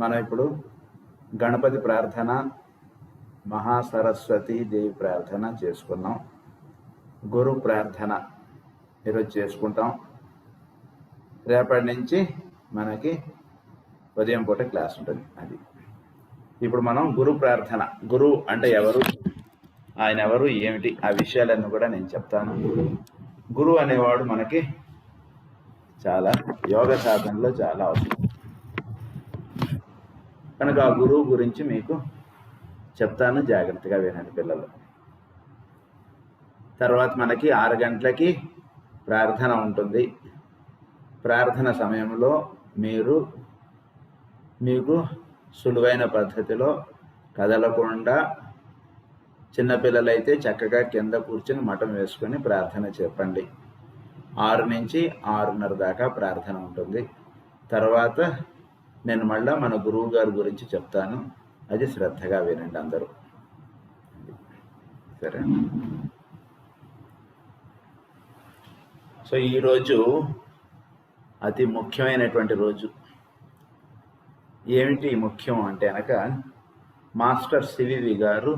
మనం ఇప్పుడు గణపతి ప్రార్థన, మహాసరస్వతి దేవి ప్రార్థన చేసుకున్నాం. గురు ప్రార్థన ఈరోజు చేసుకుంటాం. రేపటి నుంచి మనకి ఉదయం పూట క్లాస్ ఉంటుంది. అది ఇప్పుడు మనం గురు ప్రార్థన. గురువు అంటే ఎవరు, ఆయన ఎవరు, ఏమిటి, ఆ విషయాలన్నీ కూడా నేను చెప్తాను. గురువు అనేవాడు మనకి చాలా యోగ సాధనలో చాలా అవసరం. కనుక ఆ గురువు గురించి మీకు చెప్తాను, జాగ్రత్తగా వినండి పిల్లలు. తర్వాత మనకి 6 గంటలకి ప్రార్థన ఉంటుంది. ప్రార్థన సమయంలో మీకు సులువైన పద్ధతిలో కదలకుండా, చిన్నపిల్లలైతే చక్కగా కింద కూర్చుని మఠం వేసుకొని ప్రార్థన చెప్పండి. 6 నుంచి 6:30 దాకా ప్రార్థన ఉంటుంది. తర్వాత నేను మళ్ళా మన గురువు గారి గురించి చెప్తాను. అది శ్రద్ధగా వినండి అందరూ, సరే? సో ఈరోజు అతి ముఖ్యమైనటువంటి రోజు. ఏమిటి ముఖ్యం అంటే కనుక, మాస్టర్ సివివి గారు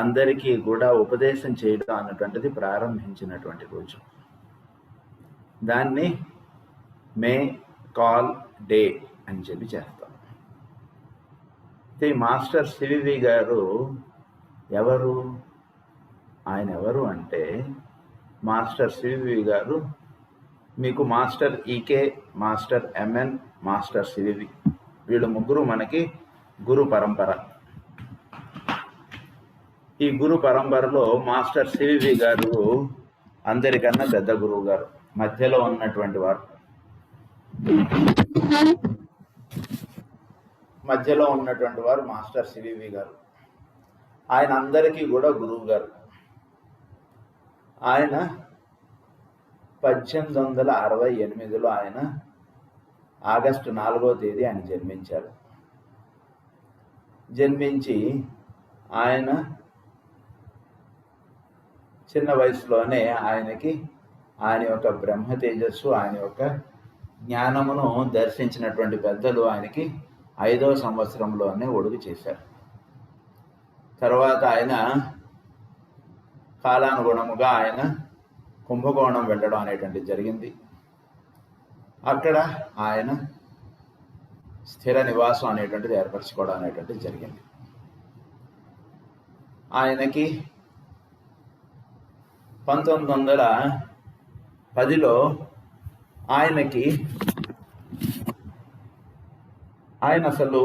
అందరికీ కూడా ఉపదేశం చేయడం అన్నటువంటిది ప్రారంభించినటువంటి రోజు. దాన్ని మే కాల్ డే అని చెప్పి చేస్తాం. మాస్టర్ సివివి గారు ఎవరు? ఆయన ఎవరు అంటే, మాస్టర్ సివివి గారు మీకు master EK, master MN, master CVV, వీళ్ళు ముగ్గురు మనకి గురు పరంపర. ఈ గురు పరంపరలో మాస్టర్ సివివి గారు అందరికన్నా పెద్ద గురువు గారు, మధ్యలో ఉన్నటువంటి వారు. మాస్టర్ సివివి గారు. ఆయన అందరికీ కూడా గురువు గారు. ఆయన 1868లో ఆయన ఆగస్టు 4వ తేదీ ఆయన జన్మించారు. జన్మించి ఆయన చిన్న వయసులోనే ఆయన యొక్క బ్రహ్మ తేజస్సు, ఆయన యొక్క జ్ఞానమును దర్శించినటువంటి పెద్దలు ఆయనకి 5వ సంవత్సరంలోనే ఒడుగు చేశారు. తర్వాత ఆయన కాలానుగుణముగా ఆయన కుంభకోణం వెళ్ళడం అనేటువంటిది జరిగింది. అక్కడ ఆయన స్థిర నివాసం అనేటువంటిది ఏర్పరచుకోవడం అనేటువంటిది జరిగింది. ఆయనకి 1910లో ఆయన అసలు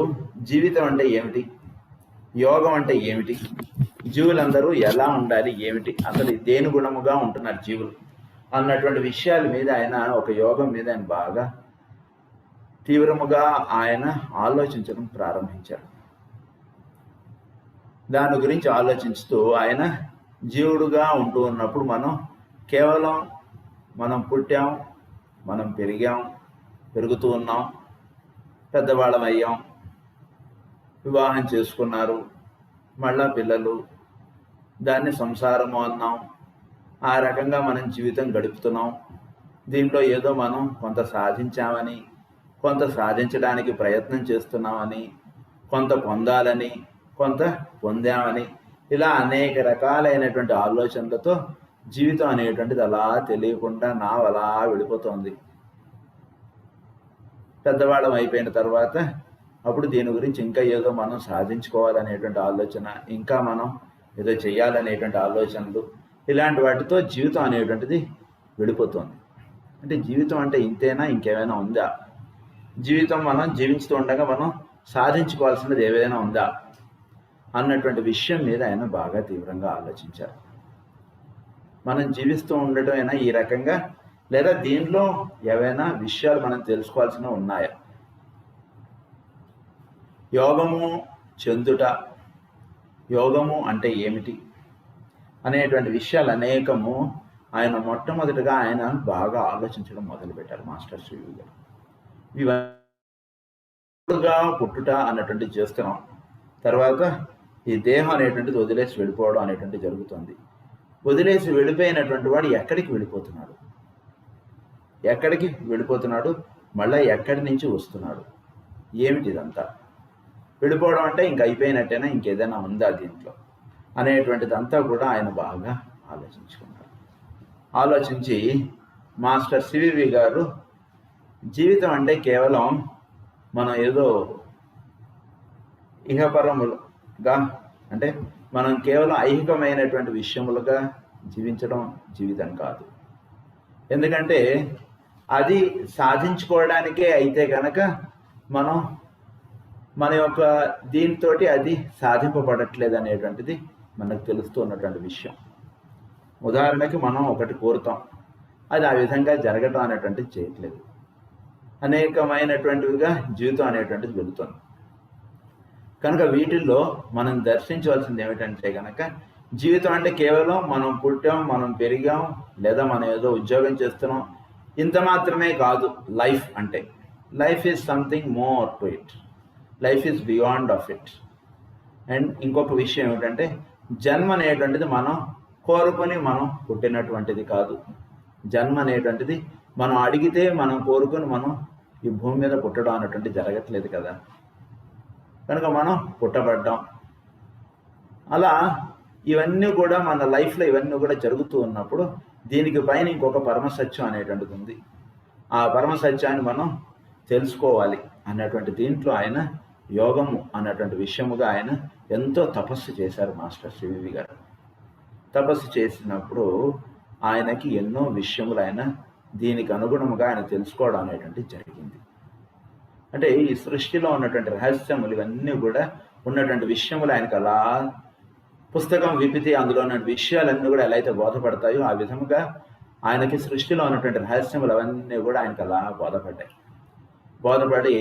జీవితం అంటే ఏమిటి, యోగం అంటే ఏమిటి, జీవులందరూ ఎలా ఉండాలి, ఏమిటి, అసలు దేని గుణముగా ఉంటున్నారు జీవులు అన్నటువంటి విషయాల మీద ఆయన, ఒక యోగం మీద ఆయన బాగా తీవ్రముగా ఆయన ఆలోచించడం ప్రారంభించారు. దాని గురించి ఆలోచిస్తూ ఆయన జీవుడుగా ఉంటూ ఉన్నప్పుడు కేవలం మనం పుట్టాం, మనం పెరుగుతూ ఉన్నాం, పెద్దవాళ్ళం అయ్యాం, వివాహం చేసుకున్నారు, మళ్ళా పిల్లలు, దాన్ని సంసారము అన్నాం. ఆ రకంగా మనం జీవితం గడుపుతున్నాం. దీంట్లో ఏదో మనం కొంత సాధించామని, కొంత సాధించడానికి ప్రయత్నం చేస్తున్నామని, కొంత పొందాలని, కొంత పొందామని, ఇలా అనేక రకాలైనటువంటి ఆలోచనలతో జీవితం అనేటువంటిది అలా తెలియకుండా అలా వెళ్ళిపోతుంది. పెద్దవాళ్ళం అయిపోయిన తర్వాత అప్పుడు దీని గురించి ఇంకా ఏదో మనం సాధించుకోవాలనేటువంటి ఆలోచన, ఇంకా మనం ఏదో చేయాలనేటువంటి ఆలోచనలు, ఇలాంటి వాటితో జీవితం అనేటువంటిది వెళ్ళిపోతుంది. అంటే జీవితం అంటే ఇంతేనా, ఇంకేమైనా ఉందా? జీవితం మనం జీవించుతూ ఉండగా మనం సాధించుకోవాల్సినది ఏదైనా ఉందా అన్నటువంటి విషయం మీద ఆయన బాగా తీవ్రంగా ఆలోచించారు. మనం జీవిస్తూ ఉండటమైనా ఈ రకంగా, లేదా దీనిలో ఏవైనా విషయాలు మనం తెలుసుకోవాల్సినవి ఉన్నాయా? యోగము చెందుట, యోగము అంటే ఏమిటి అనేటువంటి విషయాలు అనేకము ఆయన మొట్టమొదటిగా ఆయన బాగా ఆలోచించడం మొదలుపెట్టారు మాస్టర్ సివివి గారు. ఇవగా పుట్టుట అన్నటువంటి చేస్తున్నాం. తర్వాత ఈ దేహం అనేటువంటిది వదిలేసి వెళ్ళిపోవడం అనేటువంటి జరుగుతుంది. వదిలేసి వెళ్ళిపోయినటువంటి వాడు ఎక్కడికి వెళ్ళిపోతున్నాడు, మళ్ళీ ఎక్కడి నుంచి వస్తున్నాడు, ఏమిటి ఇదంతా? విడిపోవడం అంటే ఇంక అయిపోయినట్టేనా, ఇంకేదైనా ఉందా దీంట్లో అనేటువంటిదంతా కూడా ఆయన బాగా ఆలోచించుకున్నారు. ఆలోచించి మాస్టర్ సివివి గారు జీవితం అంటే కేవలం మనం ఏదో ఇహపరములుగా అంటే మనం కేవలం ఐహికమైనటువంటి విషయములుగా జీవించడం జీవితం కాదు. ఎందుకంటే అది సాధించుకోవడానికే అయితే కనుక మనం మన యొక్క దీంతో అది సాధింపబడట్లేదు అనేటువంటిది మనకు తెలుస్తూ ఉన్నటువంటి విషయం. ఉదాహరణకి మనం ఒకటి కోరుతాం, అది ఆ విధంగా జరగటం అనేటువంటిది చేయట్లేదు. అనేకమైనటువంటివిగా జీవితం అనేటువంటిది వెళుతుంది. కనుక వీటిల్లో మనం దర్శించవలసింది ఏమిటంటే కనుక జీవితం అంటే కేవలం మనం పుట్టాం, మనం పెరిగాం, లేదా మనం ఏదో ఉద్యోగం చేస్తున్నాం, ఇంత మాత్రమే కాదు. లైఫ్ అంటే life is something more to it. Life is beyond of it. And ఇంకొక విషయం ఏమిటంటే జన్మ అనేటువంటిది మనం కోరుకొని మనం పుట్టినటువంటిది కాదు. జన్మ అనేటువంటిది మనం అడిగితే మనం కోరుకొని మనం ఈ భూమి మీద పుట్టడం అనేటువంటి జరగట్లేదు కదా. కనుక మనం పుట్టబడ్డాం. అలా ఇవన్నీ కూడా మన లైఫ్లో ఇవన్నీ కూడా జరుగుతూ ఉన్నప్పుడు దీనికి పైన ఇంకొక పరమసత్యం అనేటువంటిది ఉంది. ఆ పరమసత్యాన్ని మనం తెలుసుకోవాలి అన్నటువంటి దీంట్లో ఆయన యోగము అన్నటువంటి విషయముగా ఆయన ఎంతో తపస్సు చేశారు మాస్టర్ సివివి గారు. తపస్సు చేసినప్పుడు ఆయనకి ఎన్నో విషయములు ఆయన దీనికి అనుగుణముగా ఆయన తెలుసుకోవడం అనేటువంటిది జరిగింది. అంటే ఈ సృష్టిలో ఉన్నటువంటి రహస్యములు ఇవన్నీ కూడా ఉన్నటువంటి విషయములు ఆయనకు అలా పుస్తకం విప్పితే అందులో ఉన్న విషయాలన్నీ కూడా ఎలా అయితే బోధపడతాయో ఆ విధముగా ఆయనకి సృష్టిలో ఉన్నటువంటి రహస్యములు అవన్నీ కూడా ఆయనకు అలా బోధపడ్డాయి. బోధపడి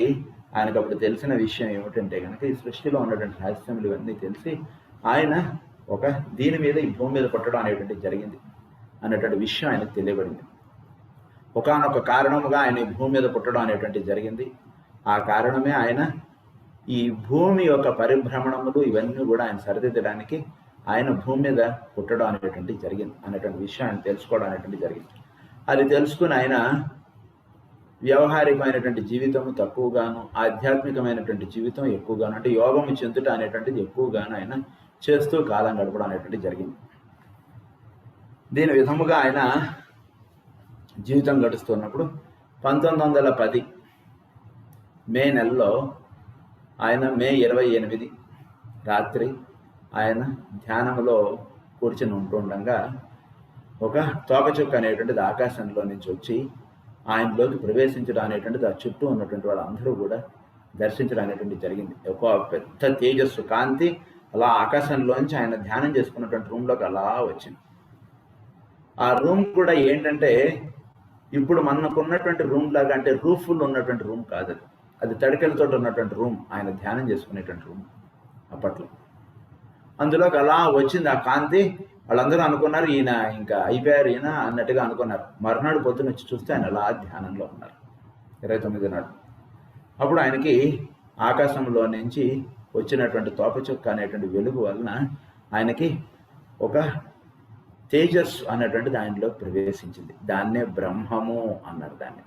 ఆయనకు అప్పుడు తెలిసిన విషయం ఏమిటంటే కనుక ఈ సృష్టిలో ఉన్నటువంటి రహస్యములు ఇవన్నీ తెలిసి ఆయన ఒక దీని మీద ఈ భూమి మీద పుట్టడం అనేటువంటిది జరిగింది అనేటువంటి విషయం ఆయనకు తెలియబడింది. ఒకానొక కారణముగా ఆయన ఈ భూమి మీద పుట్టడం అనేటువంటిది జరిగింది. ఆ కారణమే ఆయన ఈ భూమి యొక్క పరిభ్రమణములు ఇవన్నీ కూడా ఆయన సరిదిద్దడానికి ఆయన భూమి మీద పుట్టడం అనేటువంటిది జరిగింది అనేటువంటి విషయం ఆయన తెలుసుకోవడం అనేటువంటిది జరిగింది. అది తెలుసుకుని ఆయన వ్యవహారికమైనటువంటి జీవితము తక్కువగాను, ఆధ్యాత్మికమైనటువంటి జీవితం ఎక్కువగాను, అంటే యోగము చెందుట అనేటువంటిది ఎక్కువగాను ఆయన చేస్తూ కాలం గడపడం అనేటువంటిది జరిగింది. దీని విధముగా ఆయన జీవితం గడుస్తున్నప్పుడు 1910 మే నెలలో ఆయన మే 28 రాత్రి ఆయన ధ్యానంలో కూర్చొని ఉంటుండగా ఒక తోకచుక్క అనేటువంటిది ఆకాశంలో నుంచి వచ్చి ఆయనలోకి ప్రవేశించడం అనేటువంటిది ఆ చుట్టూ ఉన్నటువంటి వాళ్ళందరూ కూడా దర్శించడం అనేటువంటిది జరిగింది. ఒక పెద్ద తేజస్సు కాంతి అలా ఆకాశంలోంచి ఆయన ధ్యానం చేసుకున్నటువంటి రూమ్లోకి అలా వచ్చింది. ఆ రూమ్ కూడా ఏంటంటే ఇప్పుడు మనకున్నటువంటి రూమ్ లాగా అంటే రూఫ్లు ఉన్నటువంటి రూమ్ కాదు, అది తడికలతో ఉన్నటువంటి రూమ్, ఆయన ధ్యానం చేసుకునేటువంటి రూమ్ అప్పట్లో. అందులోకి అలా వచ్చింది ఆ కాంతి. వాళ్ళందరూ అనుకున్నారు ఈయన ఇంకా అయిపోయారు ఈయన అన్నట్టుగా అనుకున్నారు. మర్నాడు పొద్దున వచ్చి చూస్తే ఆయన అలా ధ్యానంలో ఉన్నారు 29 నాడు. అప్పుడు ఆయనకి ఆకాశంలో నుంచి వచ్చినటువంటి తోకచుక్క అనేటువంటి వెలుగు వలన ఆయనకి ఒక తేజస్సు అనేటువంటిది ఆయనలో ప్రవేశించింది. దాన్నే బ్రహ్మము అన్నారు. దాన్ని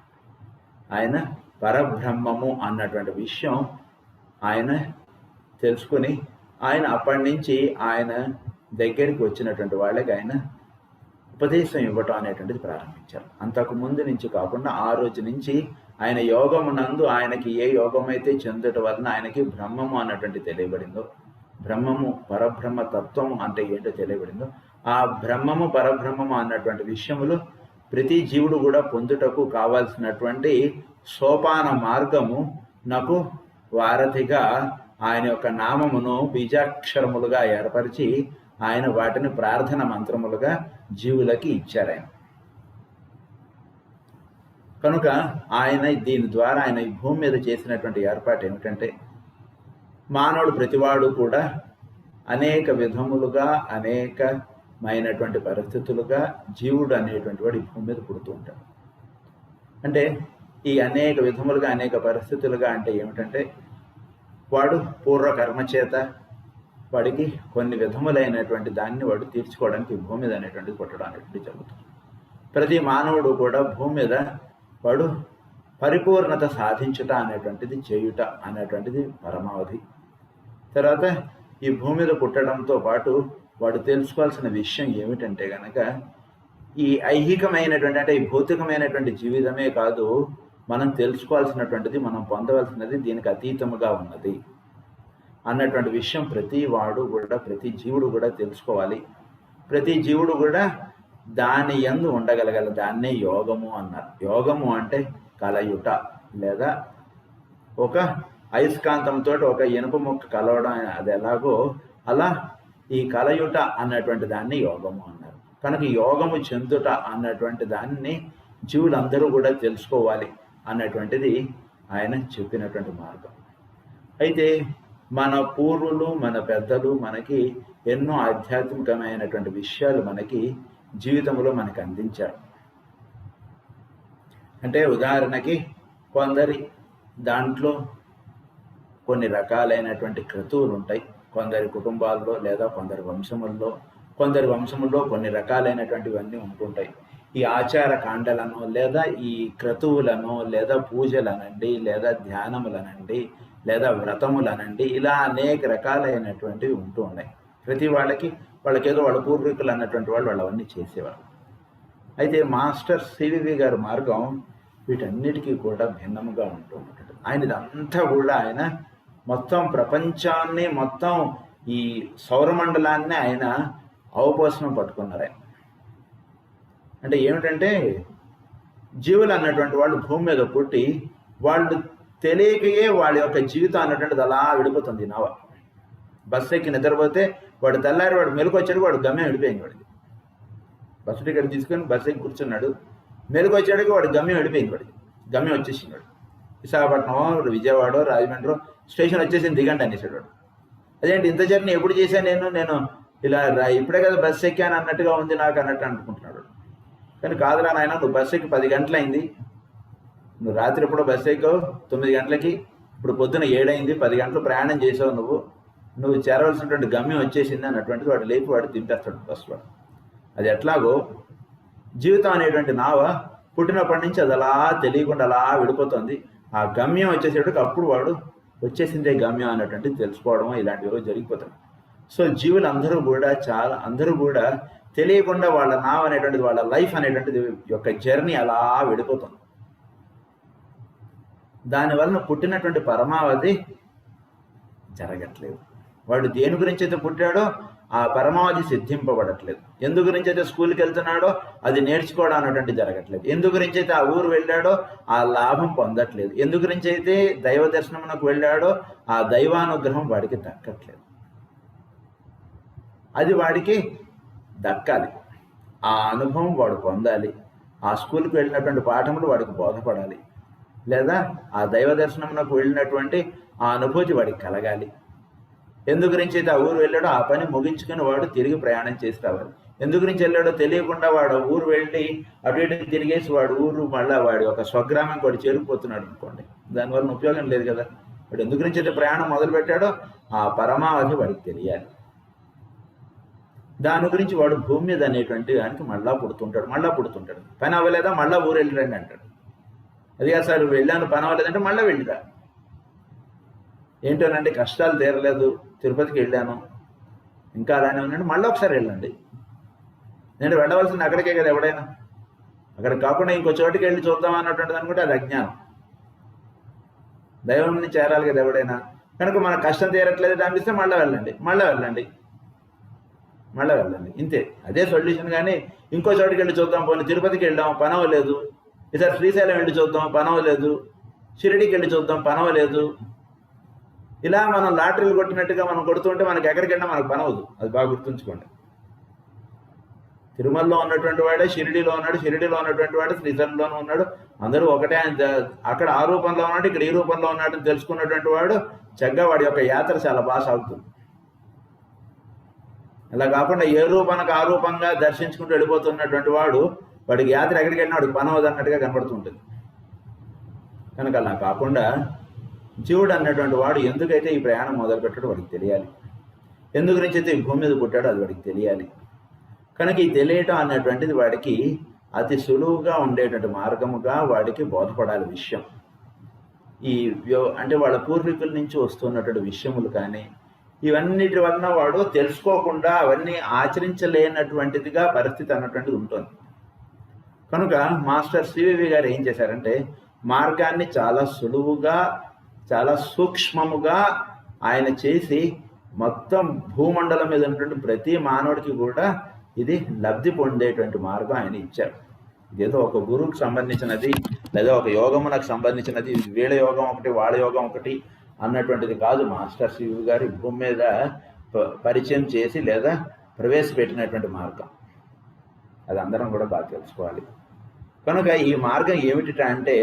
ఆయన పరబ్రహ్మము అన్నటువంటి విషయం ఆయన తెలుసుకుని ఆయన అప్పటి నుంచి ఆయన దగ్గరికి వచ్చినటువంటి వాళ్ళకి ఆయన ఉపదేశం ఇవ్వటం అనేటువంటిది ప్రారంభించారు. అంతకు ముందు నుంచి కాకుండా ఆ రోజు నుంచి ఆయన యోగమునందు ఆయనకి ఏ యోగం అయితే చెందటం వలన ఆయనకి బ్రహ్మము అన్నటువంటి తెలియబడిందో, బ్రహ్మము పరబ్రహ్మ తత్వము అంటే ఏంటో తెలియబడిందో, ఆ బ్రహ్మము పరబ్రహ్మము అన్నటువంటి విషయములు ప్రతి జీవుడు కూడా పొందుటకు కావాల్సినటువంటి సోపాన మార్గము నాకు వారధిగా ఆయన యొక్క నామమును బీజాక్షరములుగా ఏర్పరిచి ఆయన వాటిని ప్రార్థన మంత్రములుగా జీవులకి ఇచ్చారు ఆయన. కనుక ఆయన దీని ద్వారా ఆయన ఈ భూమి మీద చేసినటువంటి ఏర్పాటు ఏమిటంటే మానవుడు ప్రతివాడు కూడా అనేక విధములుగా అనేకమైనటువంటి పరిస్థితులుగా జీవుడు అనేటువంటి వాడు ఈ భూమి మీద పుడుతూ ఉంటాడు. అంటే ఈ అనేక విధములుగా అనేక పరిస్థితులుగా అంటే ఏమిటంటే వాడు పూర్వకర్మ చేత వాడికి కొన్ని విధములైనటువంటి దాన్ని వాడు తీర్చుకోవడానికి భూమి మీద అనేటువంటిది పుట్టడం అనేటువంటి జరుగుతుంది. ప్రతి మానవుడు కూడా భూమి మీద వాడు పరిపూర్ణత సాధించుట అనేటువంటిది, చేయుట అనేటువంటిది పరమావధి. తర్వాత ఈ భూమి మీద పుట్టడంతో పాటు వాడు తెలుసుకోవాల్సిన విషయం ఏమిటంటే కనుక, ఈ ఐహికమైనటువంటి అంటే ఈ భౌతికమైనటువంటి జీవితమే కాదు, మనం తెలుసుకోవాల్సినటువంటిది, మనం పొందవలసినది దీనికి అతీతముగా ఉన్నది అన్నటువంటి విషయం ప్రతి వాడు కూడా, ప్రతి జీవుడు కూడా తెలుసుకోవాలి. ప్రతి జీవుడు కూడా దాని యందు ఉండగలగాలి. దాన్నే యోగము అన్నారు. యోగము అంటే కలయుట, లేదా ఒక అయస్కాంతంతో ఒక ఇనుప ముక్క కలవడం, అది ఎలాగో అలా ఈ కలయుట అన్నటువంటి దాన్ని యోగము అన్నారు. కనుక యోగము చెందుట అన్నటువంటి దాన్ని జీవులందరూ కూడా తెలుసుకోవాలి అన్నటువంటిది ఆయన చెప్పినటువంటి మార్గం. అయితే మన పూర్వులు, మన పెద్దలు మనకి ఎన్నో ఆధ్యాత్మికమైనటువంటి విషయాలు మనకి జీవితంలో మనకి అందించారు. అంటే ఉదాహరణకి కొందరి దాంట్లో కొన్ని రకాలైనటువంటి క్రతువులు ఉంటాయి. కొందరి కుటుంబాల్లో లేదా కొందరి వంశముల్లో కొన్ని రకాలైనటువంటివన్నీ ఉంటుంటాయి. ఈ ఆచార కాండలను లేదా ఈ క్రతువులను లేదా పూజలనండి, లేదా ధ్యానములనండి, లేదా వ్రతములనండి, ఇలా అనేక రకాలైనటువంటివి ఉంటూ ఉన్నాయి. ప్రతి వాళ్ళకేదో వాళ్ళ పూర్వీకులు అన్నటువంటి వాళ్ళు అవన్నీ చేసేవారు. అయితే మాస్టర్ సివివి గారి మార్గం వీటన్నిటికీ కూడా భిన్నముగా ఉంటూ ఉంటుంది. ఇదంతా కూడా ఆయన మొత్తం ప్రపంచాన్ని, మొత్తం ఈ సౌరమండలాన్ని ఆయన అవపోసనం పట్టుకున్నారు. ఆయన అంటే ఏమిటంటే, జీవులు అన్నటువంటి వాళ్ళు భూమి మీద పుట్టి వాళ్ళు తెలియకయే వాళ్ళ యొక్క జీవితం అన్నటువంటిది అలా విడిపోతుంది. నవ బస్సు ఎక్కి నిద్రపోతే వాడు తెల్లారి వాడు మెలుకొచ్చాడు, వాడు గమ్యం విడిపోయింది. వాడికి బస్సు టికెట్ తీసుకొని బస్సు ఎక్కి కూర్చున్నాడు, మెలుకొచ్చాడికి వాడు గమ్యం విడిపోయింది. వాడికి గమ్యం వచ్చేసింది. వాడు విశాఖపట్నం, విజయవాడ, రాజమండ్రి స్టేషన్ వచ్చేసింది, దిగండి అనేసాడు వాడు. అదేంటి ఇంత జర్నీ ఎప్పుడు చేశాను నేను ఇలా ఇప్పుడే కదా బస్సు ఎక్కాను అన్నట్టుగా ఉంది నాకు అన్నట్టు అనుకుంటున్నాడు. కానీ కాదురా నాయన, నువ్వు బస్సు ఎక్కి 10 గంటలైంది, నువ్వు రాత్రి ఎప్పుడో బస్సు ఎక్కావు 9 గంటలకి, ఇప్పుడు పొద్దున 7 అయింది, 10 గంటలు ప్రయాణం చేసావు, నువ్వు చేరవలసినటువంటి గమ్యం వచ్చేసింది అన్నటువంటిది వాడు లేపి వాడు తింటేస్తాడు బస్సు వాడు. అది ఎట్లాగో జీవితం అనేటువంటి నావ పుట్టినప్పటి నుంచి అది అలా తెలియకుండా అలా విడిపోతుంది. ఆ గమ్యం వచ్చేసేటప్పుడు అప్పుడు వాడు వచ్చేసిందే గమ్యం అన్నటువంటిది తెలుసుకోవడం ఇలాంటివి జరిగిపోతాయి. సో జీవులందరూ కూడా అందరూ కూడా తెలియకుండా వాళ్ళ నావ అనేటువంటిది, వాళ్ళ లైఫ్ అనేటువంటిది యొక్క జర్నీ అలా విడిపోతుంది. దానివలన పుట్టినటువంటి పరమావధి జరగట్లేదు. వాడు దేని గురించి అయితే పుట్టాడో ఆ పరమావధి సిద్ధింపబడట్లేదు. ఎందు గురించి అయితే స్కూల్కి వెళ్తున్నాడో అది నేర్చుకోవడం అనేటువంటి జరగట్లేదు. ఎందు గురించి అయితే ఆ ఊరు వెళ్ళాడో ఆ లాభం పొందట్లేదు. ఎందు గురించి అయితే దైవ దర్శనమునకు వెళ్ళాడో ఆ దైవానుగ్రహం వాడికి దక్కట్లేదు. అది వాడికి దక్కాలి. ఆ అనుభవం వాడు పొందాలి. ఆ స్కూల్కి వెళ్ళినటువంటి పాఠములు వాడికి బోధపడాలి, లేదా ఆ దైవ దర్శనమునకు వెళ్ళినటువంటి ఆ అనుభూతి వాడికి కలగాలి. ఎందు గురించి అయితే ఆ ఊరు వెళ్ళాడో ఆ పని ముగించుకొని వాడు తిరిగి ప్రయాణం చేసి రావాలి. ఎందు గురించి వెళ్ళాడో తెలియకుండా వాడు ఊరు వెళ్ళి అటు ఇటు తిరిగేసి వాడు ఊరు మళ్ళీ వాడి ఒక స్వగ్రామానికి వాడు చేరుకుపోతున్నాడు అనుకోండి, దానివల్ల ఉపయోగం లేదు కదా. వాడు ఎందు గురించి అయితే ప్రయాణం మొదలు పెట్టాడో ఆ పరమావధి వాడికి తెలియాలి. దాని గురించి వాడు భూమి మీద అనేటువంటి దానికి మళ్ళా పుడుతుంటాడు. పని అవ్వలేదా మళ్ళీ ఊరు వెళ్ళిరండి అంటాడు. అది అసలు వెళ్ళాను పని అవ్వలేదంటే మళ్ళీ వెళ్ళిరా. ఏంటోనండి కష్టాలు తీరలేదు, తిరుపతికి వెళ్ళాను ఇంకా అలానే ఉన్నాడు, మళ్ళీ ఒకసారి వెళ్ళండి. నేను వెళ్ళవలసింది అక్కడికే కదా. ఎవడైనా అక్కడ కాకుండా ఇంకో చోటికి వెళ్ళి చూద్దాం అన్నటువంటిది అనుకుంటే అది అజ్ఞానం. దైవంని చేరాలి కదా ఎవడైనా. కనుక మన కష్టం తీరట్లేదు అనిపిస్తే మళ్ళీ వెళ్ళండి, ఇంతే. అదే సొల్యూషన్. కానీ ఇంకో చోటికి వెళ్ళి చూద్దాం, పోనీ తిరుపతికి వెళ్ళాం పని అవ్వలేదు, ఈసారి శ్రీశైలం వెళ్ళి చూద్దాం పని అవ్వలేదు, షిరిడీకి వెళ్ళి చూద్దాం పని అవ్వలేదు, ఇలా మనం లాటరీలు కొట్టినట్టుగా మనం కొడుతుంటే మనకి ఎక్కడికి వెళ్ళినా మనకు పని అవ్వదు. అది బాగా గుర్తుంచుకోండి. తిరుమలలో ఉన్నటువంటి వాడే షిరిడీలో ఉన్నటువంటి వాడు శ్రీశైలంలోనూ ఉన్నాడు. అందరూ ఒకటే. అక్కడ ఆ రూపంలో ఉన్నాడు, ఇక్కడ ఈ రూపంలో ఉన్నాడని తెలుసుకున్నటువంటి వాడు చక్కగా వాడి యొక్క యాత్ర చాలా బాగా సాగుతుంది. అలా కాకుండా ఏ రూపానికి ఆ రూపంగా దర్శించుకుంటూ వెళ్ళిపోతున్నటువంటి వాడికి యాత్ర ఎక్కడికి వెళ్ళినా వాడికి పని అవ్వదు అన్నట్టుగా కనపడుతుంటుంది. కనుక అలా కాకుండా జీవుడు అన్నటువంటి వాడు ఎందుకైతే ఈ ప్రయాణం మొదలుపెట్టాడో వాడికి తెలియాలి. ఎందు గురించి అయితే ఈ భూమి మీద పుట్టాడో అది వాడికి తెలియాలి. కనుక ఈ తెలియటం అన్నటువంటిది వాడికి అతి సులువుగా ఉండేటటువంటి మార్గముగా వాడికి బోధపడాలి విషయం. ఈ అంటే వాళ్ళ పూర్వీకుల నుంచి వస్తున్నటువంటి విషయములు కానీ ఇవన్నిటి వలన వాడు తెలుసుకోకుండా అవన్నీ ఆచరించలేనటువంటిదిగా పరిస్థితి అన్నటువంటిది ఉంటుంది. కనుక మాస్టర్ సివివి గారు ఏం చేశారంటే మార్గాన్ని చాలా సులువుగా చాలా సూక్ష్మముగా ఆయన చేసి మొత్తం భూమండలం మీద ఉన్నటువంటి ప్రతి మానవుడికి కూడా ఇది లబ్ధి పొందేటువంటి మార్గం ఆయన ఇచ్చారు. ఇదేదో ఒక గురువుకి సంబంధించినది లేదా ఒక యోగమునకు సంబంధించినది, వీళ్ళ యోగం ఒకటి వాళ్ళ యోగం ఒకటి అన్నటువంటిది కాదు. మాస్టర్ శివు గారి భూమి మీద పరిచయం చేసి లేదా ప్రవేశపెట్టినటువంటి మార్గం. అది అందరం కూడా బాగా తెలుసుకోవాలి. కనుక ఈ మార్గం ఏమిటి అంటే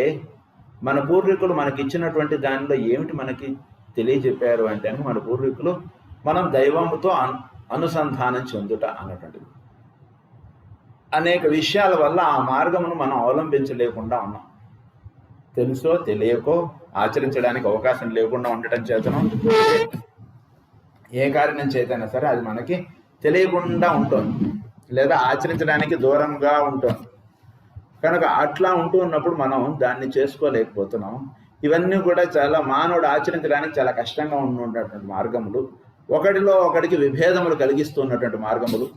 మన పూర్వీకులు మనకి ఇచ్చినటువంటి దానిలో ఏమిటి మనకి తెలియజెప్పారు అంటే మన పూర్వీకులు మనం దైవముతో అనుసంధానం చెందుట అన్నటువంటిది. అనేక విషయాల వల్ల ఆ మార్గమును మనం అవలంబించలేకుండా ఉన్నాం. తెలుసో తెలియకో ఆచరించడానికి అవకాశం లేకుండా ఉండటం చేతను ఏ కారణం చేతైనా సరే అది మనకి తెలియకుండా ఉంటుంది లేదా ఆచరించడానికి దూరంగా ఉంటుంది. కనుక అట్లా ఉంటూ ఉన్నప్పుడు మనం దాన్ని చేసుకోలేకపోతున్నాం. ఇవన్నీ కూడా చాలా మానవుడు ఆచరించడానికి చాలా కష్టంగా ఉన్నటువంటి మార్గములు, ఒకటిలో ఒకటికి విభేదములు కలిగిస్తున్నటువంటి మార్గములు.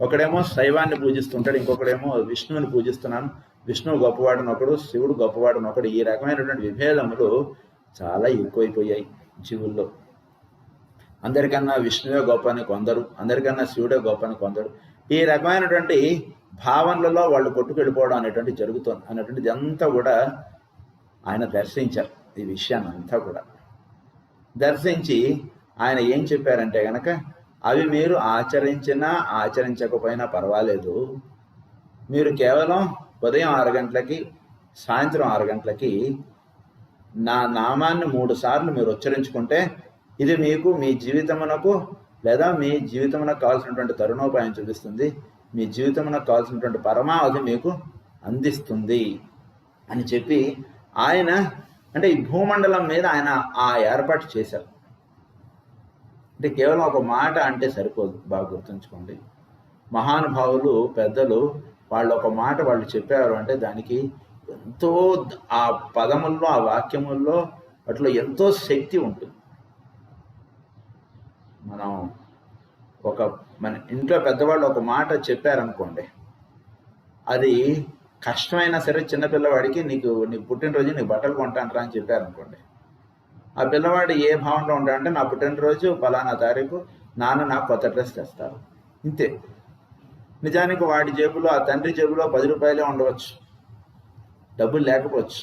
ఒకడేమో శైవాన్ని పూజిస్తుంటాడు, ఇంకొకడేమో విష్ణువుని పూజిస్తున్నాను, విష్ణువు గొప్పవాడిని ఒకడు, శివుడు గొప్పవాడిని ఒకడు. ఈ రకమైనటువంటి విభేదములు చాలా ఎక్కువైపోయాయి జీవుల్లో. అందరికన్నా విష్ణువే గొప్ప అని కొందరు, అందరికన్నా శివుడే గొప్ప అని కొందరు. ఈ రకమైనటువంటి భావనలలో వాళ్ళు కొట్టుకెళ్ళిపోవడం అనేటువంటి జరుగుతుంది అనేటువంటిది అంతా కూడా ఆయన దర్శించారు. ఈ విషయాన్ని అంతా కూడా దర్శించి ఆయన ఏం చెప్పారంటే కనుక అవి మీరు ఆచరించినా ఆచరించకపోయినా పర్వాలేదు, మీరు కేవలం ఉదయం 6 గంటలకి సాయంత్రం 6 గంటలకి నా నామాన్ని 3 సార్లు మీరు ఉచ్చరించుకుంటే ఇది మీకు మీ జీవితమునకు లేదా మీ జీవితమునకు కావాల్సినటువంటి తరుణోపాయం చూపిస్తుంది, మీ జీవితమునకు కావాల్సినటువంటి పరమావధి మీకు అందిస్తుంది అని చెప్పి ఆయన అంటే ఈ భూమండలం మీద ఆయన ఆ ఏర్పాటు చేశారు. అంటే కేవలం ఒక మాట అంటే సరిపోదు, బాగా గుర్తుంచుకోండి. మహానుభావులు పెద్దలు వాళ్ళు ఒక మాట వాళ్ళు చెప్పారు అంటే దానికి ఎంతో ఆ పదముల్లో ఆ వాక్యముల్లో అట్లా ఎంతో శక్తి ఉంటుంది. మనం మన ఇంట్లో పెద్దవాళ్ళు ఒక మాట చెప్పారనుకోండి, అది కష్టమైనా సరే చిన్నపిల్లవాడికి నీ పుట్టినరోజు నీకు బట్టలు కొంటాను రా అని చెప్పారనుకోండి, ఆ పిల్లవాడు ఏ భావంలో ఉంటాడంటే నా పుట్టినరోజు ఫలానా తారీఖు నాన్న నాకు కొత్త డ్రెస్ తెస్తారు, ఇంతే. నిజానికి వాడి జేబులో ఆ తండ్రి జేబులో 10 రూపాయలే ఉండవచ్చు, డబ్బులు లేకపోవచ్చు.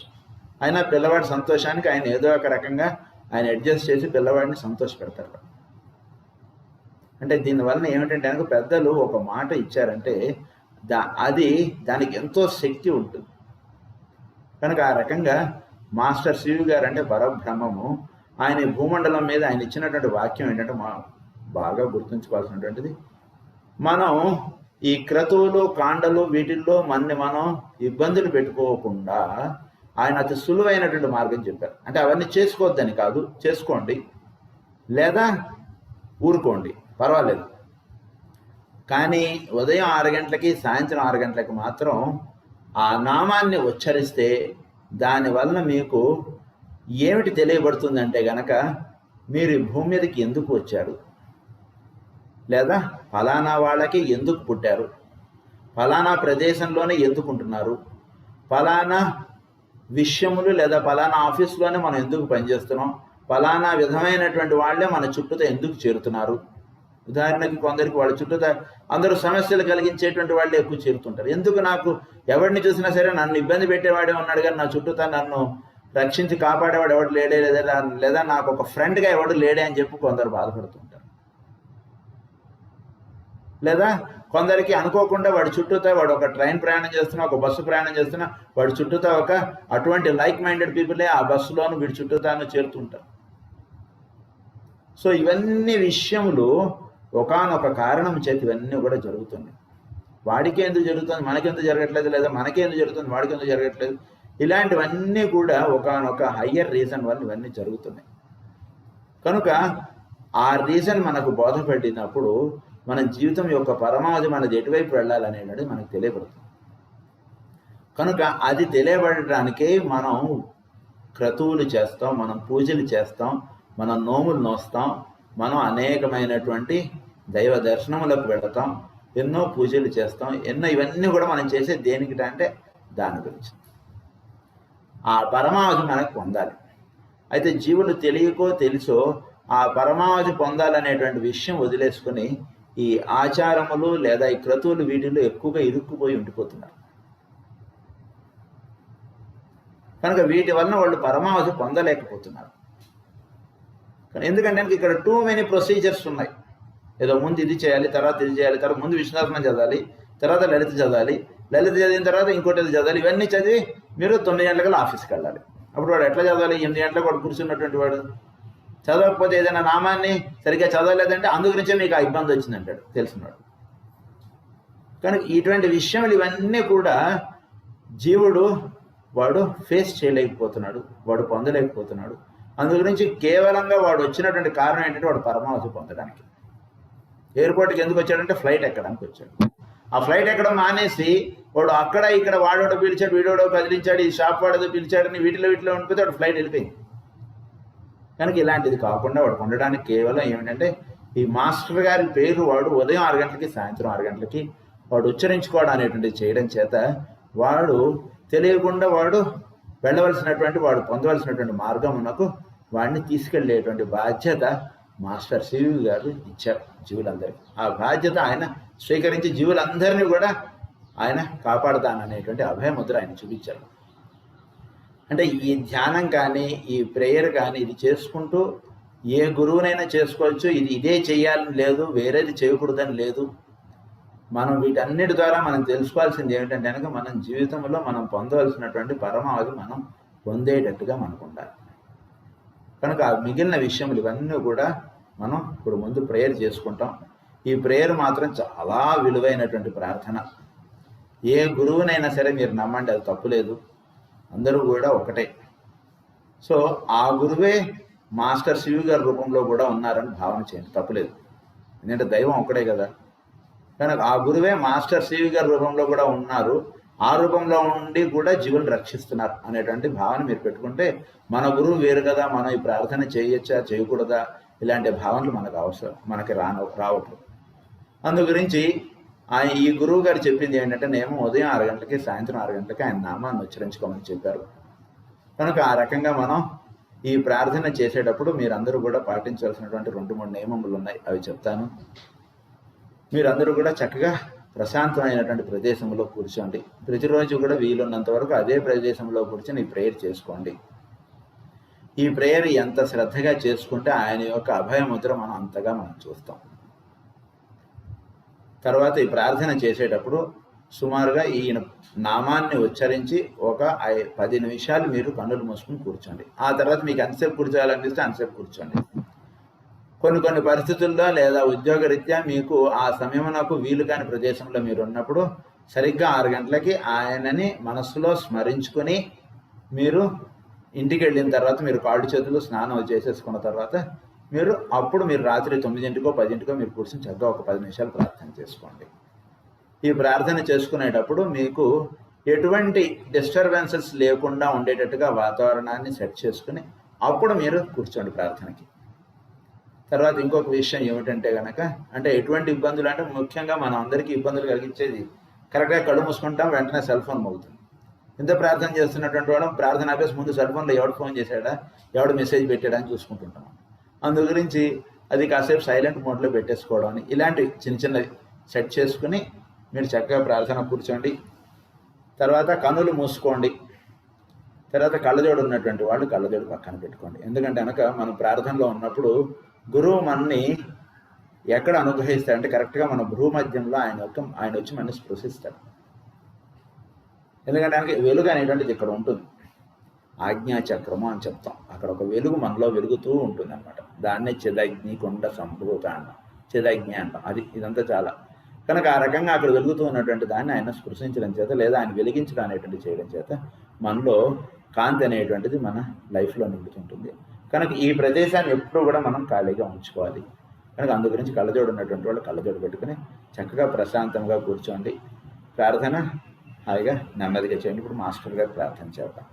అయినా పిల్లవాడి సంతోషానికి ఆయన ఏదో ఒక రకంగా ఆయన అడ్జస్ట్ చేసి పిల్లవాడిని సంతోషపెడతారు. అంటే దీనివలన ఏమిటంటే కనుక పెద్దలు ఒక మాట ఇచ్చారంటే దానికి ఎంతో శక్తి ఉంటుంది. కనుక ఆ రకంగా మాస్టర్ శివు గారు అంటే పరబ్రహ్మము ఆయన భూమండలం మీద ఆయన ఇచ్చినటువంటి వాక్యం ఏంటంటే బాగా గుర్తుంచుకోవాల్సినటువంటిది, మనం ఈ క్రతువులు కాండలు వీటిల్లో మనం ఇబ్బందులు పెట్టుకోకుండా ఆయన అతి సులువైనటువంటి మార్గం చెప్పారు. అంటే అవన్నీ చేసుకోవద్దని కాదు, చేసుకోండి లేదా ఊరుకోండి పర్వాలేదు, కానీ ఉదయం 6 గంటలకి సాయంత్రం 6 గంటలకి మాత్రం ఆ నామాన్ని ఉచ్చరిస్తే దానివలన మీకు ఏమిటి తెలియబడుతుందంటే గనక మీరు ఈ భూమి మీదకి ఎందుకు వచ్చారు, లేదా ఫలానా వాళ్ళకి ఎందుకు పుట్టారు, ఫలానా ప్రదేశంలోనే ఎందుకుంటున్నారు, ఫలానా విషయములు లేదా ఫలానా ఆఫీస్లోనే మనం ఎందుకు పనిచేస్తున్నాం, ఫలానా విధమైనటువంటి వాళ్ళే మన చుట్టూతో ఎందుకు చేరుతున్నారు. ఉదాహరణకి కొందరికి వాళ్ళ చుట్టూతో అందరూ సమస్యలు కలిగించేటువంటి వాళ్ళే ఎక్కువ చేరుతుంటారు. ఎందుకు నాకు ఎవరిని చూసినా సరే నన్ను ఇబ్బంది పెట్టేవాడే ఉన్నాడు కానీ నా చుట్టూతో నన్ను రక్షించి కాపాడేవాడు ఎవడు లేడే, లేదా నాకు ఒక ఫ్రెండ్గా ఎవడు లేడే అని చెప్పి కొందరు బాధపడుతుంటారు. లేదా కొందరికి అనుకోకుండా వాడి చుట్టూతో వాడు ఒక ట్రైన్ ప్రయాణం చేస్తున్నా, ఒక బస్సు ప్రయాణం చేస్తున్నా, వాడి చుట్టూతో ఒక అటువంటి లైక్ మైండెడ్ పీపులే ఆ బస్సులోను వీడి చుట్టూతాను చేరుతుంటారు. సో ఇవన్నీ విషయములు ఒకానొక కారణం చేతి ఇవన్నీ కూడా జరుగుతుంది. వాడికి ఎందుకు జరుగుతుంది, మనకెందుకు జరగట్లేదు, లేదా మనకెందుకు జరుగుతుంది, వాడికి ఎందుకు జరగట్లేదు, ఇలాంటివన్నీ కూడా ఒకానొక హయ్యర్ రీజన్ వల్ల ఇవన్నీ జరుగుతున్నాయి. కనుక ఆ రీజన్ మనకు బోధపడినప్పుడు మన జీవితం యొక్క పరమావధి మనది ఎటువైపు వెళ్ళాలనేది మనకు తెలియబడుతుంది. కనుక అది తెలియబడటానికే మనం క్రతువులు చేస్తాం, మనం పూజలు చేస్తాం, మనం నోములు నోస్తాం, మనం అనేకమైనటువంటి దైవ దర్శనములకు వెళతాం, ఎన్నో పూజలు చేస్తాం, ఇవన్నీ కూడా మనం చేసే దేనికి అంటే దాని గురించి. ఆ పరమావధి మనకు పొందాలి. అయితే జీవులు తెలియకో తెలుసో ఆ పరమావధి పొందాలనేటువంటి విషయం వదిలేసుకుని ఈ ఆచారములు లేదా ఈ క్రతువులు వీటిలో ఎక్కువగా ఇరుక్కుపోయి ఉండిపోతున్నారు. కనుక వీటి వలన వాళ్ళు పరమావధి పొందలేకపోతున్నారు. ఎందుకంటే ఇక్కడ టూ మెనీ ప్రొసీజర్స్ ఉన్నాయి. ఏదో ముందు ఇది చేయాలి, తర్వాత ఇది చేయాలి, తర్వాత ముందు విష్ణుసహస్రనామం చదవాలి, తర్వాత లలిత చదవాలి, లలిత చదివిన తర్వాత ఇంకోటి ఇది చదవాలి. ఇవన్నీ చదివి మీరు 9 గంటలకల్లా ఆఫీస్కి వెళ్ళాలి. అప్పుడు వాడు ఎట్లా చదవాలి? 8 గంటలకు వాడు కూర్చున్నటువంటి వాడు చదవకపోతే ఏదైనా నామాన్ని సరిగ్గా చదవలేదంటే అందు గురించే మీకు ఆ ఇబ్బంది వచ్చిందంటాడు తెలిసినవాడు. కనుక ఇటువంటి విషయములు ఇవన్నీ కూడా జీవుడు వాడు ఫేస్ చేయలేకపోతున్నాడు, వాడు పొందలేకపోతున్నాడు. అందు గురించి కేవలంగా వాడు వచ్చినటువంటి కారణం ఏంటంటే వాడు పరమావధి పొందడానికి. ఎయిర్పోర్ట్కి ఎందుకు వచ్చాడంటే ఫ్లైట్ ఎక్కడానికి వచ్చాడు. ఆ ఫ్లైట్ ఎక్కడం మానేసి వాడు అక్కడ ఇక్కడ వాడోడో పిలిచాడు, వీడోడో కదిలించాడు, ఈ షాప్ వాడేదో పిలిచాడని వీటిలో ఉండిపోతే వాడు ఫ్లైట్ వెళ్ళిపోయింది. కనుక ఇలాంటిది కాకుండా వాడు ఉండడానికి కేవలం ఏమిటంటే ఈ మాస్టర్ గారి పేరు వాడు ఉదయం 6 గంటలకి సాయంత్రం 6 గంటలకి వాడు ఉచ్చరించుకోవడం అనేటువంటిది చేయడం చేత వాడు తెలియకుండా వాడు వెళ్ళవలసినటువంటి వాడు పొందవలసినటువంటి మార్గమునకు వాడిని తీసుకెళ్లేటువంటి బాధ్యత మాస్టర్ శివ గారు ఇచ్చారు జీవులందరికీ. ఆ బాధ్యత ఆయన స్వీకరించి జీవులందరినీ కూడా ఆయన కాపాడుతాననేటువంటి అభయముద్ర ఆయన చూపించారు. అంటే ఈ ధ్యానం కానీ ఈ ప్రేయర్ కానీ ఇది చేసుకుంటూ ఏ గురువునైనా చేసుకోవచ్చు. ఇదే చేయాలని లేదు, వేరేది చేయకూడదని లేదు. మనం వీటన్నిటి ద్వారా మనం తెలుసుకోవాల్సింది ఏమిటంటే కనుక మనం జీవితంలో మనం పొందవలసినటువంటి పరమావధి మనం పొందేటట్టుగా మనకు ఉండాలి. కనుక ఆ మిగిలిన విషయములు ఇవన్నీ కూడా మనం ఇప్పుడు ముందు ప్రేయర్ చేసుకుంటాం. ఈ ప్రేయర్ మాత్రం చాలా విలువైనటువంటి ప్రార్థన. ఏ గురువునైనా సరే మీరు నమ్మండి, అది తప్పులేదు, అందరూ కూడా ఒకటే. సో ఆ గురువే మాస్టర్ శివ గారి రూపంలో కూడా ఉన్నారని భావన చేయండి, తప్పులేదు. ఎందుకంటే దైవం ఒకటే కదా. కనుక ఆ గురువే మాస్టర్ శివ గారి రూపంలో కూడా ఉన్నారు, ఆ రూపంలో ఉండి కూడా జీవులు రక్షిస్తున్నారు అనేటువంటి భావన మీరు పెట్టుకుంటే మన గురువు వేరు కదా, మనం ఈ ప్రార్థన చేయొచ్చా చేయకూడదా ఇలాంటి భావనలు మనకు అవసరం, మనకి రావట్లేదు. అందు గురించి ఈ గురువు గారు చెప్పింది ఏంటంటే నేను ఉదయం 6 గంటలకి సాయంత్రం 6 గంటలకి ఆయన నామాన్ని ఉచ్చరించుకోమని చెప్పారు. కనుక ఆ రకంగా మనం ఈ ప్రార్థన చేసేటప్పుడు మీరందరూ కూడా పాటించాల్సినటువంటి 2-3 నియమములు ఉన్నాయి, అవి చెప్తాను. మీరందరూ కూడా చక్కగా ప్రశాంతమైనటువంటి ప్రదేశంలో కూర్చోండి. ప్రతిరోజు కూడా వీలున్నంత వరకు అదే ప్రదేశంలో కూర్చొని ఈ ప్రేయర్ చేసుకోండి. ఈ ప్రేయర్ ఎంత శ్రద్ధగా చేసుకుంటే ఆయన యొక్క అభయముద్ర మనం అంతగా మనం చూస్తాం. తర్వాత ఈ ప్రార్థన చేసేటప్పుడు సుమారుగా ఈ నామాన్ని ఉచ్చరించి ఒక 10 నిమిషాలు మీరు కన్నులు మూసుకుని కూర్చోండి. ఆ తర్వాత మీకు ఎంతసేపు కూర్చోవాలనిపిస్తే అంతసేపు కూర్చోండి. కొన్ని పరిస్థితుల్లో లేదా ఉద్యోగరీత్యా మీకు ఆ సమయమునకు వీలు కాని ప్రదేశంలో మీరు ఉన్నప్పుడు సరిగ్గా 6 గంటలకి ఆయనని మనస్సులో స్మరించుకొని మీరు ఇంటికి వెళ్ళిన తర్వాత మీరు కాళ్ళు చేతులు స్నానం చేసేసుకున్న తర్వాత అప్పుడు మీరు రాత్రి 9కో 10కో మీరు కూర్చొని చక్కగా ఒక 10 నిమిషాలు ప్రార్థన చేసుకోండి. ఈ ప్రార్థన చేసుకునేటప్పుడు మీకు ఎటువంటి డిస్టర్బెన్సెస్ లేకుండా ఉండేటట్టుగా వాతావరణాన్ని సెట్ చేసుకుని అప్పుడు మీరు కూర్చోండి ప్రార్థనకి. తర్వాత ఇంకొక విషయం ఏమిటంటే కనుక అంటే ఎటువంటి ఇబ్బందులు అంటే ముఖ్యంగా మనం అందరికీ ఇబ్బందులు కలిగించేది కరెక్ట్గా కళ్ళు మూసుకుంటాం, వెంటనే సెల్ ఫోన్ మోగుతుంది. ఇంత ప్రార్థన చేస్తున్నటువంటి వాడు ప్రార్థన ఆపేసి ముందు సెల్ ఫోన్లో ఎవడు ఫోన్ చేశాడా, ఎవడు మెసేజ్ పెట్టాడా అని చూసుకుంటుంటాం. అందు గురించి అది కాసేపు సైలెంట్ మోడ్లో పెట్టేసుకోవడం అని ఇలాంటి చిన్నవి సెట్ చేసుకుని మీరు చక్కగా ప్రార్థన కూర్చోండి. తర్వాత కన్నులు మూసుకోండి. తర్వాత కళ్ళజోడు ఉన్నటువంటి వాళ్ళు కళ్ళజోడు పక్కన పెట్టుకోండి. ఎందుకంటే కనుక మనం ప్రార్థనలో ఉన్నప్పుడు గురువు మనని ఎక్కడ అనుగ్రహిస్తాడంటే కరెక్ట్గా మన భూమధ్యంలో ఆయన వచ్చి మనని స్పృశిస్తాడు. ఎందుకంటే కనుక వెలుగు అనేటువంటిది ఇక్కడ ఉంటుంది, ఆజ్ఞాచక్రము అని చెప్తాం. అక్కడ ఒక వెలుగు మనలో వెలుగుతూ ఉంటుంది అనమాట. దాన్నే చిదగ్ని కొండ సంభూత అంటాం, చిదగ్ని అంటాం. ఇదంతా చాలా కనుక ఆ రకంగా అక్కడ వెలుగుతూ ఉన్నటువంటి దాన్ని ఆయన స్పృశించడం చేత లేదా ఆయన వెలిగించడం అనేటువంటి చేయడం చేత మనలో కాంతి అనేటువంటిది మన లైఫ్లో నిండుతుంటుంది. కనుక ఈ ప్రదేశాన్ని ఎప్పుడూ కూడా మనం ఖాళీగా ఉంచుకోవాలి. కనుక అందు గురించి కళ్ళజోడు ఉన్నటువంటి వాళ్ళు కళ్ళజోడు పెట్టుకుని చక్కగా ప్రశాంతంగా కూర్చోండి. ప్రార్థన హాయిగా నెమ్మదిగా చేయండి. ఇప్పుడు మాస్టర్ గారు ప్రార్థన చేద్దాం.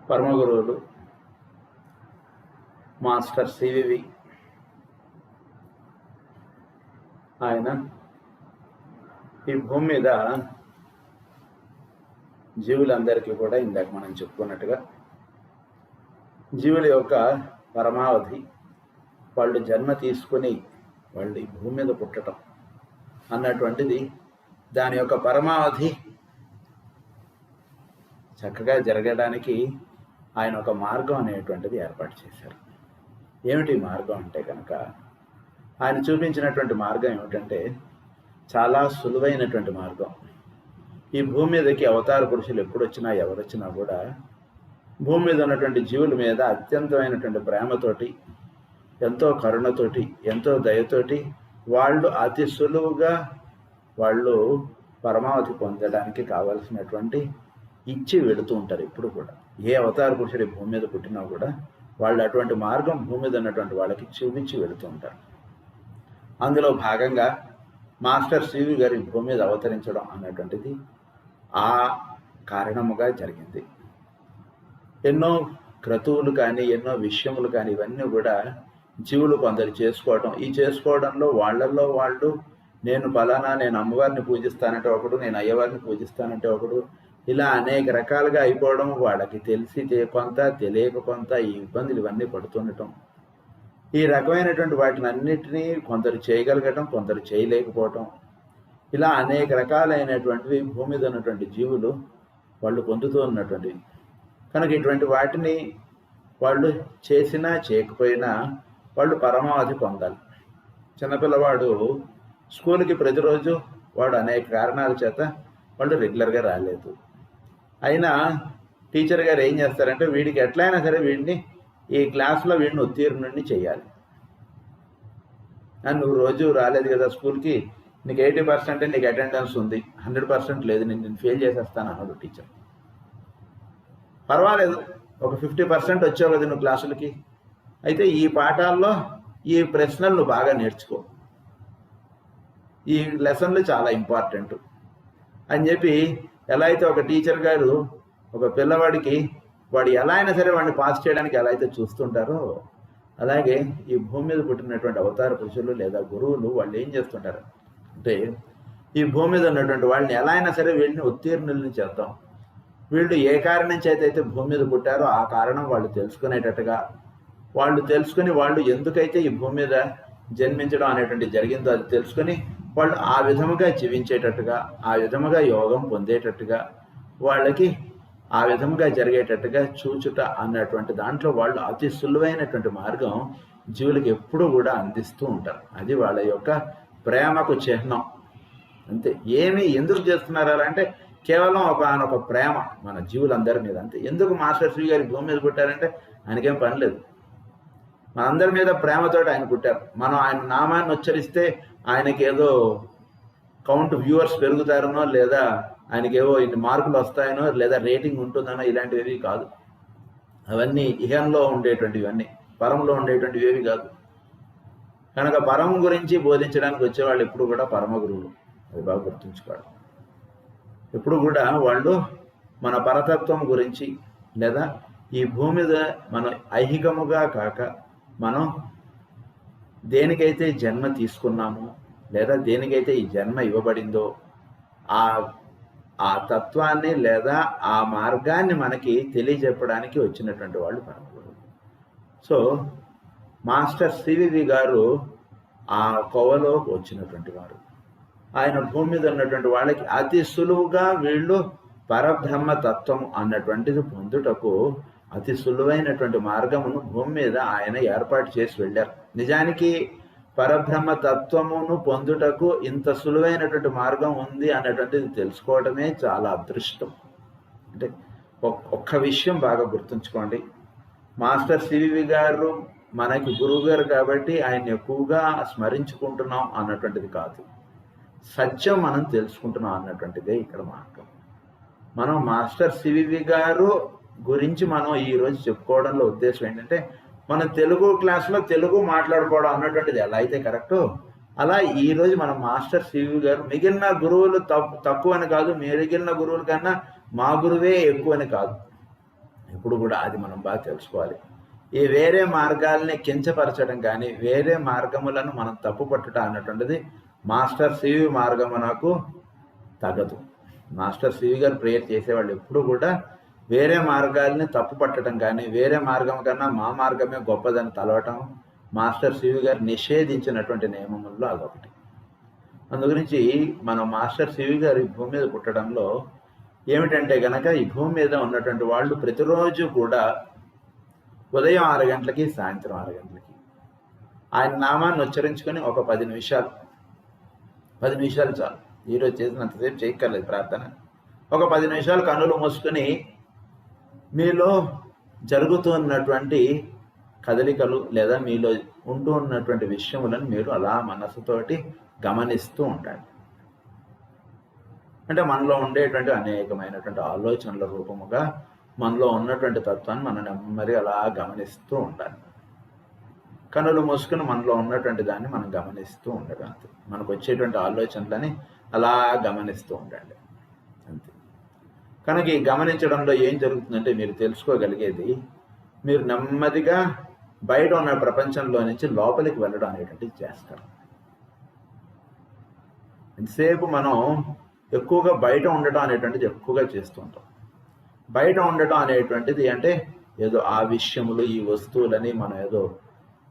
పరమ గురువులు మాస్టర్ సివివి ఆయన ఈ భూమి మీద జీవులందరికీ కూడా ఇందాక మనం చెప్పుకున్నట్టుగా జీవుల యొక్క పరమావధి, వాళ్ళు జన్మ తీసుకుని వాళ్ళు ఈ భూమి మీద పుట్టడం అన్నటువంటిది దాని యొక్క పరమావధి చక్కగా జరగడానికి ఆయన ఒక మార్గం అనేటువంటిది ఏర్పాటు చేశారు. ఏమిటి మార్గం అంటే కనుక ఆయన చూపించినటువంటి మార్గం ఏమిటంటే చాలా సులువైనటువంటి మార్గం. ఈ భూమి మీదకి అవతార పురుషులు ఎప్పుడు వచ్చినా ఎవరు వచ్చినా కూడా భూమి మీద ఉన్నటువంటి జీవుల మీద అత్యంతమైనటువంటి ప్రేమతోటి, ఎంతో కరుణతోటి, ఎంతో దయతోటి వాళ్ళు అతి సులువుగా వాళ్ళు పరమావధి పొందడానికి కావలసినటువంటి ఇచ్చి వెళుతూ ఉంటారు. ఇప్పుడు కూడా ఏ అవతార పురుషుడు భూమి మీద పుట్టినా కూడా వాళ్ళు అటువంటి మార్గం భూమి మీద ఉన్నటువంటి వాళ్ళకి చూపించి వెళుతూ ఉంటారు. అందులో భాగంగా మాస్టర్ సివి గారి భూమి మీద అవతరించడం అన్నటువంటిది ఆ కారణముగా జరిగింది. ఎన్నో క్రతువులు కానీ, ఎన్నో విషయములు కానీ ఇవన్నీ కూడా జీవులు కొందరు చేసుకోవడం. ఈ చేసుకోవడంలో వాళ్ళల్లో వాళ్ళు నేను ఫలానా, నేను అమ్మవారిని పూజిస్తానంటే ఒకడు, నేను అయ్యవారిని పూజిస్తానంటే ఒకడు, ఇలా అనేక రకాలుగా అయిపోవడం, వాళ్ళకి తెలిసి కొంత, తెలియక కొంత ఈ ఇబ్బందులు ఇవన్నీ పడుతుండటం, ఈ రకమైనటువంటి వాటిని అన్నిటినీ కొందరు చేయగలగటం, కొందరు చేయలేకపోవటం, ఇలా అనేక రకాలైనటువంటివి భూమి మీద ఉన్నటువంటి జీవులు వాళ్ళు పొందుతూ ఉన్నటువంటివి. కనుక ఇటువంటి వాటిని వాళ్ళు చేసినా చేయకపోయినా వాళ్ళు పరమావధి పొందాలి. చిన్నపిల్లవాడు స్కూల్కి ప్రతిరోజు వాడు అనేక కారణాల చేత వాళ్ళు రెగ్యులర్గా రాలేదు. అయినా టీచర్ గారు ఏం చేస్తారంటే వీడికి ఎట్లయినా సరే వీడిని ఈ క్లాస్లో వీడిని ఉత్తీర్ణుడిని చేయాలి. నువ్వు రోజు రాలేదు కదా స్కూల్కి, నీకు 80% నీకు అటెండెన్స్ ఉంది, 100% లేదు, నేను ఫెయిల్ చేసేస్తాను అన్నాడు టీచర్. పర్వాలేదు, ఒక 50% వచ్చావు కదా నువ్వు క్లాసులకి, అయితే ఈ పాఠాల్లో ఈ ప్రశ్నలు నువ్వు బాగా నేర్చుకో, ఈ లెసన్లు చాలా ఇంపార్టెంట్ అని చెప్పి ఎలా అయితే ఒక టీచర్ గారు ఒక పిల్లవాడికి వాడు ఎలా అయినా సరే వాడిని పాస్ చేయడానికి ఎలా అయితే చూస్తుంటారో, అలాగే ఈ భూమి మీద పుట్టినటువంటి అవతార పురుషులు లేదా గురువులు వాళ్ళు ఏం చేస్తుంటారు అంటే ఈ భూమి మీద ఉన్నటువంటి వాళ్ళని ఎలా అయినా సరే వీళ్ళని ఉత్తీర్ణుల్ని చేద్దాం, వీళ్ళు ఏ కారణం చేత అయితే భూమి మీద పుట్టారో ఆ కారణం వాళ్ళు తెలుసుకునేటట్టుగా, వాళ్ళు తెలుసుకుని వాళ్ళు ఎందుకైతే ఈ భూమి మీద జన్మించడం అనేటువంటి జరిగిందో అది తెలుసుకొని వాళ్ళు ఆ విధముగా జీవించేటట్టుగా, ఆ విధముగా యోగం పొందేటట్టుగా, వాళ్ళకి ఆ విధముగా జరిగేటట్టుగా చూచుట అన్నటువంటి దాంట్లో వాళ్ళు అతి సులువైనటువంటి మార్గం జీవులకు ఎప్పుడూ కూడా అందిస్తూ ఉంటారు. అది వాళ్ళ యొక్క ప్రేమకు చిహ్నం అంతే. ఎందుకు చేస్తున్నారు అలా అంటే కేవలం ఒక ప్రేమ మన జీవులందరి మీద అంతే. ఎందుకు మాస్టర్ శ్రీ గారి భూమి మీద పుట్టారంటే ఆయనకేం పని లేదు, మనందరి మీద ప్రేమతోటి ఆయన పుట్టారు. మనం ఆయన నామాన్ని ఉచ్చరిస్తే ఆయనకి ఏదో కౌంట్ వ్యూవర్స్ పెరుగుతారనో, లేదా ఆయనకేవో ఇన్ని మార్కులు వస్తాయనో, లేదా రేటింగ్ ఉంటుందనో ఇలాంటివి కాదు. అవన్నీ ఇహంలో ఉండేటువంటివి, అన్నీ పరంలో ఉండేటువంటివి ఏవి కాదు. కనుక పరం గురించి బోధించడానికి వచ్చేవాళ్ళు ఎప్పుడు కూడా పరమ గురువులు, అది బాగా గుర్తుంచుకోవాలి. ఎప్పుడు కూడా వాళ్ళు మన పరతత్వం గురించి, లేదా ఈ భూమి మీద మనం ఐహికముగా కాక మనం దేనికైతే జన్మ తీసుకున్నామో, లేదా దేనికైతే ఈ జన్మ ఇవ్వబడిందో ఆ తత్వాన్ని లేదా ఆ మార్గాన్ని మనకి తెలియజెప్పడానికి వచ్చినటువంటి వాళ్ళు పరమ గురువులు. సో మాస్టర్ సివివి గారు ఆ కోవలో వచ్చినటువంటి వారు. ఆయన భూమి మీద ఉన్నటువంటి వాళ్ళకి అతి సులువుగా వీళ్ళు పరబ్రహ్మ తత్వం అన్నటువంటిది పొందుటకు అతి సులువైనటువంటి మార్గమును భూమి మీద ఆయన ఏర్పాటు చేసి వెళ్ళారు. నిజానికి పరబ్రహ్మ తత్వమును పొందుటకు ఇంత సులువైనటువంటి మార్గం ఉంది అన్నటువంటిది తెలుసుకోవడమే చాలా అదృష్టం. అంటే ఒక్క విషయం బాగా గుర్తుంచుకోండి, మాస్టర్ సివివి గారు మనకి గురువు గారు కాబట్టి ఆయన ఎక్కువగా స్మరించుకుంటున్నాం అన్నటువంటిది కాదు, సత్యం మనం తెలుసుకుంటున్నాం అన్నటువంటిదే ఇక్కడ మార్గం. మనం మాస్టర్ సివివి గారు గురించి మనం ఈరోజు చెప్పుకోవడంలో ఉద్దేశం ఏంటంటే, మనం తెలుగు క్లాస్లో తెలుగు మాట్లాడుకోవడం అన్నటువంటిది ఎలా అయితే కరెక్టో, అలా ఈరోజు మన మాస్టర్ సివి గారు మిగిలిన గురువులు తక్కువ అని కాదు, మిగిలిన గురువుల కన్నా మా గురువే ఎక్కువ అని కాదు. ఇప్పుడు కూడా అది మనం బాగా తెలుసుకోవాలి. ఈ వేరే మార్గాల్ని కించపరచడం కానీ, వేరే మార్గములను మనం తప్పు పట్టడం అన్నటువంటిది మాస్టర్ సివి మార్గమునకు తగదు. మాస్టర్ సివి గారు ప్రేయర్ చేసేవాళ్ళు ఎప్పుడు కూడా వేరే మార్గాల్ని తప్పు పట్టడం కానీ, వేరే మార్గం కన్నా మా మార్గమే గొప్పదని తలవటం మాస్టర్ సివి గారు నిషేధించినటువంటి నియమముల్లో అదొకటి. అందుగురించి మనం మాస్టర్ సివి గారు ఈ భూమి మీద పుట్టడంలో ఏమిటంటే గనక, ఈ భూమి మీద ఉన్నటువంటి వాళ్ళు ప్రతిరోజు కూడా ఉదయం 6 గంటలకి, సాయంత్రం 6 గంటలకి ఆయన నామాన్ని ఉచ్చరించుకొని ఒక 10 నిమిషాలు చాలు. ఈరోజు చేసినంతసేపు చేయక్కర్లేదు ప్రార్థన. ఒక 10 నిమిషాలు కన్నులు మూసుకొని మీలో జరుగుతున్నటువంటి కదలికలు లేదా మీలో ఉంటూ ఉన్నటువంటి విషయములను మీరు అలా మనసుతోటి గమనిస్తూ ఉండండి. అంటే మనలో ఉండేటువంటి అనేకమైనటువంటి ఆలోచనల రూపముగా మనలో ఉన్నటువంటి తత్వాన్ని మనం నెమ్మది అలా గమనిస్తూ ఉండాలి. కనులు మూసుకుని మనలో ఉన్నటువంటి దాన్ని మనం గమనిస్తూ ఉండడం అంతే. మనకు వచ్చేటువంటి ఆలోచనలని అలా గమనిస్తూ ఉండండి అంతే. కనుక ఈ గమనించడంలో ఏం జరుగుతుందంటే, మీరు తెలుసుకోగలిగేది, మీరు నెమ్మదిగా బయట ఉన్న ప్రపంచంలో నుంచి లోపలికి వెళ్ళడం అనేటువంటిది చేస్తారు. ఎంతసేపు మనం ఎక్కువగా బయట ఉండటం అనేటువంటిది ఎక్కువగా చేస్తూ ఉంటాం. బయట ఉండటం అనేటువంటిది అంటే ఏదో ఆ విషయములు, ఈ వస్తువులని మనం ఏదో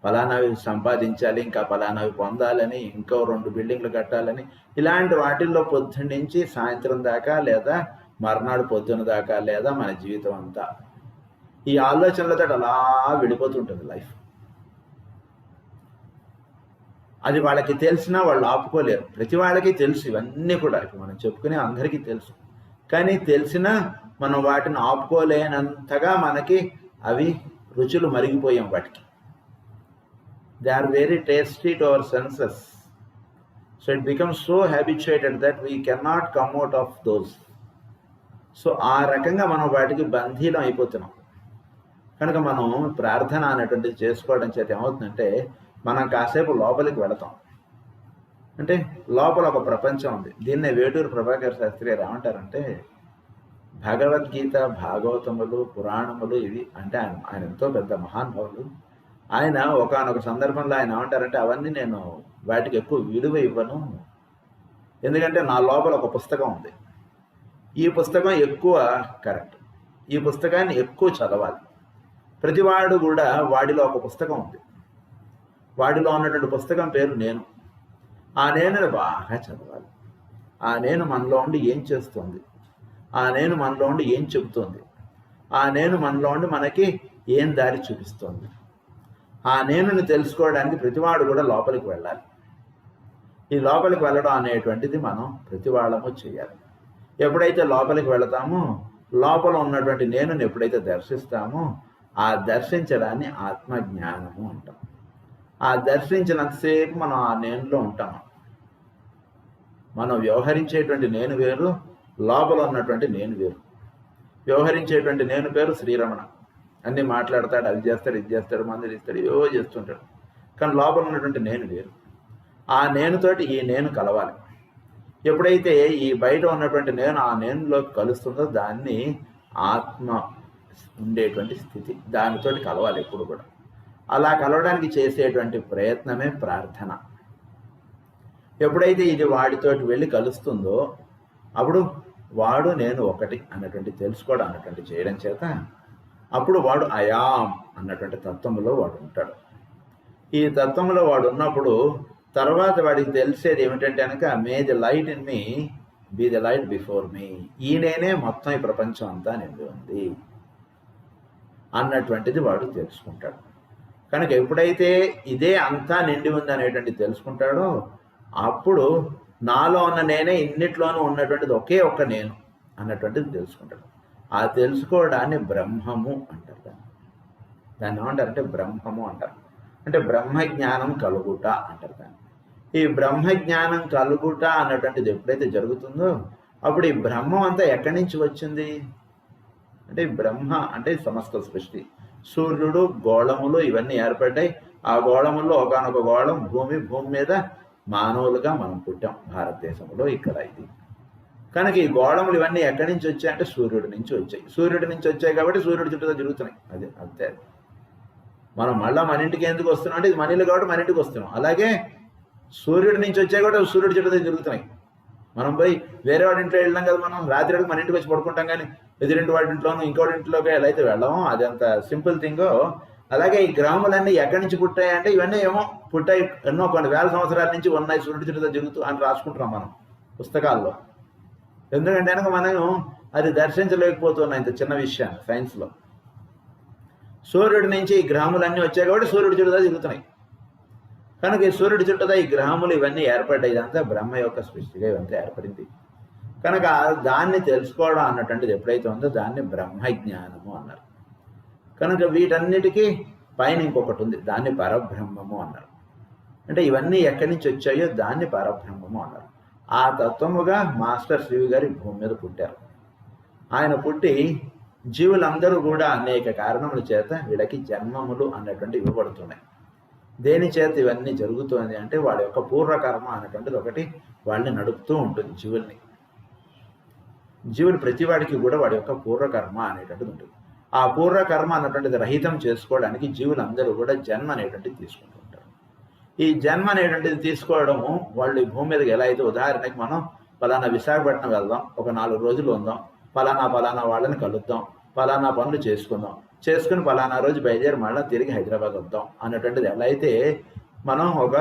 ఫలానావి సంపాదించాలి, ఇంకా ఫలానావి పొందాలని, ఇంకో 2 బిల్డింగ్లు కట్టాలని, ఇలాంటి వాటిల్లో పొద్దున్న నుంచి సాయంత్రం దాకా లేదా మర్నాడు పొద్దున దాకా లేదా మన జీవితం అంతా ఈ ఆలోచనలతో అలా వెళ్ళిపోతుంటుంది లైఫ్. అది వాళ్ళకి తెలిసినా వాళ్ళు ఆపుకోలేరు. ప్రతి వాళ్ళకి తెలుసు ఇవన్నీ కూడా, ఇప్పుడు మనం చెప్పుకునే అందరికీ తెలుసు. కానీ తెలిసినా మనం వాటిని ఆపుకోలేనంతగా మనకి అవి రుచులు మరిగిపోయాం వాటికి. They are very tasty to our senses. So it becomes so habituated that we cannot come out of those. సో ఆ రకంగా మనం వాటికి బంధీలం అయిపోతున్నాం. కనుక మనం ప్రార్థన అనేటువంటిది చేసుకోవడం చేత ఏమవుతుందంటే, మనం కాసేపు లోపలికి వెళతాం. అంటే లోపల ఒక ప్రపంచం ఉంది. దీన్నే వేటూరు ప్రభాకర్ శాస్త్రి గారు ఏమంటారంటే, భగవద్గీత, భాగవతములు, పురాణములు ఇవి అంటే ఆయన ఎంతో పెద్ద మహానుభావులు. ఆయన ఒకానొక సందర్భంలో ఆయన ఏమంటారంటే, అవన్నీ నేను వాటికి ఎక్కువ విలువ ఇవ్వను, ఎందుకంటే నా లోపల ఒక పుస్తకం ఉంది. ఈ పుస్తకం ఎక్కువ కరెక్ట్, ఈ పుస్తకాన్ని ఎక్కువ చదవాలి. ప్రతివాడు కూడా వాడిలో ఒక పుస్తకం ఉంది. వాడిలో ఉన్నటువంటి పుస్తకం పేరు నేను. ఆ నేనుని బాగా చదవాలి. ఆ నేను మనలో ఉండి ఏం చేస్తుంది, ఆ నేను మనలో ఉండి ఏం చెబుతోంది, ఆ నేను మనలో ఉండి మనకి ఏం దారి చూపిస్తోంది, ఆ నేనుని తెలుసుకోవడానికి ప్రతివాడు కూడా లోపలికి వెళ్ళాలి. ఈ లోపలికి వెళ్ళడం అనేటువంటిది మనం ప్రతివాళ్ళము చేయాలి. ఎప్పుడైతే లోపలికి వెళతామో, లోపల ఉన్నటువంటి నేనుని ఎప్పుడైతే దర్శిస్తామో, ఆ దర్శించడాన్ని ఆత్మజ్ఞానము అంటాం. ఆ దర్శించినంతసేపు మనం ఆ నేనులో ఉంటాం. మనం వ్యవహరించేటువంటి నేను వేరు, లోపల ఉన్నటువంటి నేను వేరు. వ్యవహరించేటువంటి నేను పేరు శ్రీరమణ. అన్నీ మాట్లాడతాడు, అది చేస్తాడు, ఇది చేస్తాడు, మందులు ఇస్తాడు, ఏవో చేస్తుంటాడు. కానీ లోపల ఉన్నటువంటి నేను వేరు. ఆ నేనుతోటి ఈ నేను కలవాలి. ఎప్పుడైతే ఈ బయట ఉన్నటువంటి నేను ఆ నేనులోకి కలుస్తుందో, దాన్ని ఆత్మ ఉండేటువంటి స్థితి, దానితోటి కలవాలి ఎప్పుడు కూడా. అలా కలవడానికి చేసేటువంటి ప్రయత్నమే ప్రార్థన. ఎప్పుడైతే ఇది వాడితోటి వెళ్ళి కలుస్తుందో, అప్పుడు వాడు నేను ఒకటి అన్నటువంటి తెలుసుకోవడం అన్నటువంటి చేయడం చేత అప్పుడు వాడు అయాం అన్నటువంటి తత్వంలో వాడు ఉంటాడు. ఈ తత్వంలో వాడు ఉన్నప్పుడు తర్వాత వాడికి తెలిసేది ఏమిటంటే కనుక, may the light in me be the light before me. ఈ నేనే మొత్తం ఈ ప్రపంచం అంతా నిండి ఉంది అన్నటువంటిది వాడు తెలుసుకుంటాడు. కనుక ఎప్పుడైతే ఇదే అంతా నిండి ఉంది అనేటువంటి తెలుసుకుంటాడో, అప్పుడు నాలో ఉన్న నేనే ఇన్నిట్లోనూ ఉన్నటువంటిది ఒకే ఒక్క నేను అన్నటువంటిది తెలుసుకుంటాడు. ఆ తెలుసుకోవడాన్ని బ్రహ్మము అంటారు. దాన్ని ఏమంటారంటే బ్రహ్మము అంటారు. అంటే బ్రహ్మజ్ఞానం కలుగుట అంటారు దాన్ని. ఈ బ్రహ్మజ్ఞానం కలుగుట అన్నటువంటిది ఎప్పుడైతే జరుగుతుందో, అప్పుడు ఈ బ్రహ్మం అంతా ఎక్కడి నుంచి వచ్చింది? అంటే బ్రహ్మ అంటే సమస్త సృష్టి. సూర్యుడు, గోళములు ఇవన్నీ ఏర్పడ్డాయి. ఆ గోళముల్లో ఒకానొక గోళం భూమి. భూమి మీద మానవులుగా మనం పుట్టాం భారతదేశంలో ఇక్కడ ఇది. కనుక ఈ గోళములు ఇవన్నీ ఎక్కడి నుంచి వచ్చాయంటే సూర్యుడి నుంచి వచ్చాయి. సూర్యుడి నుంచి వచ్చాయి కాబట్టి సూర్యుడి చుట్టూ తిరుగుతున్నాయి. అది అంతే. మనం మళ్ళీ మన ఇంటికి ఎందుకు వస్తున్నాం అంటే ఇది మన ఇల్లు కాబట్టి మన ఇంటికి వస్తున్నాం. అలాగే సూర్యుడి నుంచి వచ్చాయి కాబట్టి సూర్యుడి చుట్టూ తిరుగుతున్నాయి. మనం పోయి వేరే వాడి ఇంట్లో వెళ్ళాం కదా, మనం రాత్రి మన ఇంటికి వచ్చి పడుకుంటాం, కానీ ఎదురింటి వాడి ఇంట్లోనూ ఇంకోటి ఇంట్లోకి ఎలా అయితే వెళ్ళామో అది అంత సింపుల్ థింగో. అలాగే ఈ గ్రాములన్నీ ఎక్కడి నుంచి పుట్టాయి అంటే ఇవన్నీ ఏమో పుట్టాయి, ఎన్నో కొన్ని వేల సంవత్సరాల నుంచి ఉన్నాయి సూర్యుడి చుట్టూ తిరుగుతూ అని రాసుకుంటున్నాం మనం పుస్తకాల్లో. ఎందుకంటే కనుక మనం అది దర్శించలేకపోతున్నాం ఇంత చిన్న విషయాన్ని సైన్స్లో. సూర్యుడి నుంచి ఈ గ్రాములన్నీ వచ్చాయి కాబట్టి సూర్యుడి చుట్టూ తిరుగుతున్నాయి. కనుక ఈ సూర్యుడి చుట్టూ ఈ గ్రహములు ఇవన్నీ ఏర్పడ్డాయి. ఇదంతా బ్రహ్మ యొక్క సృష్టిగా ఇవంతా ఏర్పడింది. కనుక దాన్ని తెలుసుకోవడం అన్నటువంటిది ఎప్పుడైతే ఉందో దాన్ని బ్రహ్మజ్ఞానము అన్నారు. కనుక వీటన్నిటికీ పైన ఇంకొకటి ఉంది, దాన్ని పరబ్రహ్మము అన్నారు. అంటే ఇవన్నీ ఎక్కడి నుంచి వచ్చాయో దాన్ని పరబ్రహ్మము అన్నారు. ఆ తత్వముగా మాస్టర్ శ్రీవి గారి భూమి మీద పుట్టారు. ఆయన పుట్టి జీవులందరూ కూడా అనేక కారణముల చేత వీళ్ళకి జన్మములు అన్నటువంటి ఇవ్వబడుతున్నాయి. దేని చేత ఇవన్నీ జరుగుతుంది అంటే వాడి యొక్క పూర్వకర్మ అనేటువంటిది ఒకటి వాళ్ళని నడుపుతూ ఉంటుంది జీవుల్ని. జీవులు ప్రతి వాడికి కూడా వాడి యొక్క పూర్వకర్మ అనేటువంటిది ఉంటుంది. ఆ పూర్వకర్మ అన్నటువంటిది రహితం చేసుకోవడానికి జీవులందరూ కూడా జన్మ అనేటువంటిది తీసుకుంటూ ఉంటారు. ఈ జన్మ అనేటువంటిది తీసుకోవడము వాళ్ళు ఈ భూమి మీదకి ఎలా అయితే, ఉదాహరణకి మనం పలానా విశాఖపట్నం వెళ్దాం, ఒక 4 రోజులు ఉందాం, పలానా వాళ్ళని కలుద్దాం, పలానా పనులు చేసుకుని పలానా రోజు బయలుదేరి మళ్ళీ తిరిగి హైదరాబాద్ వద్దాం అన్నటువంటిది ఎలా అయితే మనం ఒక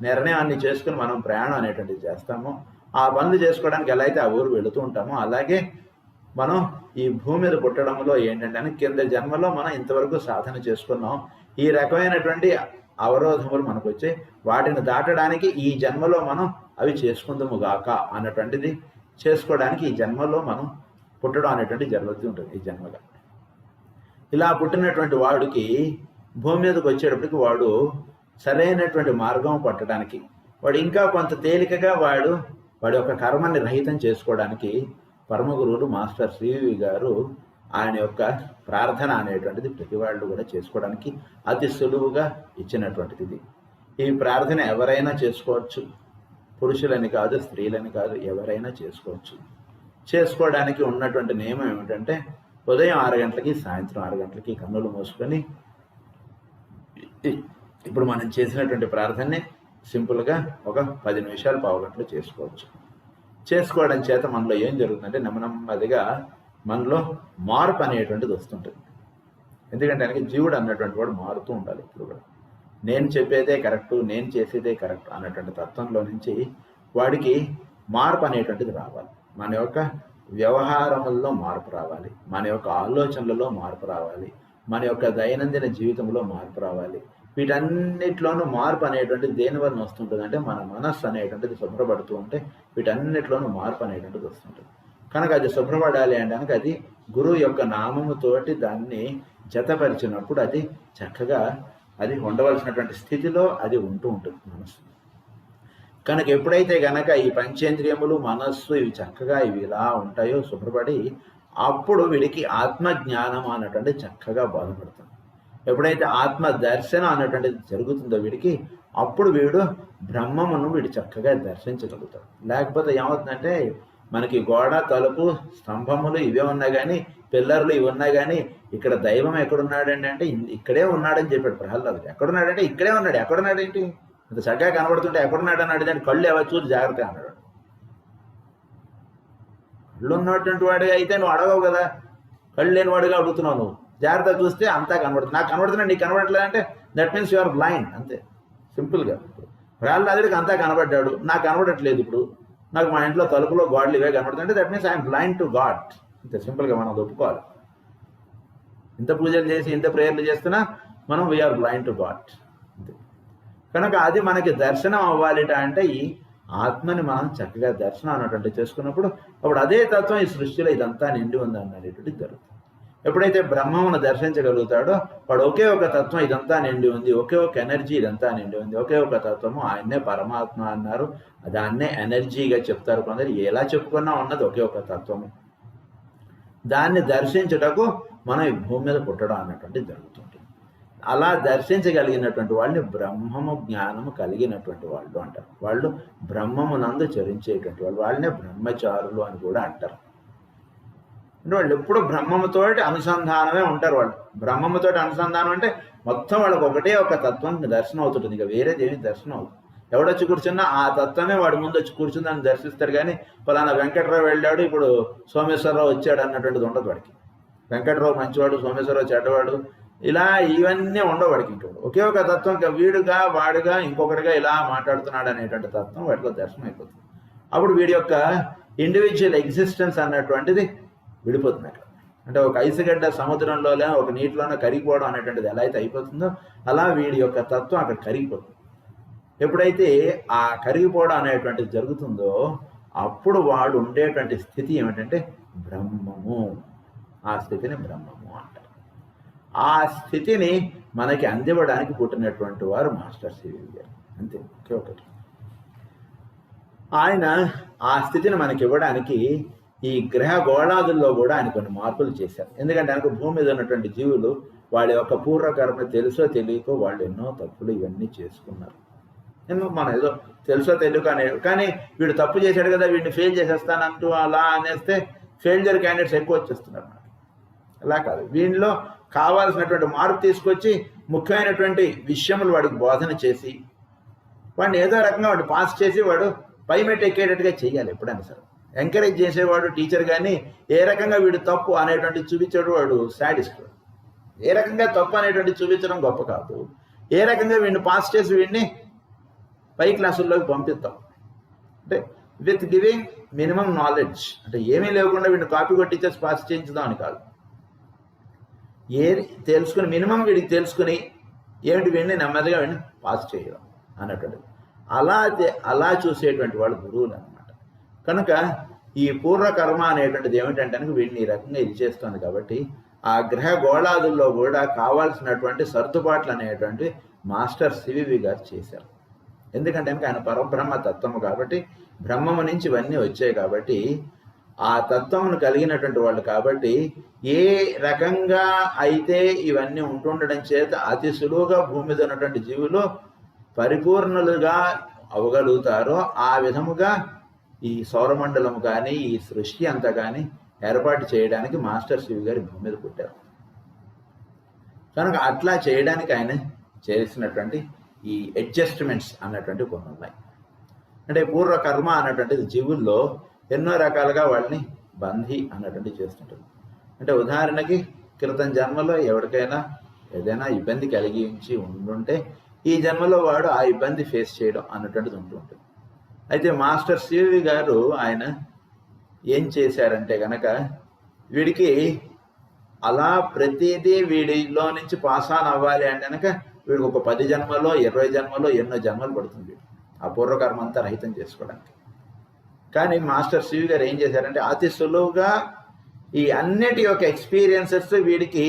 నిర్ణయాన్ని చేసుకుని మనం ప్రయాణం అనేటువంటిది చేస్తామో, ఆ పనులు చేసుకోవడానికి ఎలా అయితే ఆ ఊరు వెళుతూ ఉంటామో, అలాగే మనం ఈ భూమి మీద పుట్టడంలో ఏంటంటే కింద జన్మలో మనం ఇంతవరకు సాధన చేసుకున్నాం, ఈ రకమైనటువంటి అవరోధములు మనకు వచ్చి వాటిని దాటడానికి ఈ జన్మలో మనం అవి చేసుకుందాము గాక అన్నటువంటిది చేసుకోవడానికి ఈ జన్మలో మనం పుట్టడం అనేటువంటి జరుగుతూ ఉంటుంది. ఈ జన్మగా ఇలా పుట్టినటువంటి వాడికి భూమి మీదకి వచ్చేటప్పటికి వాడు సరైనటువంటి మార్గం పట్టడానికి, వాడు ఇంకా కొంత తేలికగా వాడి యొక్క కర్మని రహితం చేసుకోవడానికి పరమ గురువులు మాస్టర్ శ్రీవి గారు ఆయన యొక్క ప్రార్థన అనేటువంటిది ప్రతి వాళ్ళు కూడా చేసుకోవడానికి అతి సులువుగా ఇచ్చినటువంటిది. ఈ ప్రార్థన ఎవరైనా చేసుకోవచ్చు, పురుషులని కాదు, స్త్రీలని కాదు, ఎవరైనా చేసుకోవచ్చు. చేసుకోవడానికి ఉన్నటువంటి నియమం ఏమిటంటే ఉదయం 6 గంటలకి సాయంత్రం 6 గంటలకి కన్నులు మూసుకొని ఇప్పుడు మనం చేసినటువంటి ప్రార్థనని సింపుల్గా ఒక 10 నిమిషాలు పావు గంటలు చేసుకోవచ్చు. చేసుకోవడం చేత మనలో ఏం జరుగుతుందంటే నెమ్మదిగా మనలో మార్పు అనేటువంటిది వస్తుంటుంది. ఎందుకంటే ఆయనకి జీవుడు అన్నటువంటి వాడు మారుతూ ఉండాలి. ఇప్పుడు కూడా నేను చెప్పేదే కరెక్టు, నేను చేసేదే కరెక్ట్ అన్నటువంటి తత్వంలో నుంచి వాడికి మార్పు అనేటువంటిది రావాలి. మన యొక్క వ్యవహారముల్లో మార్పు రావాలి, మన యొక్క ఆలోచనలలో మార్పు రావాలి, మన యొక్క దైనందిన జీవితంలో మార్పు రావాలి. వీటన్నిటిలోనూ మార్పు అనేటువంటిది దేనివల్ల వస్తుంటుంది అంటే మన మనస్సు అనేటువంటిది శుభ్రపడుతూ ఉంటే వీటన్నిటిలోనూ మార్పు అనేటువంటిది వస్తుంటుంది. కనుక అది శుభ్రపడాలి అంటే అది గురువు యొక్క నామముతోటి దాన్ని జతపరిచినప్పుడు అది చక్కగా అది ఉండవలసినటువంటి స్థితిలో అది ఉంటూ ఉంటుంది మనస్సు. కనుక ఎప్పుడైతే గనక ఈ పంచేంద్రియములు మనస్సు ఇవి చక్కగా ఇవి ఇలా ఉంటాయో శుభ్రపడి, అప్పుడు వీడికి ఆత్మజ్ఞానం అన్నటువంటి చక్కగా బోధపడుతుంది. ఎప్పుడైతే ఆత్మ దర్శనం అన్నటువంటిది జరుగుతుందో వీడికి, అప్పుడు వీడు బ్రహ్మమును వీడు చక్కగా దర్శించగలుగుతాడు. లేకపోతే ఏమవుతుందంటే మనకి గోడ, తలుపు, స్తంభములు ఇవే ఉన్నా కానీ, పిల్లర్లు ఇవి ఉన్నా కానీ ఇక్కడ దైవం ఎక్కడున్నాడండి అంటే ఇక్కడే ఉన్నాడని చెప్పాడు ప్రహ్లాదుడు. ఎక్కడున్నాడంటే ఇక్కడే ఉన్నాడు. ఎక్కడున్నాడేంటి ఇంత చక్కగా కనబడుతుంటే ఎక్కడున్నాడు అన్నాడు. దాన్ని కళ్ళు ఎవరు చూసి జాగ్రత్తగా అన్నాడు. కళ్ళు ఉన్నటువంటి వాడిగా అయితే నువ్వు అడగవు కదా, కళ్ళు లేని వాడిగా అడుగుతున్నావు నువ్వు. జాగ్రత్తగా చూస్తే అంతా కనబడుతుంది. నాకు కనబడుతున్నాడు, నీకు కనబడట్లేదు అంటే that means you are blind, అంతే సింపుల్గా. ప్రహ్లాదుడికి అంతా కనబడ్డాడు, నాకు కనబడట్లేదు. ఇప్పుడు నాకు మా ఇంట్లో తలుపులో గాడ్లు ఇవే కనబడుతుంటే that means I'm blind to god, ఇంత సింపుల్గా మనం ఒప్పుకోవాలి. ఇంత పూజలు చేసి ఇంత ప్రేయర్లు చేస్తున్నా మనం వీఆర్ బ్లైండ్ టు గాడ్ అంతే. కనుక అది మనకి దర్శనం అవ్వాలిట అంటే ఈ ఆత్మని మనం చక్కగా దర్శనం అన్నటువంటి చేసుకున్నప్పుడు అప్పుడు అదే తత్వం ఈ సృష్టిలో ఇదంతా నిండి ఉంది అన్నటువంటిది జరుగుతుంది. ఎప్పుడైతే బ్రహ్మమును దర్శించగలుగుతాడో వాడు ఒకే ఒక తత్వం ఇదంతా నిండి ఉంది, ఒకే ఒక ఎనర్జీ ఇదంతా నిండి ఉంది, ఒకే ఒక తత్వము ఆయన్నే పరమాత్మ అన్నారు. దాన్నే ఎనర్జీగా చెప్తారు కొందరు. ఎలా చెప్పుకున్నా ఉన్నది ఒకే ఒక తత్వము. దాన్ని దర్శించుటకు మనం ఈ భూమి మీద పుట్టడం అన్నటువంటిది జరుగుతుంటుంది. అలా దర్శించగలిగినటువంటి వాళ్ళని బ్రహ్మము జ్ఞానము కలిగినటువంటి వాళ్ళు అంటారు. వాళ్ళు బ్రహ్మమునందు చరించేటువంటి వాళ్ళు, వాళ్ళనే బ్రహ్మచారులు అని కూడా అంటారు. అంటే వాళ్ళు ఎప్పుడు బ్రహ్మముతోటి అనుసంధానమే ఉంటారు. వాళ్ళు బ్రహ్మముతోటి అనుసంధానం అంటే మొత్తం వాళ్ళకి ఒకటే ఒక తత్వం దర్శనం అవుతుంటుంది, ఇక వేరేది ఏమి దర్శనం అవుతుంది. ఎవడొచ్చి కూర్చున్నా ఆ తత్వమే వాడి ముందు వచ్చి కూర్చుని దాన్ని దర్శిస్తారు. కానీ ఫలానా వెంకట్రావు వెళ్ళాడు, ఇప్పుడు సోమేశ్వరరావు వచ్చాడు అన్నటువంటిది ఉండదు వాడికి. వెంకట్రావు మంచివాడు, సోమేశ్వరరావు చెడ్డవాడు, ఇలా ఇవన్నీ ఉండవు వాడికి. ఇంకోటి ఒకే ఒక తత్వం, వీడుగా వాడుగా ఇంకొకటిగా ఇలా మాట్లాడుతున్నాడు అనేటువంటి తత్వం వాటిలో దర్శనం అయిపోతుంది. అప్పుడు వీడి యొక్క ఇండివిజువల్ ఎగ్జిస్టెన్స్ అన్నటువంటిది విడిపోతుంది అక్కడ. అంటే ఒక ఐసుగడ్డ సముద్రంలోనే ఒక నీటిలోనే కరిగిపోవడం అనేటువంటిది ఎలా అయితే అయిపోతుందో అలా వీడి యొక్క తత్వం అక్కడ కరిగిపోతుంది. ఎప్పుడైతే ఆ కరిగిపోవడం అనేటువంటిది జరుగుతుందో అప్పుడు వాడు ఉండేటువంటి స్థితి ఏమిటంటే బ్రహ్మము. ఆ స్థితిని బ్రహ్మము అంటారు. ఆ స్థితిని మనకి అందివ్వడానికి పుట్టినటువంటి వారు మాస్టర్ సివి గారు. అంతే, ఒకే ఒకటి. ఆయన ఆ స్థితిని మనకి ఇవ్వడానికి ఈ గ్రహ గోళాదుల్లో కూడా ఆయన కొన్ని మార్పులు చేశారు. ఎందుకంటే ఆయనకు భూమి మీద ఉన్నటువంటి జీవులు వాళ్ళ యొక్క పూర్వకర్మ తెలుసో తెలియకో వాళ్ళు ఎన్నో తప్పులు ఇవన్నీ చేసుకున్నారు. మనం ఏదో తెలుసో తెలియక అనే, కానీ వీడు తప్పు చేశాడు కదా వీడిని ఫెయిల్ చేసేస్తానంటూ అలా అనేస్తే ఫెయిల్యూర్ క్యాండిడేట్స్ ఎక్కువ వచ్చేస్తున్నారు మనకి. అలా కాదు, వీడిలో కావాల్సినటువంటి మార్పు తీసుకొచ్చి ముఖ్యమైనటువంటి విషయములు వాడికి బోధన చేసి వాడిని ఏదో రకంగా వాడు పాస్ చేసి వాడు పై మెట్టు ఎక్కేటట్టుగా చేయాలి. ఎప్పుడైనా సరే ఎంకరేజ్ చేసేవాడు టీచర్, కానీ ఏ రకంగా వీడు తప్పు అనేటువంటి చూపించాడు వాడు సాడిస్ట్. ఏ రకంగా తప్పు అనేటువంటి చూపించడం గొప్ప కాదు, ఏ రకంగా వీడిని పాస్ చేసి వీడిని పై క్లాసుల్లోకి పంపిస్తాం. అంటే విత్ గివింగ్ మినిమం నాలెడ్జ్, అంటే ఏమీ లేకుండా వీడిని కాపీ కొట్టించేసి పాస్ చేయించుదాం అని కాదు. తెలుసుకుని మినిమం వీడికి తెలుసుకుని ఏమిటి వీడిని నెమ్మదిగా వీడిని పాస్ చేయడం అన్నటువంటిది. అలా చూసేటువంటి వాళ్ళు గురువులు అనమాట. కనుక ఈ పూర్వకర్మ అనేటువంటిది ఏమిటంటే వీడిని ఈ రకంగా ఇది చేస్తుంది. కాబట్టి ఆ గ్రహ గోళాదుల్లో కూడా కావాల్సినటువంటి సర్దుబాట్లు అనేటువంటి మాస్టర్ సివివి గారు చేశారు. ఎందుకంటే ఆయన పరబ్రహ్మ తత్వము కాబట్టి, బ్రహ్మము నుంచి ఇవన్నీ వచ్చాయి కాబట్టి, ఆ తత్వమును కలిగినటువంటి వాళ్ళు కాబట్టి ఏ రకంగా అయితే ఇవన్నీ ఉంటుండడం చేత అతి సులువుగా భూమి మీద ఉన్నటువంటి జీవులు పరిపూర్ణులుగా అవగలుగుతారో ఆ విధముగా ఈ సౌరమండలం కానీ ఈ సృష్టి అంతా కానీ ఏర్పాటు చేయడానికి మాస్టర్ శివి గారి భూమి మీద పుట్టారు. కనుక అట్లా చేయడానికి ఆయన చేసినటువంటి ఈ అడ్జస్ట్మెంట్స్ అన్నటువంటి కొన్ని ఉన్నాయి. అంటే పూర్వకర్మ అన్నటువంటిది జీవుల్లో ఎన్నో రకాలుగా వాళ్ళని బంధి అన్నటువంటి చేస్తుంటుంది. అంటే ఉదాహరణకి క్రితం జన్మలో ఎవరికైనా ఏదైనా ఇబ్బంది కలిగించి ఉండుంటే ఈ జన్మలో వాడు ఆ ఇబ్బంది ఫేస్ చేయడం అన్నటువంటిది ఉంటుంటుంది. అయితే మాస్టర్ సివి గారు ఆయన ఏం చేశారంటే కనుక వీడికి అలా ప్రతిదీ వీడిలో నుంచి పాస్ ఆన్ అవ్వాలి అంటే కనుక వీడికి ఒక 10 జన్మలో 20 జన్మలో ఎన్నో జన్మలు పడుతుంది ఆ పూర్వకర్మ అంతా రహితం చేసుకోవడానికి. కానీ మాస్టర్ సివి గారు ఏం చేశారంటే అతి సులువుగా ఈ అన్నిటి యొక్క ఎక్స్పీరియన్సెస్ వీడికి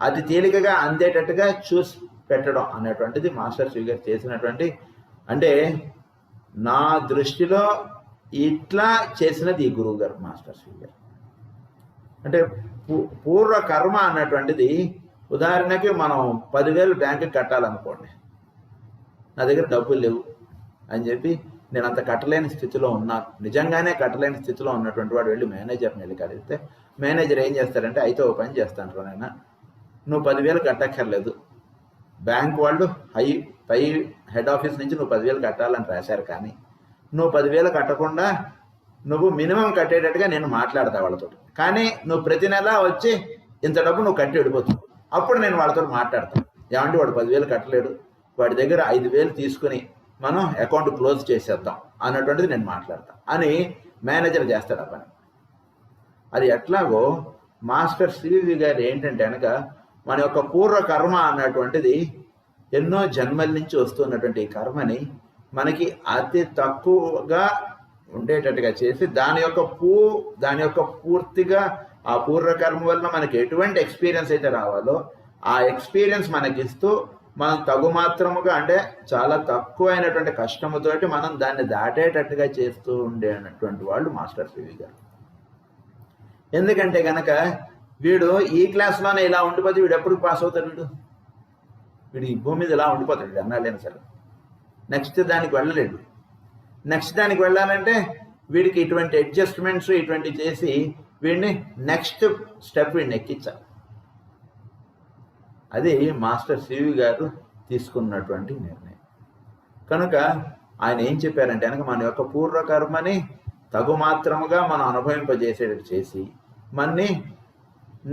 అతి తేలికగా అందేటట్టుగా చూసి పెట్టడం అనేటువంటిది మాస్టర్ సివి గారు చేసినటువంటి, అంటే నా దృష్టిలో ఇట్లా చేసినది ఈ గురువు గారు మాస్టర్ సివి గారు. అంటే పూర్వకర్మ అన్నటువంటిది ఉదాహరణకి మనం 10,000 బ్యాంకుకి కట్టాలనుకోండి, నా దగ్గర డబ్బులు లేవు అని చెప్పి నేను అంత కట్టలేని స్థితిలో ఉన్నాను, నిజంగానే కట్టలేని స్థితిలో ఉన్నటువంటి వాడు వెళ్ళి మేనేజర్ని వెళ్ళి కలిగితే మేనేజర్ ఏం చేస్తారంటే అయితే ఓ పని చేస్తాను నాయన, నువ్వు 10,000 కట్టక్కర్లేదు, బ్యాంక్ వాళ్ళు పై హెడ్ ఆఫీస్ నుంచి నువ్వు 10,000 కట్టాలని రాశారు, కానీ నువ్వు 10,000 కట్టకుండా నువ్వు మినిమం కట్టేటట్టుగా నేను మాట్లాడతా వాళ్ళతో, కానీ నువ్వు ప్రతి నెల వచ్చి ఇంత డబ్బు నువ్వు కట్టి వెళ్ళిపోతావు, అప్పుడు నేను వాళ్ళతో మాట్లాడతాను. ఏమంటే వాడు 10,000 కట్టలేడు, వాడి దగ్గర 5,000 తీసుకుని మనం అకౌంట్ క్లోజ్ చేసేద్దాం అన్నటువంటిది నేను మాట్లాడతాను అని మేనేజర్ చేస్తాడు ఆ పని. అది ఎట్లాగో మాస్టర్ సివి గారు ఏంటంటే కనుక మన యొక్క పూర్వకర్మ అన్నటువంటిది ఎన్నో జన్మల నుంచి వస్తున్నటువంటి ఈ కర్మని మనకి అతి తక్కువగా ఉండేటట్టుగా చేసి దాని యొక్క పూర్తిగా ఆ పూర్వకర్మ వల్ల మనకి ఎటువంటి ఎక్స్పీరియన్స్ అయితే రావాలో ఆ ఎక్స్పీరియన్స్ మనకిస్తూ మనం తగుమాత్రముగా, అంటే చాలా తక్కువైనటువంటి కష్టముతోటి మనం దాన్ని దాటేటట్టుగా చేస్తూ ఉండేటటువంటి వాళ్ళు మాస్టర్ సివి గారు. ఎందుకంటే కనుక వీడు ఈ క్లాస్లోనే ఇలా ఉండిపోతే వీడు ఎప్పుడు పాస్ అవుతాడు? వీడు ఈ భూమి మీద ఇలా ఉండిపోతాడు, వీడు అన్నాడైనా సరే. నెక్స్ట్ దానికి వెళ్ళలేడు. నెక్స్ట్ దానికి వెళ్ళాలంటే వీడికి ఇటువంటి అడ్జస్ట్మెంట్స్ ఇటువంటి చేసి వీడిని నెక్స్ట్ స్టెప్ వీడిని ఎక్కించాలి. అది మాస్టర్ సివి గారు తీసుకున్నటువంటి నిర్ణయం. కనుక ఆయన ఏం చెప్పారంటే కనుక మన యొక్క పూర్వకర్మని తగు మాత్రముగా మనం అనుభవింపజేసేటట్టు చేసి మనని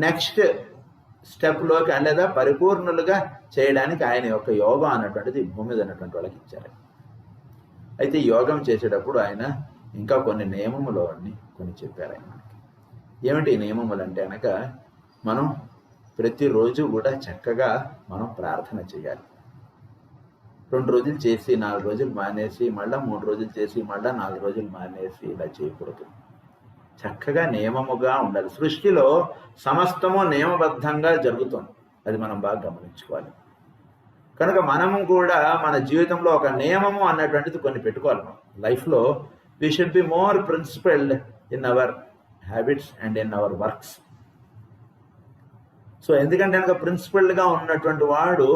నెక్స్ట్ స్టెప్లోకి లేదా పరిపూర్ణులుగా చేయడానికి ఆయన యొక్క యోగం అన్నటువంటిది భూమి మీద ఉన్నటువంటి వాళ్ళకి ఇచ్చారు. అయితే యోగం చేసేటప్పుడు ఆయన ఇంకా కొన్ని నియమములు అన్ని కొన్ని చెప్పారు ఆయన మనకి. ఏమిటి నియమములు అంటే కనుక మనం ప్రతిరోజు కూడా చక్కగా మనం ప్రార్థన చేయాలి. 2 రోజులు చేసి 4 రోజులు మానేసి మళ్ళీ 3 రోజులు చేసి మళ్ళీ 4 రోజులు మానేసి ఇలా చేయకూడదు. చక్కగా నియమముగా ఉండాలి. సృష్టిలో సమస్తము నియమబద్ధంగా జరుగుతుంది, అది మనం బాగా గమనించుకోవాలి. కనుక మనము కూడా మన జీవితంలో ఒక నియమము అన్నటువంటిది కొన్ని పెట్టుకోవాలి. మనం లైఫ్లో we should be more principled in our habits and in our works. So ఎందుకంటే కనుక ప్రిన్సిపల్డ్గా ఉన్నటువంటి వాడు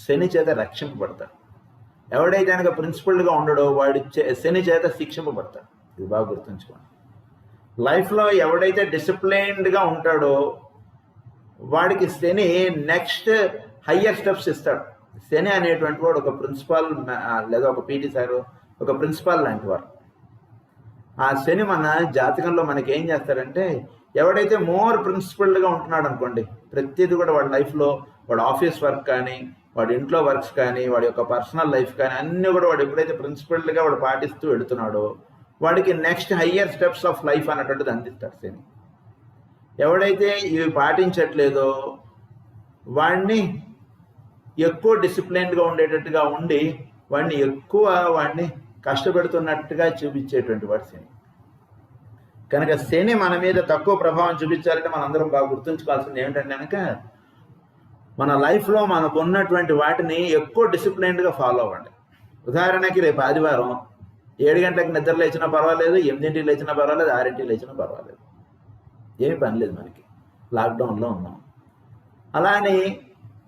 శని చేత రక్షింపబడతాడు. ఎవడైతే కనుక ప్రిన్సిపల్డ్గా ఉండడో వాడి శని చేత శిక్షింపబడతాడు. ఇది బాగా గుర్తుంచుకోండి. లైఫ్లో ఎవడైతే డిసిప్లైన్డ్గా ఉంటాడో వాడికి శని నెక్స్ట్ హయ్యర్ స్టెప్స్ ఇస్తాడు. శని అనేటువంటి వాడు ఒక ప్రిన్సిపాల్ లేదా ఒక పీటీ సార్, ఒక ప్రిన్సిపాల్ లాంటి వారు. ఆ శని మన జాతకంలో మనకి ఏం చేస్తారంటే ఎవడైతే మోర్ ప్రిన్సిపల్డ్గా ఉంటున్నాడు అనుకోండి, ప్రతిదీ కూడా వాడి లైఫ్లో వాడు ఆఫీస్ వర్క్ కానీ వాడి ఇంట్లో వర్క్స్ కానీ వాడి యొక్క పర్సనల్ లైఫ్ కానీ అన్నీ కూడా వాడు ఎప్పుడైతే ప్రిన్సిపల్డ్గా వాడు పాటిస్తూ వెళుతున్నాడో వాడికి next higher steps of life అన్నటువంటిది అందిస్తాడు శని. ఎవడైతే ఇవి పాటించట్లేదో వాడిని ఎక్కువ డిసిప్లైన్డ్గా ఉండేటట్టుగా ఉండి వాడిని కష్టపెడుతున్నట్టుగా చూపించేటువంటి వాడు శని. కనుక శని మన మీద తక్కువ ప్రభావం చూపించాలంటే మనందరం బాగా గుర్తుంచుకోవాల్సింది ఏమిటంటే కనుక మన లైఫ్లో మనకు ఉన్నటువంటి వాటిని ఎక్కువ డిసిప్లైన్డ్గా ఫాలో అవ్వండి. ఉదాహరణకి రేపు ఆదివారం 7 గంటలకు నిద్ర లేచినా పర్వాలేదు, 8ంటికి లేచినా పర్వాలేదు, 6ంటికి లేచినా పర్వాలేదు, ఏమి పని లేదు, మనకి లాక్డౌన్లో ఉన్నాం. అలా అని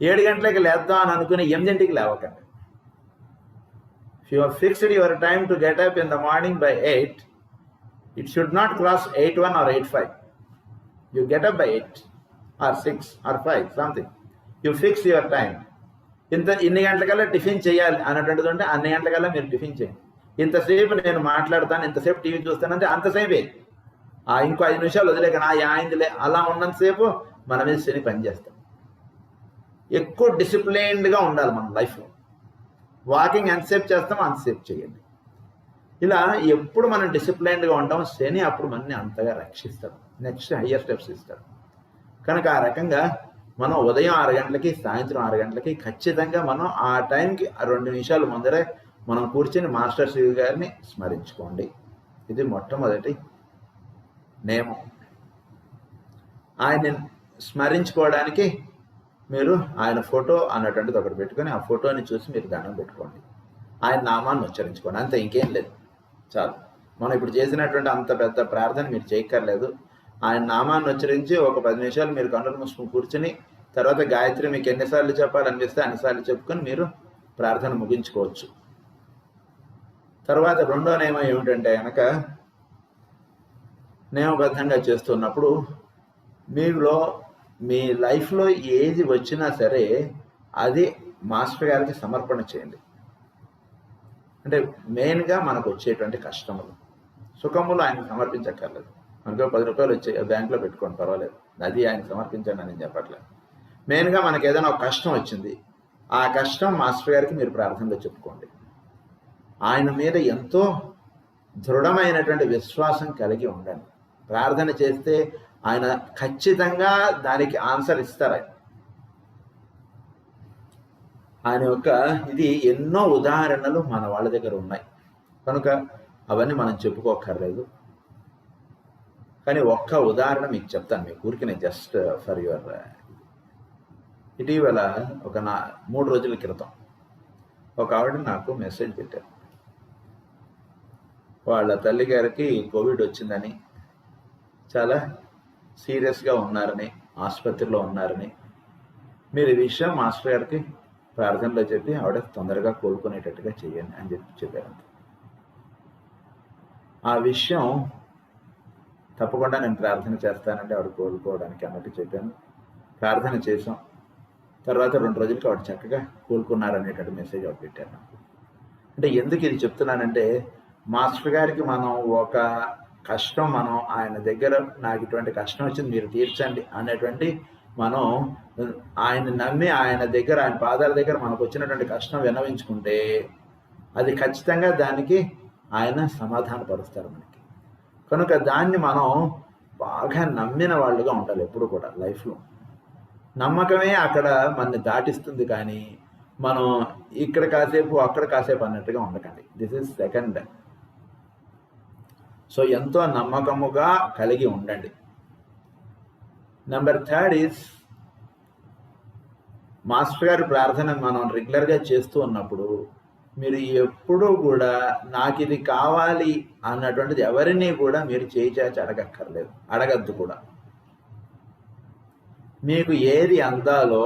7 గంటలకి లేద్దాం అని అనుకుని 8ంటికి లేవకండి. If you are fixed your time to get up in the morning by 8, it should not cross 8:1 or 8:5. You get up by 8 or 6 or 5 something. You fix your time. ఇన్ని గంటలకల్లా టిఫిన్ చేయాలి అన్నటువంటిది ఉంటే అన్ని గంటలకల్లా మీరు టిఫిన్ చేయండి. ఇంతసేపు నేను మాట్లాడతాను, ఇంతసేపు టీవీ చూస్తానంటే అంతసేపే. ఇంకో 5 నిమిషాలు వదిలేక ఆయిందిలే అలా ఉన్నంతసేపు మన మీద శని పనిచేస్తాం. ఎక్కువ డిసిప్లైన్డ్గా ఉండాలి మన లైఫ్లో. వాకింగ్ ఎంతసేపు చేస్తామో అంతసేపు చేయండి. ఇలా ఎప్పుడు మనం డిసిప్లైన్డ్గా ఉంటాం శని అప్పుడు మనని అంతగా రక్షిస్తాడు, నెక్స్ట్ హయ్యర్ స్టెప్స్ ఇస్తాడు. కనుక ఆ రకంగా మనం ఉదయం 6 గంటలకి సాయంత్రం 6 గంటలకి ఖచ్చితంగా మనం ఆ టైంకి 2 నిమిషాలు ముందరే మనం కూర్చొని మాస్టర్ శివ గారిని స్మరించుకోండి. ఇది మొట్టమొదటి నియమం. ఆయన్ని స్మరించుకోవడానికి మీరు ఆయన ఫోటో అన్నటువంటిది ఒకటి పెట్టుకొని ఆ ఫోటోని చూసి మీరు దండం పెట్టుకోండి. ఆయన నామాన్ని ఉచ్చరించుకోండి, అంతే, ఇంకేం లేదు, చాలు. మనం ఇప్పుడు చేసినటువంటి అంత పెద్ద ప్రార్థన మీరు చేయక్కర్లేదు. ఆయన నామాన్ని ఉచ్చరించి ఒక 10 నిమిషాలు మీరు కన్నులు మూసుకుని కూర్చుని తర్వాత గాయత్రి మీకు ఎన్నిసార్లు చెప్పాలనిపిస్తే అన్నిసార్లు చెప్పుకొని మీరు ప్రార్థన ముగించుకోవచ్చు. తర్వాత రెండో నియమం ఏమిటంటే కనుక నియమబద్ధంగా చేస్తున్నప్పుడు మీలో మీ లైఫ్లో ఏది వచ్చినా సరే అది మాస్టర్ గారికి సమర్పణ చేయండి. అంటే మెయిన్గా మనకు వచ్చేటువంటి కష్టములు సుఖములు ఆయనకు సమర్పించక్కర్లేదు. మనకు 10 రూపాయలు వచ్చే బ్యాంకులో పెట్టుకోండి, పర్వాలేదు, అది ఆయన సమర్పించండి అని చెప్పట్లేదు. మెయిన్గా మనకు ఏదైనా ఒక కష్టం వచ్చింది, ఆ కష్టం మాస్టర్ గారికి మీరు ప్రార్థనలో చెప్పుకోండి. ఆయన మీద ఎంతో దృఢమైనటువంటి విశ్వాసం కలిగి ఉండండి. ప్రార్థన చేస్తే ఆయన ఖచ్చితంగా దానికి ఆన్సర్ ఇస్తారు. ఆయన యొక్క ఇది ఎన్నో ఉదాహరణలు మన వాళ్ళ దగ్గర ఉన్నాయి కనుక అవన్నీ మనం చెప్పుకోక్కర్లేదు. కానీ ఒక్క ఉదాహరణ మీకు చెప్తాను, మీకు ఊరికినే జస్ట్ ఫర్ యువర్. ఇటీవల ఒక 3 రోజుల క్రితం ఒక ఆవిడ నాకు మెసేజ్ పెట్టారు. వాళ్ళ తల్లి గారికి కోవిడ్ వచ్చిందని చాలా సీరియస్గా ఉన్నారని, ఆసుపత్రిలో ఉన్నారని మీరు ఈ విషయం మాస్టర్ గారికి ప్రార్థనలో చెప్పి ఆవిడ తొందరగా కోలుకునేటట్టుగా చేయండి అని చెప్పారంట. ఆ విషయం తప్పకుండా నేను ప్రార్థన చేస్తానంటే ఆవిడ కోలుకోవడానికి అన్నట్టు చెప్పాను. ప్రార్థన చేసాం. తర్వాత 2 రోజులకి ఆవిడ చక్కగా కోలుకున్నారనేటట్టు మెసేజ్ ఆవిడ పెట్టాను నాకు. అంటే ఎందుకు ఇది చెప్తున్నానంటే, మాస్టర్ గారికి మనం ఒక కష్టం, మనం ఆయన దగ్గర నాకు ఇటువంటి కష్టం వచ్చింది మీరు తీర్చండి అనేటువంటి మనం ఆయన నమ్మి ఆయన దగ్గర, ఆయన పాదాల దగ్గర మనకు వచ్చినటువంటి కష్టం విన్నవించుకుంటే అది ఖచ్చితంగా దానికి ఆయన సమాధానపరుస్తారు మనకి. కనుక దాన్ని మనం బాగా నమ్మిన వాళ్ళుగా ఉండాలి ఎప్పుడు కూడా లైఫ్లో. నమ్మకమే అక్కడ మనని దాటిస్తుంది, కానీ మనం ఇక్కడ కాసేపు అక్కడ కాసేపు అన్నట్టుగా ఉండకండి. This is second. సో ఎంతో నమ్మకముగా కలిగి ఉండండి. నెంబర్ 3 ఈజ్, మాస్టర్ గారి ప్రార్థన మనం రెగ్యులర్గా చేస్తూ ఉన్నప్పుడు మీరు ఎప్పుడూ కూడా నాకు ఇది కావాలి అన్నటువంటిది ఎవరిని కూడా మీరు చేయి చాచి అడగక్కర్లేదు, అడగద్దు కూడా. మీకు ఏది అందాలో,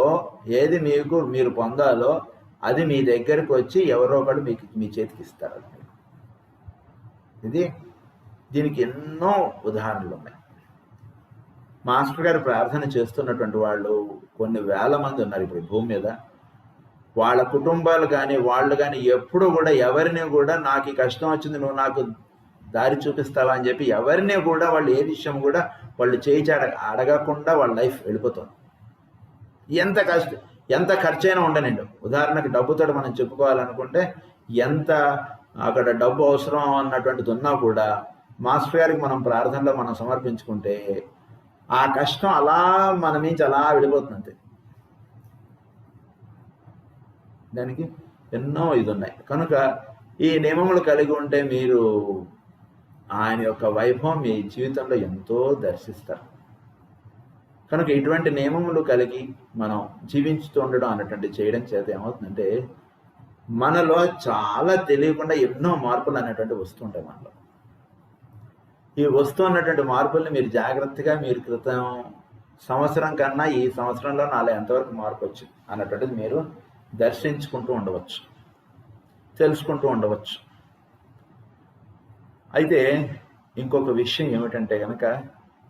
ఏది మీరు పొందాలో అది మీ దగ్గరికి వచ్చి ఎవరో ఒకళ్ళు మీ చేతికి ఇస్తారు. దీనికి ఎన్నో ఉదాహరణలు ఉన్నాయి. మాస్టర్ గారు ప్రార్థన చేస్తున్నటువంటి వాళ్ళు కొన్ని వేల మంది ఉన్నారు ఇప్పుడు భూమి మీద. వాళ్ళ కుటుంబాలు కానీ వాళ్ళు కానీ ఎప్పుడు కూడా ఎవరిని కూడా నాకు ఈ కష్టం వచ్చింది నువ్వు నాకు దారి చూపిస్తావా అని చెప్పి ఎవరిని కూడా వాళ్ళు ఏ విషయం కూడా వాళ్ళు చేయి అడగకుండా వాళ్ళ లైఫ్ వెళ్ళిపోతుంది. ఎంత ఖర్చైనా ఉండనండి. ఉదాహరణకు డబ్బుతో మనం చెప్పుకోవాలనుకుంటే ఎంత అక్కడ డబ్బు అవసరం అన్నటువంటిది ఉన్నా కూడా మాస్టర్ గారికి మనం ప్రార్థనలో మనం సమర్పించుకుంటే ఆ కష్టం అలా మన నుంచి అలా వెళ్ళిపోతుంది. దానికి ఎన్నో ఇది ఉన్నాయి. కనుక ఈ నియమములు కలిగి ఉంటే మీరు ఆయన యొక్క వైభవం మీ జీవితంలో ఎంతో దర్శిస్తారు. కనుక ఇటువంటి నియమములు కలిగి మనం జీవించుతూ ఉండడం అన్నటువంటి చేయడం చేత ఏమవుతుందంటే మనలో చాలా తెలియకుండా ఎన్నో మార్పులు అనేటువంటి వస్తుంటాయి మనలో. ఈ వస్తున్నటువంటి మార్పుల్ని మీరు జాగ్రత్తగా మీరు క్రితం సంవత్సరం కన్నా ఈ సంవత్సరంలో నాలో ఎంతవరకు మార్పు వచ్చింది అన్నటువంటిది మీరు దర్శించుకుంటూ ఉండవచ్చు, తెలుసుకుంటూ ఉండవచ్చు. అయితే ఇంకొక విషయం ఏమిటంటే కనుక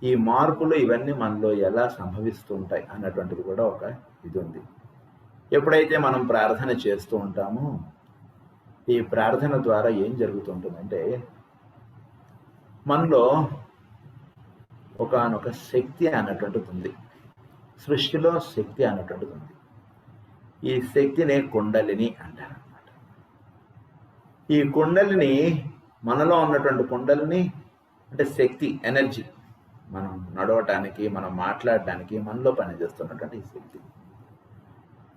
ఈ మార్పులు ఇవన్నీ మనలో ఎలా సంభవిస్తూ ఉంటాయి అన్నటువంటిది కూడా ఒక ఇది ఉంది. ఎప్పుడైతే మనం ప్రార్థన చేస్తూ ఉంటామో ఈ ప్రార్థన ద్వారా ఏం జరుగుతుంటుందంటే మనలో ఒకానొక శక్తి అన్నటువంటిది ఉంది. సృష్టిలో శక్తి అన్నటువంటిది ఉంది. ఈ శక్తినే కుండలిని అంటారనమాట. ఈ కుండలిని మనలో ఉన్నటువంటి కుండలిని అంటే శక్తి, ఎనర్జీ, మనం నడవటానికి మనం మాట్లాడటానికి మనలో పనిచేస్తున్నటువంటి ఈ శక్తి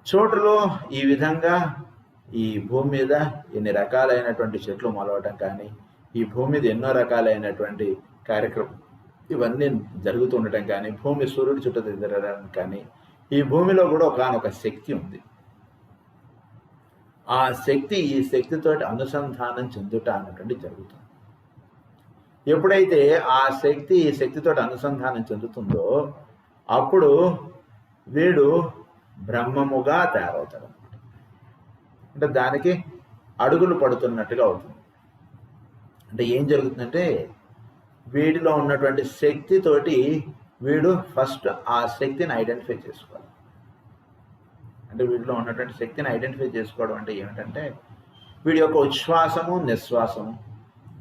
చోటులో ఈ విధంగా ఈ భూమి మీద ఎన్ని రకాలైనటువంటి చెట్లు మొలవటం కానీ, ఈ భూమి మీద ఎన్నో రకాలైనటువంటి కార్యక్రమం ఇవన్నీ జరుగుతూ ఉండటం కానీ, భూమి సూర్యుడి చుట్టూ తిరగడానికి కానీ, ఈ భూమిలో కూడా ఒకనొక శక్తి ఉంది. ఆ శక్తి ఈ శక్తితోటి అనుసంధానం చెందుట అన్నటువంటి జరుగుతుంది. ఎప్పుడైతే ఆ శక్తి ఈ శక్తితోటి అనుసంధానం చెందుతుందో అప్పుడు వీడు బ్రహ్మముగా తయారవుతాడు అనమాట. అంటే దానికి అడుగులు పడుతున్నట్టుగా అవుతుంది. అంటే ఏం జరుగుతుందంటే వీడిలో ఉన్నటువంటి శక్తితోటి వీడు ఫస్ట్ ఆ శక్తిని ఐడెంటిఫై చేసుకోవాలి. అంటే వీడిలో ఉన్నటువంటి శక్తిని ఐడెంటిఫై చేసుకోవడం అంటే ఏమిటంటే వీడి యొక్క ఉచ్ఛ్వాసము నిశ్వాసము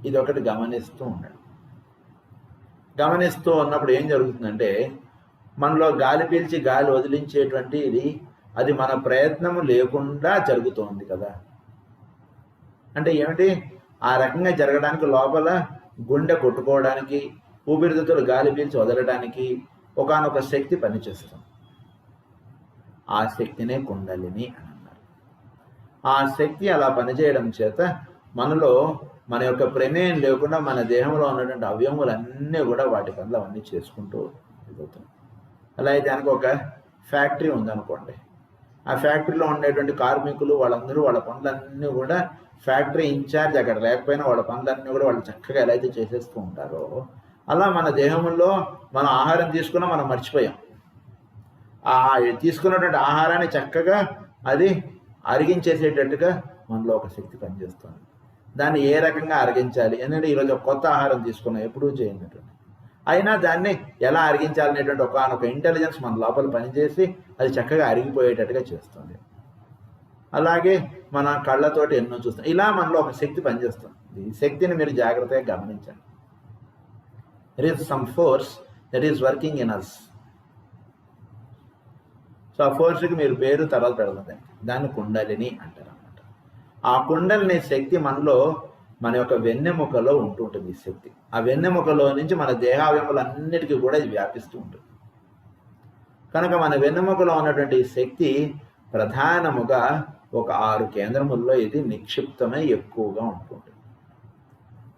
ఇది ఒకటి గమనిస్తూ ఉండండి. గమనిస్తూ ఉన్నప్పుడు ఏం జరుగుతుందంటే మనలో గాలి పీల్చి గాలి వదిలించేటువంటి అది మన ప్రయత్నము లేకుండా జరుగుతోంది కదా. అంటే ఏమిటి, ఆ రకంగా జరగడానికి లోపల గుండె కొట్టుకోవడానికి, ఊపిరితిత్తులు గాలి పీల్చి వదలడానికి ఒకానొక శక్తి పనిచేస్తుంది. ఆ శక్తినే కుండలిని అని అన్నారు. ఆ శక్తి అలా పనిచేయడం చేత మనలో మన యొక్క ప్రమేయం లేకుండా మన దేహంలో ఉన్నటువంటి అవయవములన్నీ కూడా వాటి పనులు అవన్నీ చేసుకుంటూ వెళ్తున్నాయి. అలా అయితే దానికి ఒక ఫ్యాక్టరీ ఉందనుకోండి, ఆ ఫ్యాక్టరీలో ఉండేటువంటి కార్మికులు వాళ్ళందరూ వాళ్ళ పనులన్నీ కూడా ఫ్యాక్టరీ ఇన్ఛార్జ్ అక్కడ లేకపోయినా వాళ్ళ పనులన్నీ కూడా వాళ్ళు చక్కగా ఎలా అయితే చేసేస్తూ ఉంటారో అలా మన దేహంలో మనం ఆహారం తీసుకున్నా మనం మర్చిపోయాం. ఆ తీసుకున్నటువంటి ఆహారాన్ని చక్కగా అది అరిగించేసేటట్టుగా మనలో ఒక శక్తి పనిచేస్తుంది. దాన్ని ఏ రకంగా అరిగించాలి, ఎందుకంటే ఈరోజు ఒక కొత్త ఆహారం తీసుకున్నాం, ఎప్పుడూ చేయనటువంటి, అయినా దాన్ని ఎలా అరిగించాలనేటువంటి ఒక ఇంటెలిజెన్స్ మన లోపల పనిచేసి అది చక్కగా అరిగిపోయేటట్టుగా చేస్తుంది. అలాగే మన కళ్ళతోటి ఎన్నో చూస్తాం. ఇలా మనలో ఒక శక్తి పనిచేస్తుంది. ఈ శక్తిని మీరు జాగ్రత్తగా గమనించండి. There is some force that is working in us. సో ఆ ఫోర్స్కి మీరు పేరు తర్వాత పెడుతుంది, దాన్ని కుండలిని అంటారు అన్నమాట. ఆ కుండలిని శక్తి మనలో మన యొక్క వెన్నెముకలో ఉంటుంటుంది. ఈ శక్తి ఆ వెన్నెముకలో నుంచి మన దేహావయములన్నిటికీ కూడా ఇది వ్యాపిస్తూ ఉంటుంది. కనుక మన వెన్నెముకలో ఉన్నటువంటి ఈ శక్తి ప్రధానముగా ఒక 6 కేంద్రముల్లో ఇది నిక్షిప్తమై ఎక్కువగా ఉంటుంది.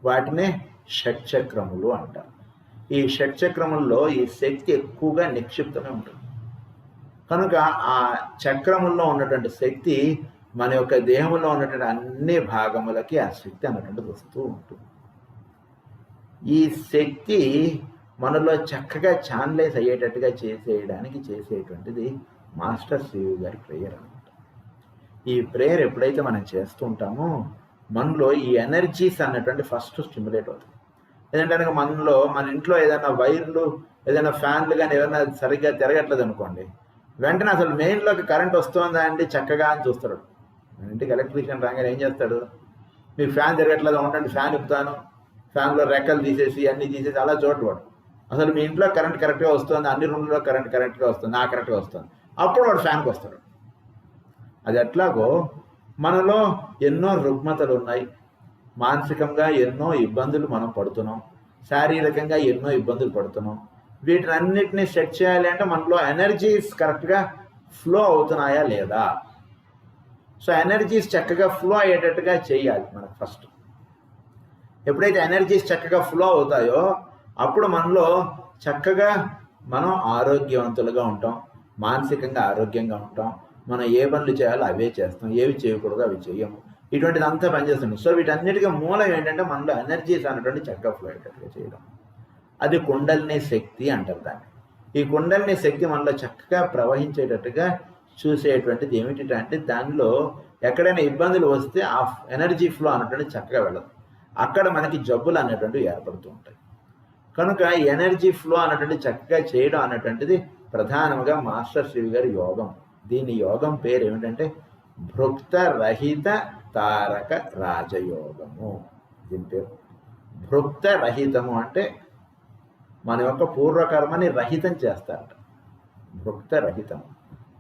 వాటినే షట్చక్రములు అంటారు. ఈ షట్చక్రముల్లో ఈ శక్తి ఎక్కువగా నిక్షిప్తమై ఉంటుంది. కనుక ఆ చక్రముల్లో ఉన్నటువంటి శక్తి మన యొక్క దేహంలో ఉన్నటువంటి అన్ని భాగములకి ఆ శక్తి అన్నటువంటిది వస్తూ ఉంటుంది. ఈ శక్తి మనలో చక్కగా ఛానలైజ్ అయ్యేటట్టుగా చేసేటువంటిది మాస్టర్ సివి గారి ప్రేయర్ అనమాట. ఈ ప్రేయర్ ఎప్పుడైతే మనం చేస్తూ ఉంటామో మనలో ఈ ఎనర్జీస్ అన్నటువంటి ఫస్ట్ స్టిమ్యులేట్ అవుతుంది. ఏంటంటే మనలో మన ఇంట్లో ఏదైనా వైర్లు, ఏదైనా ఫ్యాన్లు కానీ ఏదైనా సరిగ్గా తిరగట్లేదు అనుకోండి, వెంటనే అసలు మెయిన్లోకి కరెంట్ వస్తుందా అండి చక్కగా అని చూస్తాడు. మన ఇంటికి ఎలక్ట్రీషియన్ రాగానే ఏం చేస్తాడు, మీకు ఫ్యాన్ తిరగట్లేదు ఉండండి, ఫ్యాన్ ఇప్పుతాను, ఫ్యాన్లో రెక్కలు తీసేసి అన్నీ తీసేసి అలా చూడవాడు. అసలు మీ ఇంట్లో కరెంట్ కరెక్ట్గా వస్తుంది, అన్ని రూమ్లో కరెక్ట్గా వస్తుంది, కరెక్ట్గా వస్తుంది, అప్పుడు వాడు ఫ్యాన్కి వస్తాడు. అది ఎట్లాగో మనలో ఎన్నో రుగ్మతలు ఉన్నాయి, మానసికంగా ఎన్నో ఇబ్బందులు మనం పడుతున్నాం, శారీరకంగా ఎన్నో ఇబ్బందులు పడుతున్నాం. వీటినన్నిటిని సెట్ చేయాలి అంటే మనలో ఎనర్జీస్ కరెక్ట్గా ఫ్లో అవుతున్నాయా లేదా. సో ఎనర్జీస్ చక్కగా ఫ్లో అయ్యేటట్టుగా చేయాలి మనకు ఫస్ట్. ఎప్పుడైతే ఎనర్జీస్ చక్కగా ఫ్లో అవుతాయో అప్పుడు మనలో చక్కగా మనం ఆరోగ్యవంతులుగా ఉంటాం, మానసికంగా ఆరోగ్యంగా ఉంటాం. మనం ఏ పనులు చేయాలో అవే చేస్తాం, ఏవి చేయకూడదు అవి చేయము. ఇటువంటిది అంతా పనిచేస్తుంది. సో వీటన్నిటికీ మూలం ఏంటంటే మనలో ఎనర్జీస్ అన్నటువంటి చక్కగా ఫ్లో అయ్యేటట్టుగా చేయడం. అది కుండలిని శక్తి అంటారు దాన్ని. ఈ కుండలిని శక్తి మనలో చక్కగా ప్రవహించేటట్టుగా చూసేటువంటిది ఏమిటంటే దానిలో ఎక్కడైనా ఇబ్బందులు వస్తే ఆ ఎనర్జీ ఫ్లో అన్నటువంటి చక్కగా వెళ్ళదు, అక్కడ మనకి జబ్బులు అనేటువంటివి ఏర్పడుతూ ఉంటాయి. కనుక ఎనర్జీ ఫ్లో అన్నటువంటి చక్కగా చేయడం అన్నటువంటిది ప్రధానంగా మాస్టర్ సివి గారి యోగం. దీని యోగం పేరు ఏమిటంటే భృక్త రహిత తారక రాజయోగము. దీని పేరు భృక్త రహితము. అంటే మన యొక్క పూర్వకర్మని రహితం చేస్తారట, భృక్త రహితము.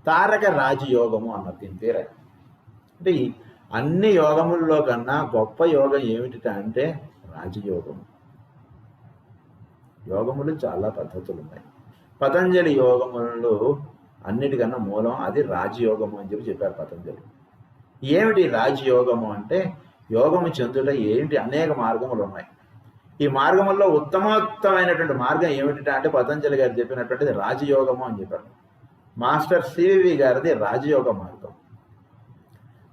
తారక రాజయోగము అన్నది దీని పేరు. అంటే అన్ని యోగముల్లో కన్నా గొప్ప యోగం ఏమిటంటే రాజయోగము. యోగములు చాలా పద్ధతులు ఉన్నాయి. పతంజలి యోగములు అన్నిటికన్నా మూలం అది రాజయోగము అని చెప్పారు పతంజలి. ఏమిటి రాజయోగము అంటే యోగము చెందుట ఏంటి, అనేక మార్గములు ఉన్నాయి. ఈ మార్గముల్లో ఉత్తమోత్తమైనటువంటి మార్గం ఏమిటి అంటే పతంజలి గారు చెప్పినటువంటిది రాజయోగము అని చెప్పారు. మాస్టర్ సివి గారిది రాజయోగ మార్గం.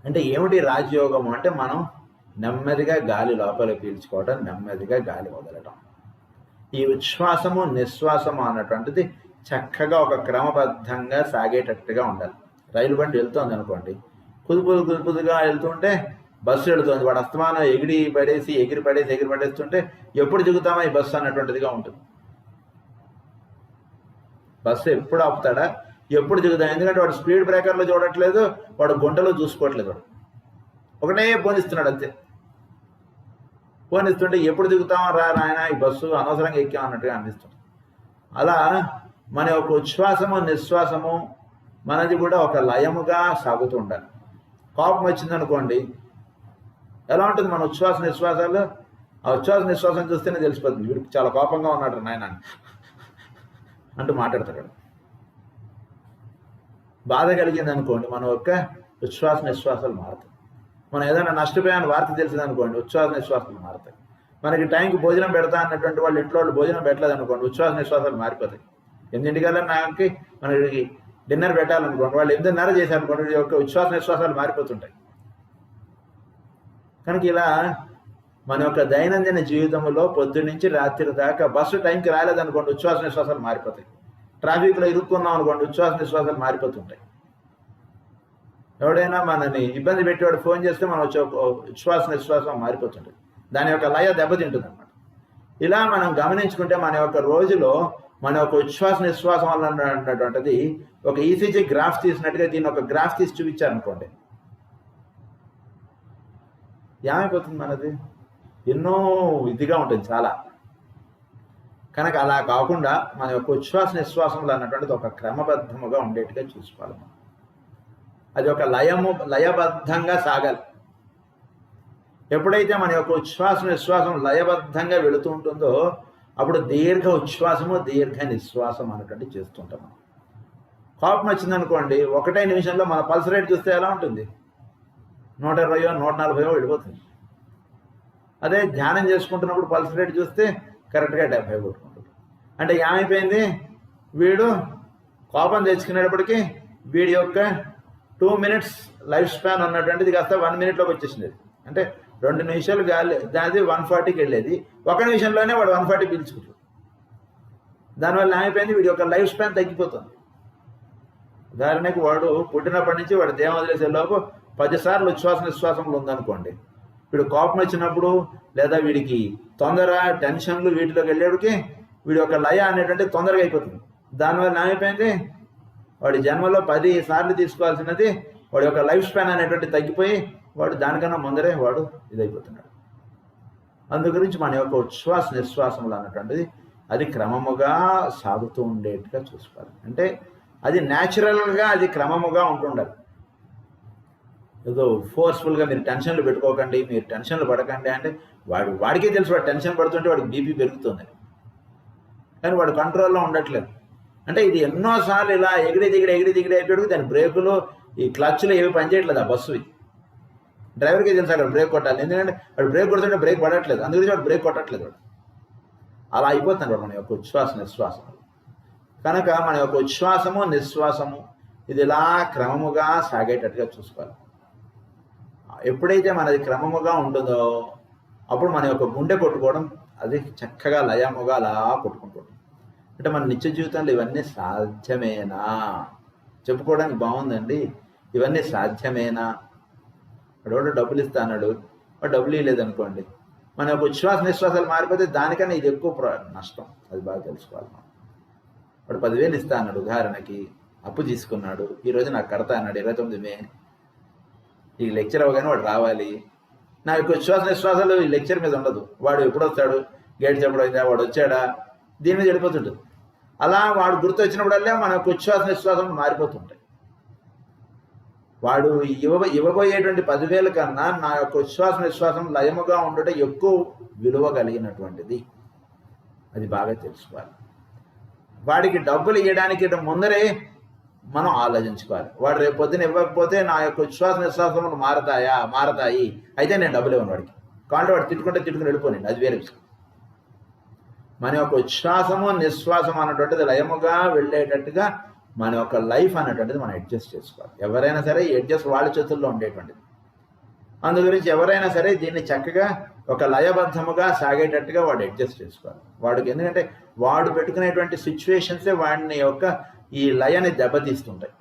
అంటే ఏమిటి రాజయోగము అంటే మనం నెమ్మదిగా గాలి లోపల పీల్చుకోవడం, నెమ్మదిగా గాలి వదలడం. ఈ ఉచ్ఛ్వాసము నిశ్వాసము అన్నటువంటిది చక్కగా ఒక క్రమబద్ధంగా సాగేటట్టుగా ఉండాలి. రైలు బండి వెళ్తుంది అనుకోండి, కుదుపుగా వెళ్తుంటే బస్సు వెళుతుంది, వాడు అస్తమానం ఎగిరి పడేస్తుంటే ఎప్పుడు దిగుతామా ఈ బస్సు అన్నటువంటిదిగా ఉంటుంది. బస్సు ఎప్పుడు ఆపుతాడా, ఎప్పుడు దిగుతాం, ఎందుకంటే వాడు స్పీడ్ బ్రేకర్లో చూడట్లేదు, వాడు గుంటలో చూసుకోవట్లేదు, వాడు ఒకటే పోనిస్తున్నాడు అంతే. పోనిస్తుంటే ఎప్పుడు దిగుతామో రా నాయన ఈ బస్సు అనవసరంగా ఎక్కామన్నట్టుగా అనిపిస్తుంది. అలా మన యొక్క ఉచ్ఛ్వాసము నిశ్వాసము మనది కూడా ఒక లయముగా సాగుతూ ఉండాలి. కోపం వచ్చిందనుకోండి ఎలా ఉంటుంది మన ఉచ్ఛ్వాస నిశ్వాసాలు, ఆ ఉచ్ఛ్వాస నిశ్వాసం చూస్తేనే తెలిసిపోతుంది వీడికి చాలా కోపంగా ఉన్నాడు నాయన అంటూ మాట్లాడతాడు. బాధ కలిగింది అనుకోండి మన యొక్క ఉచ్ఛ్వాస నిశ్వాసాలు మారుతాయి. మనం ఏదైనా నష్టపోయాని వార్త తెలిసింది అనుకోండి ఉచ్ఛ్వాస నిశ్వాసాలు మారుతాయి. మనకి టైంకి భోజనం పెడతా అన్నటువంటి వాళ్ళు ఇంట్లో వాళ్ళు భోజనం పెట్టలేదు అనుకోండి ఉచ్ఛ్వాస నిశ్వాసాలు మారిపోతాయి. 8:00కల్లా మనకి మనకి డిన్నర్ పెట్టాలనుకోండి, వాళ్ళు 8:30 చేశారనుకోండి, యొక్క ఉచ్ఛ్వాస నిశ్వాసాలు మారిపోతుంటాయి. కనుక ఇలా మన యొక్క దైనందిన జీవితంలో పొద్దున్నుంచి రాత్రి దాకా బస్సు టైంకి రాలేదనుకోండి, ఉచ్ఛ్వాస నిశ్వాసాలు మారిపోతాయి. ట్రాఫిక్లో ఇరుక్కున్నాం అనుకోండి, ఉచ్ఛ్వాస నిశ్వాసాలు మారిపోతుంటాయి. ఎవడైనా మనని ఇబ్బంది పెట్టేవాడు ఫోన్ చేస్తే మనం వచ్చే ఉచ్ఛ్వాస నిశ్వాసం మారిపోతుంటుంది. దాని యొక్క లయ దెబ్బతింటుంది అనమాట. ఇలా మనం గమనించుకుంటే మన యొక్క రోజులో మన యొక్క ఉచ్ఛ్వాస నిశ్వాసం వల్ల ఉన్నటువంటిది ఒక ఈసీజీ గ్రాఫ్ తీసినట్టుగా దీన్ని ఒక గ్రాఫ్ తీసి చూపించారనుకోండి, ఏమైపోతుంది మనది? ఎన్నో ఇదిగా ఉంటుంది చాలా. కనుక అలా కాకుండా మన యొక్క ఉచ్ఛ్వాస నిశ్వాసంలో అన్నటువంటిది ఒక క్రమబద్ధముగా ఉండేట్టుగా చూసుకోవాలి. అది ఒక లయబద్ధంగా సాగాలి. ఎప్పుడైతే మన యొక్క ఉచ్ఛ్వాస నిశ్వాసం లయబద్ధంగా వెళుతూ ఉంటుందో అప్పుడు దీర్ఘ ఉచ్ఛ్వాసము దీర్ఘ నిశ్వాసం అన్నటువంటి చేస్తుంటాం. మనం కోపం వచ్చిందనుకోండి, 1 నిమిషంలో మన పల్స్ రేట్ చూస్తే ఎలా ఉంటుంది? 120 140 వెళ్ళిపోతుంది. అదే ధ్యానం చేసుకుంటున్నప్పుడు పల్స్ రేట్ చూస్తే కరెక్ట్గా 70 కొట్టుకుంటుంది. అంటే ఏమైపోయింది? వీడు కోపం తెచ్చుకునేటప్పటికీ వీడి యొక్క 2 minutes లైఫ్ స్పాన్ అన్నటువంటిది కాస్త 1 minute వచ్చేసింది. అంటే 2 నిమిషాలు గాలి దానిది 140కి వెళ్ళేది, 1 నిమిషంలోనే వాడు 140 పీల్చుకుంటాడు. దానివల్ల ఏమైపోయింది? వీడి యొక్క లైఫ్ స్పాన్ తగ్గిపోతుంది. ఉదాహరణకి వాడు పుట్టినప్పటి నుంచి వాడు దేహం వదిలేసే లోపు 10 సార్లు ఉచ్ఛ్వాస నిశ్వాసంలో ఉందనుకోండి, వీడు కోపం వచ్చినప్పుడు లేదా వీడికి తొందర టెన్షన్లు వీటిలోకి వెళ్ళేటికి వీడి యొక్క లయ అనేటువంటి తొందరగా అయిపోతుంది. దానివల్ల ఏమైపోయింది? వాడి జన్మలో 10 సార్లు తీసుకోవాల్సినది వాడి యొక్క లైఫ్ స్పాన్ అనేటువంటి తగ్గిపోయి వాడు దానికన్నా ముందరే వాడు ఇదైపోతున్నాడు. అందు గురించి మన యొక్క ఉచ్ఛ్వాస నిశ్వాసములు అన్నటువంటిది అది క్రమముగా సాగుతూ ఉండేట్టుగా చూసుకోవాలి. అంటే అది న్యాచురల్గా అది క్రమముగా ఉంటుండాలి. ఏదో ఫోర్స్ఫుల్గా మీరు టెన్షన్లు పెట్టుకోకండి, మీరు టెన్షన్లు పడకండి అంటే వాడికే తెలుసు వాడు టెన్షన్ పడుతుంటే వాడికి బీపీ పెరుగుతుంది, కానీ వాడు కంట్రోల్లో ఉండట్లేదు. అంటే ఇది ఎన్నోసార్లు ఇలా ఎగిడి దిగిడి అయిపోయాడు. దాని బ్రేకులు ఈ క్లచ్లు ఏవి పనిచేయట్లేదు ఆ బస్సువి. డ్రైవర్కి తెలుసు అక్కడ బ్రేక్ కొట్టాలి, ఎందుకంటే వాడు బ్రేక్ కొడుతుంటే బ్రేక్ పడట్లేదు, అందుగురించి వాడు బ్రేక్ కొట్టట్లేదు. వాడు అలా అయిపోతున్నాడు మన యొక్క ఉచ్ఛ్వాస నిశ్వాసం. కనుక మన యొక్క ఉచ్ఛ్వాసము నిశ్వాసము ఇది ఇలా క్రమముగా సాగేటట్టుగా చూసుకోవాలి. ఎప్పుడైతే మనది క్రమముగా ఉంటుందో అప్పుడు మన యొక్క గుండె కొట్టుకోవడం అది చక్కగా లయముగా అలా కొట్టుకుంటుంది. అంటే మన నిత్య జీవితంలో ఇవన్నీ సాధ్యమేనా చెప్పుకోవడానికి బాగుందండి. ఇవన్నీ సాధ్యమేనా? వాడు డబ్బులు ఇస్తా అన్నాడు, వాడు డబ్బులు ఇవ్వలేదనుకోండి, మన యొక్క ఉచ్ఛ్వాస నిశ్వాసాలు మారిపోతే దానికన్నా ఇది ఎక్కువ నష్టం. అది బాగా తెలుసుకోవాలి. వాడు 10,000 ఇస్తా అన్నాడు, ఉదాహరణకి అప్పు తీసుకున్నాడు, ఈరోజు నాకు కడతా అన్నాడు 29 మే, ఈ లెక్చర్ అవ్వగానే వాడు రావాలి. నా యొక్క ఉచ్ఛ్వాస నిశ్వాసాలు ఈ లెక్చర్ మీద ఉండదు. వాడు ఎప్పుడు వస్తాడు, గేట్ చెప్పడైందా, వాడు వచ్చాడా, దీని మీద వెళ్ళిపోతుంటుంది. అలా వాడు గుర్తు వచ్చినప్పుడల్లా మన యొక్క ఉచ్ఛ్వాస నిశ్వాసం మారిపోతుంటాయి. వాడు ఇవ్వబోయేటువంటి 10,000 కన్నా నా యొక్క ఉచ్ఛ్వాస నిశ్వాసం లయముగా ఉండటం ఎక్కువ విలువ కలిగినటువంటిది. అది బాగా తెలుసుకోవాలి. వాడికి డబ్బులు ఇవ్వడానికి ముందరే మనం ఆలోచించుకోవాలి. వాడు రేపు పొద్దున ఇవ్వకపోతే నా యొక్క ఉచ్ఛ్వాస నిశ్వాసములు మారతాయి, అయితే నేను డబ్బులు ఇవ్వను వాడికి. కాబట్టి వాడు తిట్టుకుని వెళ్ళిపోనండి, అది వేరే విషయం. మన యొక్క ఉచ్ఛ్వాసము నిశ్వాసం అన్నటువంటిది లయముగా వెళ్ళేటట్టుగా మన యొక్క లైఫ్ అన్నటువంటిది మనం అడ్జస్ట్ చేసుకోవాలి. ఎవరైనా సరే ఈ అడ్జస్ట్ వాళ్ళ చేతుల్లో ఉండేటువంటిది. అందు గురించి ఎవరైనా సరే దీన్ని చక్కగా ఒక లయబద్ధముగా సాగేటట్టుగా వాడు అడ్జస్ట్ చేసుకోవాలి. వాడికి ఎందుకంటే వాడు పెట్టుకునేటువంటి సిచ్యువేషన్సే వాడిని యొక్క ఈ లయని దెబ్బతీస్తుంటాయి.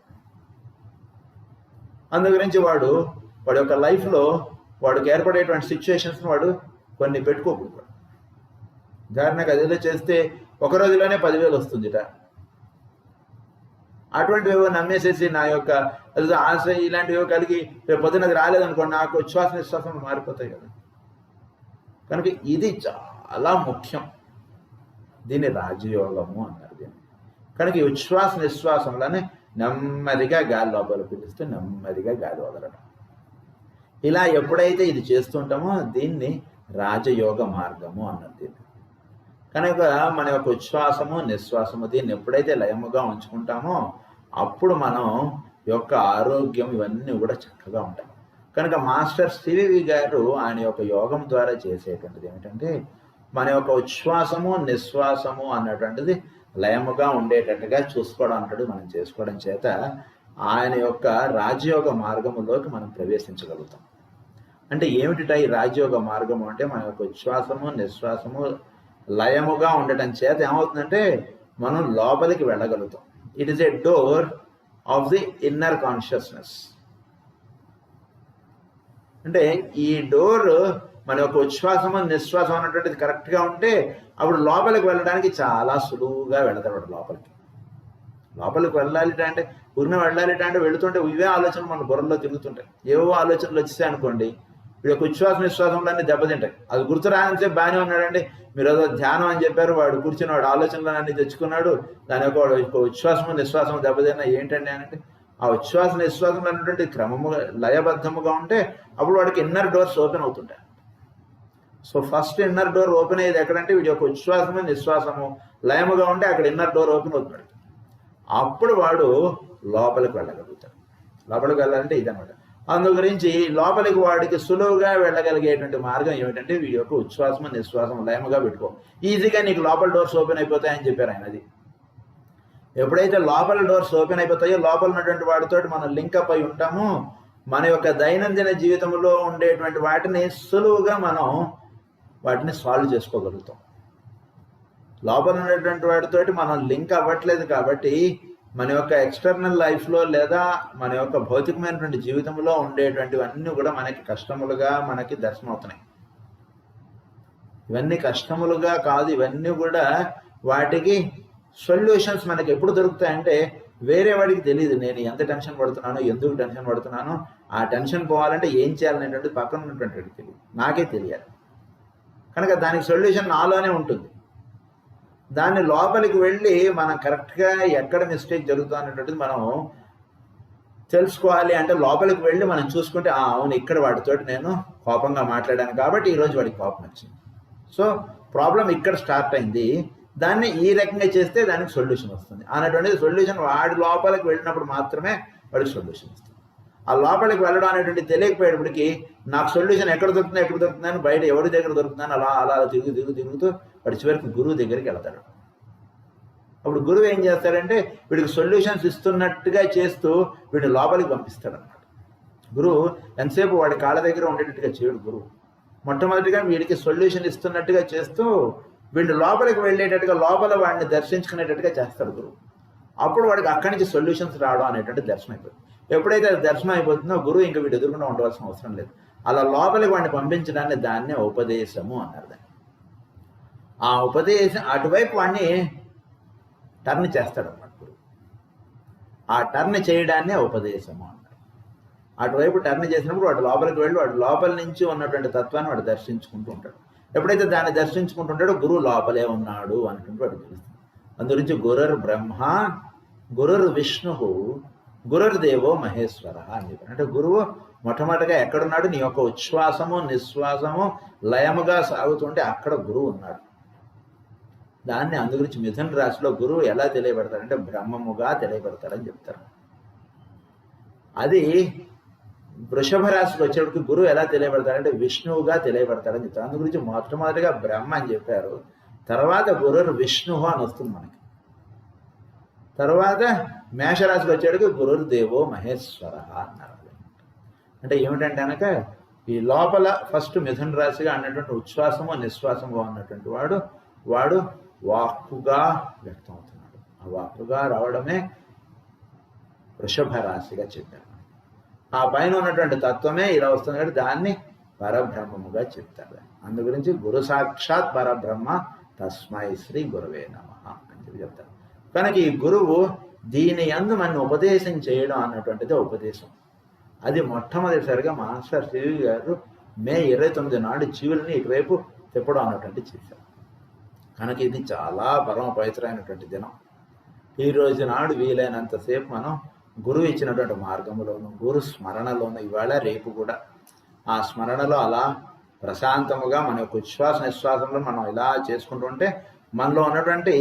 అందు గురించి వాడి యొక్క లైఫ్లో వాడికి ఏర్పడేటువంటి సిచ్యువేషన్స్ని వాడు కొన్ని పెట్టుకోకూడదు. ఉదాహరణకు అదేదో చేస్తే ఒక రోజులోనే 10,000 వస్తుందిట, అటువంటివి నమ్మేసేసి నా యొక్క ఆశ ఇలాంటివి కలిగి రేపు పొద్దున అది రాలేదనుకోండి, నాకు ఉచ్ఛ్వాస నిశ్వాసం మారిపోతాయి కదా. కనుక ఇది చాలా ముఖ్యం. దీన్ని రాజయోగము అన్నారు. దీన్ని కనుక ఈ ఉచ్ఛ్వాస నిశ్వాసంలోనే నెమ్మదిగా గాలి లోపల పిలుస్తూ నెమ్మదిగా గాలి వదలడం. ఇలా ఎప్పుడైతే ఇది చేస్తుంటామో దీన్ని రాజయోగ మార్గము అన్నది. దీన్ని కనుక మన యొక్క ఉచ్ఛ్వాసము నిశ్వాసము దీన్ని ఎప్పుడైతే లయముగా ఉంచుకుంటామో అప్పుడు మనం యొక్క ఆరోగ్యం ఇవన్నీ కూడా చక్కగా ఉంటాయి. కనుక మాస్టర్ సివివి గారు ఆయన యొక్క యోగం ద్వారా చేసేటువంటిది ఏమిటంటే మన యొక్క ఉచ్ఛ్వాసము నిశ్వాసము అన్నటువంటిది లయముగా ఉండేటట్టుగా చూసుకోవడం అంటాడు. మనం చేసుకోవడం చేత ఆయన యొక్క రాజయోగ మార్గములోకి మనం ప్రవేశించగలుగుతాం. అంటే ఏమిటిట ఈ రాజయోగ మార్గము అంటే మన యొక్క ఉచ్ఛ్వాసము నిశ్వాసము లయముగా ఉండటం చేత ఏమవుతుందంటే మనం లోపలికి వెళ్ళగలుగుతాం. It is a door of the inner consciousness. అంటే ఈ డోర్ మన యొక్క ఉచ్ఛ్వాసము నిశ్వాసం అన్నటువంటిది కరెక్ట్గా ఉంటే అప్పుడు లోపలికి వెళ్ళడానికి చాలా సులువుగా వెళతాడు. లోపలికి వెళ్ళాలి అంటే ఊరిని వెళ్ళాలి అంటే వెళుతుంటే ఇవే ఆలోచనలు మన బుర్రలో తిరుగుతుంటాయి. ఏవో ఆలోచనలు వచ్చేసాయి అనుకోండి, వీడి యొక్క ఉచ్ఛ్వాస నిశ్వాసంలో అన్నీ దెబ్బతింటాయి. అది గుర్తు రానిసేపు బాగానే ఉన్నాడండి, మీరు ఏదో ధ్యానం అని చెప్పారు, వాడు కూర్చుని వాడు ఆలోచనలు అన్నీ తెచ్చుకున్నాడు, దాని యొక్క ఉచ్ఛ్వాసము నిశ్వాసం దెబ్బతిన్నా ఏంటండి అంటే ఆ ఉచ్ఛ్వాస నిశ్వాసం అనేటువంటి క్రమముగా లయబద్ధముగా ఉంటే అప్పుడు వాడికి ఇన్నర్ డోర్స్ ఓపెన్ అవుతుంటాయి. So first inner door open అయ్యేది ఎక్కడంటే వీడి యొక్క ఉచ్ఛ్వాసము నిశ్వాసము లయముగా ఉంటే అక్కడ ఇన్నర్ డోర్ ఓపెన్ అవుతున్నాడు. అప్పుడు వాడు లోపలికి వెళ్ళగలుగుతాడు. లోపలికి వెళ్ళాలంటే ఇదనమాట. అందు గురించి లోపలికి వాడికి సులువుగా వెళ్ళగలిగేటువంటి మార్గం ఏమిటంటే వీడి యొక్క ఉచ్ఛ్వాసము నిశ్వాసం లయముగా పెట్టుకో, ఈజీగా నీకు లోపల డోర్స్ ఓపెన్ అయిపోతాయని చెప్పారు ఆయన. అది ఎప్పుడైతే లోపల డోర్స్ ఓపెన్ అయిపోతాయో లోపల ఉన్నటువంటి వాటితో మనం లింకప్ అయి ఉంటామో మన యొక్క దైనందిన జీవితంలో ఉండేటువంటి వాటిని సులువుగా మనం వాటిని సాల్వ్ చేసుకోగలుగుతాం. లోపల ఉన్నటువంటి వాటితోటి మనం లింక్ అవ్వట్లేదు కాబట్టి మన యొక్క ఎక్స్టర్నల్ లైఫ్లో లేదా మన యొక్క భౌతికమైనటువంటి జీవితంలో ఉండేటువంటివన్నీ కూడా మనకి కష్టములుగా మనకి దర్శనం అవుతున్నాయి. ఇవన్నీ కష్టములుగా కాదు, ఇవన్నీ కూడా వాటికి సొల్యూషన్స్ మనకి ఎప్పుడు దొరుకుతాయంటే వేరే వాడికి తెలియదు నేను ఎంత టెన్షన్ పడుతున్నానో, ఎందుకు టెన్షన్ పడుతున్నానో, ఆ టెన్షన్ పోవాలంటే ఏం చేయాలనేటువంటి పక్కన ఉన్నటువంటి వాడికి తెలియదు, నాకే తెలియాలి. కనుక దానికి సొల్యూషన్ నాలోనే ఉంటుంది. దాన్ని లోపలికి వెళ్ళి మనం కరెక్ట్గా ఎక్కడ మిస్టేక్ జరుగుతుంది అనేటువంటిది మనం తెలుసుకోవాలి. అంటే లోపలికి వెళ్ళి మనం చూసుకుంటే అవును ఇక్కడ వాడితోటి నేను కోపంగా మాట్లాడాను కాబట్టి ఈరోజు వాడికి కోపం వచ్చింది. సో ప్రాబ్లం ఇక్కడ స్టార్ట్ అయింది, దాన్ని ఈ రకంగా చేస్తే దానికి సొల్యూషన్ వస్తుంది అనేటువంటిది సొల్యూషన్ వాడి లోపలికి వెళ్ళినప్పుడు మాత్రమే వాడికి సొల్యూషన్ వస్తుంది. ఆ లోపలికి వెళ్ళడం అనేటువంటి తెలియకపోయేటప్పటికి నాకు సొల్యూషన్ ఎక్కడ దొరుకుతుందని బయట ఎవరి దగ్గర దొరుకుతుందని అలా అలా తిరుగుతూ వాడి చివరికి గురువు దగ్గరికి వెళ్తాడు. అప్పుడు గురువు ఏం చేస్తాడంటే వీడికి సొల్యూషన్స్ ఇస్తున్నట్టుగా చేస్తూ వీడిని లోపలికి పంపిస్తాడు అన్నమాట. గురువు ఎంతసేపు వాడి కాళ్ళ దగ్గర ఉండేటట్టుగా చేయడు. గురువు మొట్టమొదటిగా వీడికి సొల్యూషన్ ఇస్తున్నట్టుగా చేస్తూ వీడిని లోపలికి వెళ్ళేటట్టుగా లోపల వాడిని దర్శించుకునేటట్టుగా చేస్తాడు గురువు. అప్పుడు వాడికి అక్కడి నుంచి సొల్యూషన్స్ రావడం అనేటువంటి దర్శనం అయిపోతుంది. ఎప్పుడైతే అది దర్శనం అయిపోతుందో గురువు ఇంకా వీడు ఎదురుకుండా ఉండవలసిన అవసరం లేదు. అలా లోపలికి వాడిని పంపించడాన్ని దాన్నే ఉపదేశము అన్నారు. దాన్ని ఆ ఉపదేశం అటువైపు వాడిని టర్న్ చేస్తాడు అన్నమాట గురువు. ఆ టర్న్ చేయడాన్నే ఉపదేశము అన్నారు. అటువైపు టర్న్ చేసినప్పుడు వాడు లోపలికి వెళ్ళి వాడు లోపల నుంచి ఉన్నటువంటి తత్వాన్ని వాడు దర్శించుకుంటూ ఉంటాడు. ఎప్పుడైతే దాన్ని దర్శించుకుంటుంటాడో గురువు లోపలే ఉన్నాడు అనుకుంటూ వాడు తెలుస్తుంది. అందుగురించి గురుర్ బ్రహ్మ గురుర్ విష్ణు గురుర్దేవో మహేశ్వర అని చెప్పారు. అంటే గురువు మొట్టమొదటిగా ఎక్కడున్నాడు, నీ యొక్క ఉచ్ఛ్వాసము నిశ్వాసము లయముగా సాగుతుంటే అక్కడ గురువు ఉన్నాడు. దాన్ని అందుగురించి మిథున రాశిలో గురువు ఎలా తెలియబడతాడంటే బ్రహ్మముగా తెలియబడతాడని చెప్తారు. అది వృషభ రాశికి వచ్చేటికి గురువు ఎలా తెలియబడతాడంటే విష్ణువుగా తెలియబడతాడని చెప్తారు. అందు గురించి మొట్టమొదటిగా బ్రహ్మ అని చెప్పారు, తర్వాత గురుర్ విష్ణు అని వస్తుంది మనకి. తర్వాత మేషరాశికి వచ్చేటికి గురుర్దేవో మహేశ్వర అన్నారు. అంటే ఏమిటంటే కనుక ఈ లోపల ఫస్ట్ మిథున రాశిగా అన్నటువంటి ఉచ్ఛ్వాసము నిశ్వాసము అన్నటువంటి వాడు వాక్కుగా వ్యక్తం అవుతున్నాడు. ఆ వాక్కుగా రావడమే వృషభ రాశిగా చెప్పారు. ఆ పైన ఉన్నటువంటి తత్వమే ఇలా వస్తుంది కాబట్టి దాన్ని పరబ్రహ్మముగా చెప్తారు. అందు గురించి గురు సాక్షాత్ పరబ్రహ్మ తస్మై శ్రీ గురవే నమః అని చెప్పి చెప్తారు. కనుక ఈ గురువు దీని యందు మన ఉపదేశం చేయడం అన్నటువంటిది ఉపదేశం. అది మొట్టమొదటిసారిగా మాస్టర్ సివి గారు మే 29 నాడు జీవుల్ని ఇటువైపు తిప్పడం అన్నటువంటి చేశారు. కనుక ఇది చాలా పరమ పవిత్రమైనటువంటి దినం. ఈ రోజు నాడు వీలైనంతసేపు మనం గురువు ఇచ్చినటువంటి మార్గంలోను గురు స్మరణలోను ఇవాళ రేపు కూడా ఆ స్మరణలో అలా ప్రశాంతముగా మన యొక్క ఉచ్ఛ్వాస నిశ్వాసంలో మనం ఇలా చేసుకుంటూ ఉంటే మనలో ఉన్నటువంటి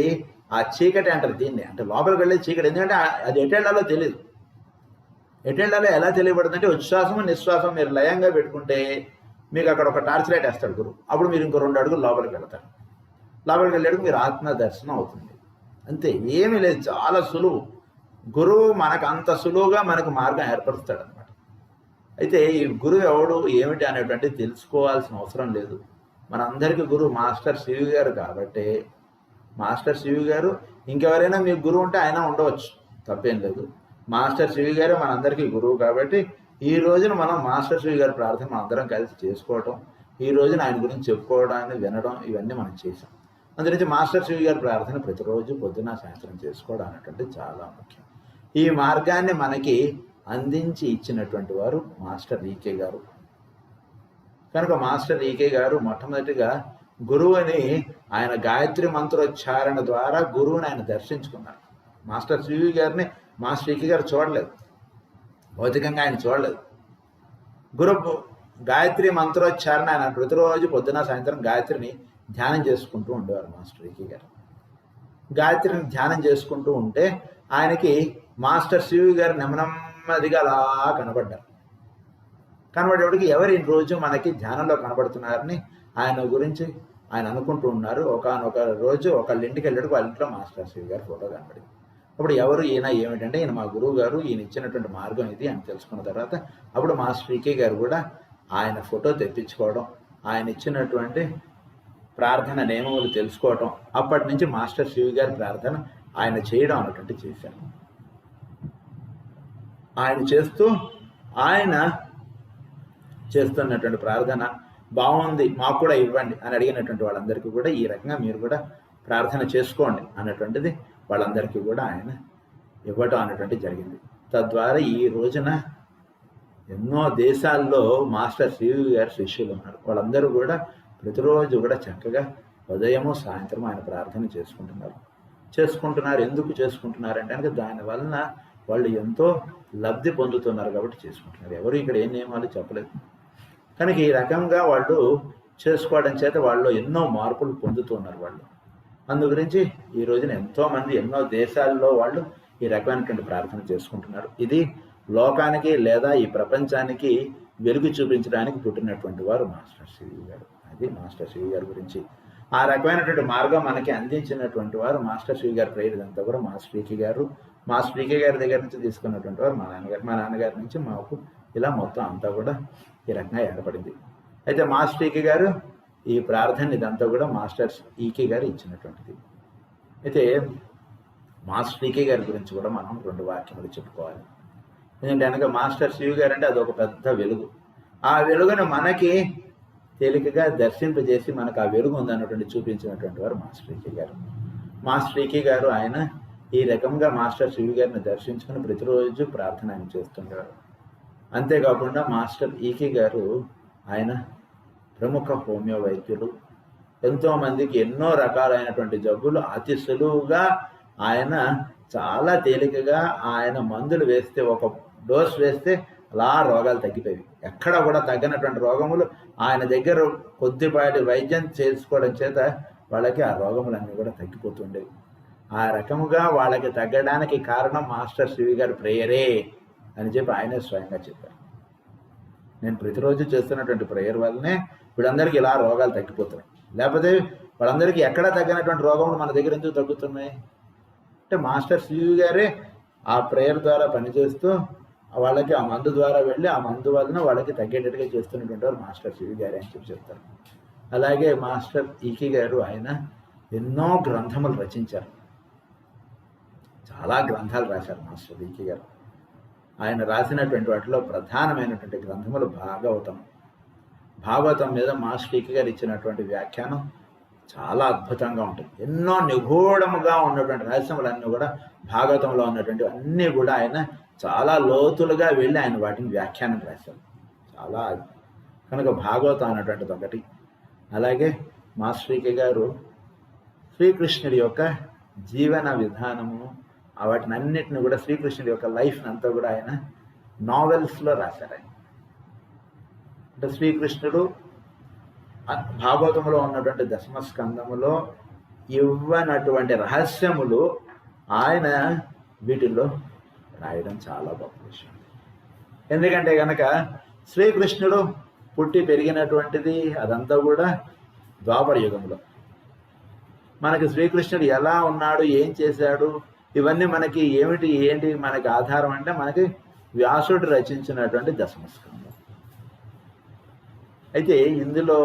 ఆ చీకటి అంటారు దీన్ని, అంటే లోపలికి వెళ్ళే చీకటి. ఎందుకంటే అది ఎటెండాలో తెలియదు. ఎటెండాలో ఎలా తెలియబడుతుందంటే ఉచ్ఛ్వాసము నిశ్వాసం మీరు లయంగా పెట్టుకుంటే మీకు అక్కడ ఒక టార్చ్ లైట్ వేస్తాడు గురువు. అప్పుడు మీరు ఇంకో 2 అడుగులు లోపలికి వెళ్తారు. లోపలికి వెళ్ళాడు మీరు ఆత్మ దర్శనం అవుతుంది. అంతే, ఏమీ లేదు, చాలా సులువు. గురువు మనకు అంత సులువుగా మనకు మార్గం ఏర్పరుస్తాడు అనమాట. అయితే ఈ గురువు ఎవడు ఏమిటి అనేటువంటిది తెలుసుకోవాల్సిన అవసరం లేదు. మనందరికీ గురువు మాస్టర్ సివి గారు కాబట్టి, మాస్టర్ సివి గారు, ఇంకెవరైనా మీకు గురువు ఉంటే ఆయన ఉండవచ్చు, తప్పేం లేదు. మాస్టర్ సివి గారే మనందరికీ గురువు కాబట్టి ఈ రోజున మనం మాస్టర్ సివి గారి ప్రార్థన మనం అందరం కలిసి చేసుకోవటం, ఈ రోజున ఆయన గురించి చెప్పుకోవడాన్ని వినడం, ఇవన్నీ మనం చేసాం. అందురించి మాస్టర్ సివి గారి ప్రార్థన ప్రతిరోజు పొద్దున సాయంత్రం చేసుకోవడం అనేటువంటిది చాలా ముఖ్యం. ఈ మార్గాన్ని మనకి అందించి ఇచ్చినటువంటి వారు మాస్టర్ ఈకే గారు. కనుక మాస్టర్ ఈకే గారు మొట్టమొదటిగా గురువుని ఆయన గాయత్రి మంత్రోచ్చారణ ద్వారా గురువుని ఆయన దర్శించుకున్నారు. మాస్టర్ సివి గారిని మాస్టర్ ఈకే గారు చూడలేదు, భౌతికంగా ఆయన చూడలేదు. గురు గాయత్రి మంత్రోచ్చారణ ఆయన ప్రతిరోజు పొద్దున సాయంత్రం గాయత్రిని ధ్యానం చేసుకుంటూ ఉండేవారు మాస్టర్ ఈకే గారు. గాయత్రిని ధ్యానం చేసుకుంటూ ఉంటే ఆయనకి మాస్టర్ సివి గారు నెమ్మదిగా అలా కనబడ్డారు. కనబడేవాడికి ఎవరు ఈ రోజు మనకి ధ్యానంలో కనబడుతున్నారని ఆయన గురించి ఆయన అనుకుంటూ ఉన్నారు. ఒకనొక రోజు ఒకళ్ళ ఇంటికి వెళ్ళాడు, వాళ్ళ ఇంట్లో మాస్టర్ సివి గారి ఫోటో కనబడింది. అప్పుడు ఎవరు ఈయన ఏమిటంటే ఈయన మా గురువు గారు, ఈయన ఇచ్చినటువంటి మార్గం ఇది అని తెలుసుకున్న తర్వాత అప్పుడు మాస్టర్ ఈకే గారు కూడా ఆయన ఫోటో తెప్పించుకోవడం, ఆయన ఇచ్చినటువంటి ప్రార్థన నియమములు తెలుసుకోవటం, అప్పటి నుంచి మాస్టర్ సివి గారి ప్రార్థన ఆయన చేయడం అన్నటువంటి చేశారు. ఆయన చేస్తున్నటువంటి ప్రార్థన బాగుంది, మాకు కూడా ఇవ్వండి అని అడిగినటువంటి వాళ్ళందరికీ కూడా ఈ రకంగా మీరు కూడా ప్రార్థన చేసుకోండి అన్నటువంటిది వాళ్ళందరికీ కూడా ఆయన ఇవ్వటం అనేటువంటి జరిగింది. తద్వారా ఈ రోజున ఎన్నో దేశాల్లో మాస్టర్ సివి గారి శిష్యులు ఉన్నారు. వాళ్ళందరూ కూడా ప్రతిరోజు కూడా చక్కగా ఉదయము సాయంత్రం ఆయన ప్రార్థన చేసుకుంటున్నారు. ఎందుకు చేసుకుంటున్నారంటే కనుక దానివలన వాళ్ళు ఎంతో లబ్ధి పొందుతున్నారు కాబట్టి చేసుకుంటున్నారు. ఎవరు ఇక్కడ ఏ నియమాలు చెప్పలేదు. కనుక ఈ రకంగా వాళ్ళు చేసుకోవడం చేత వాళ్ళు ఎన్నో మార్పులు పొందుతున్నారు వాళ్ళు. అందు గురించి ఈ రోజున ఎంతోమంది ఎన్నో దేశాల్లో వాళ్ళు ఈ రకమైనటువంటి ప్రార్థన చేసుకుంటున్నారు. ఇది లోకానికి లేదా ఈ ప్రపంచానికి వెలుగు చూపించడానికి పుట్టినటువంటి వారు మాస్టర్ సివి గారు. అది మాస్టర్ సివి గారి గురించి ఆ రకమైనటువంటి మార్గం మనకి అందించినటువంటి వారు మాస్టర్ సివి గారి ప్రేయర్ ఇదంతా కూడా మాస్టర్ ఈకే గారు. మాస్టర్ ఈకే గారి దగ్గర నుంచి తీసుకున్నటువంటి వారు మా నాన్నగారి నుంచి మాకు ఇలా మొత్తం అంతా కూడా ఈ రకంగా ఏర్పడింది. అయితే మాస్టర్ ఈకే గారు ఈ ప్రార్థన ఇదంతా కూడా మాస్టర్ ఈకే గారు ఇచ్చినటువంటిది. అయితే మాస్టర్ ఈకే గారి గురించి కూడా మనం 2 వాక్యములు చెప్పుకోవాలి. ఎందుకంటే కనుక మాస్టర్ సివి గారు అంటే అదొక పెద్ద వెలుగు. ఆ వెలుగును మనకి తేలికగా దర్శింపజేసి మనకు ఆ వెలుగు ఉందన్నటువంటి చూపించినటువంటి వారు మాస్టర్ ఈకే గారు. మాస్టర్ ఈకే గారు ఆయన ఈ రకంగా మాస్టర్ సివి గారిని దర్శించుకుని ప్రతిరోజు ప్రార్థన ఆయన చేస్తుంటారు. అంతేకాకుండా మాస్టర్ ఈకే గారు ఆయన ప్రముఖ హోమియో వైద్యులు. ఎంతోమందికి ఎన్నో రకాలైనటువంటి జబ్బులు అతి సులువుగా ఆయన చాలా తేలికగా ఆయన మందులు వేస్తే, ఒక డోస్ వేస్తే అలా రోగాలు తగ్గిపోయి, ఎక్కడ కూడా తగ్గనటువంటి రోగములు ఆయన దగ్గర కొద్దిపాటి వైద్యం చేసుకోవడం చేత వాళ్ళకి ఆ రోగములన్నీ కూడా తగ్గిపోతుండేవి. ఆ రకముగా వాళ్ళకి తగ్గడానికి కారణం మాస్టర్ సివి గారి ప్రేయరే అని చెప్పి ఆయనే స్వయంగా చెప్పారు. నేను ప్రతిరోజు చేస్తున్నటువంటి ప్రేయర్ వల్లనే వీళ్ళందరికీ ఇలా రోగాలు తగ్గిపోతున్నాయి. లేకపోతే వాళ్ళందరికీ ఎక్కడ తగ్గినటువంటి రోగములు మన దగ్గర ఎందుకు తగ్గుతున్నాయి అంటే మాస్టర్ సివి గారే ఆ ప్రేయర్ ద్వారా పనిచేస్తూ వాళ్ళకి ఆ మందు ద్వారా వెళ్ళి ఆ మందు వలన వాళ్ళకి తగ్గేటట్టుగా చేస్తున్నటువంటి వారు మాస్టర్ సివి గారే అని చెప్పి చెప్తారు. అలాగే మాస్టర్ ఈకే గారు ఆయన ఎన్నో గ్రంథములు రచించారు, చాలా గ్రంథాలు రాశారు మాస్టర్ ఈకే గారు. ఆయన రాసినటువంటి వాటిలో ప్రధానమైనటువంటి గ్రంథములు భాగవతం మీద మాస్టర్ ఈకే గారు ఇచ్చినటువంటి వ్యాఖ్యానం చాలా అద్భుతంగా ఉంటుంది. ఎన్నో నిగూఢముగా ఉన్నటువంటి రహస్యములన్నీ కూడా భాగవతంలో ఉన్నటువంటి అన్నీ కూడా ఆయన చాలా లోతులుగా వెళ్ళి ఆయన వాటిని వ్యాఖ్యానం రాశారు. చాలా కనుక భాగవతం అన్నటువంటిది ఒకటి. అలాగే మాస్టర్ ఈకే గారు శ్రీకృష్ణుడి యొక్క జీవన విధానము వాటిని అన్నిటిని కూడా శ్రీకృష్ణుడి యొక్క లైఫ్ని అంతా కూడా ఆయన నావెల్స్లో రాశారు. ఆయన అంటే శ్రీకృష్ణుడు భాగవతంలో ఉన్నటువంటి దశమ స్కందములో ఇవ్వనటువంటి రహస్యములు ఆయన వీటిల్లో రాయడం చాలా గొప్ప విషయం. ఎందుకంటే కనుక శ్రీకృష్ణుడు పుట్టి పెరిగినటువంటిది అదంతా కూడా ద్వాపర యుగంలో. మనకి శ్రీకృష్ణుడు ఎలా ఉన్నాడు, ఏం చేశాడు, ఇవన్నీ మనకి ఏంటి మనకి ఆధారం అంటే మనకి వ్యాసుడు రచించినటువంటి దశమస్కందం. అయితే ఇందులో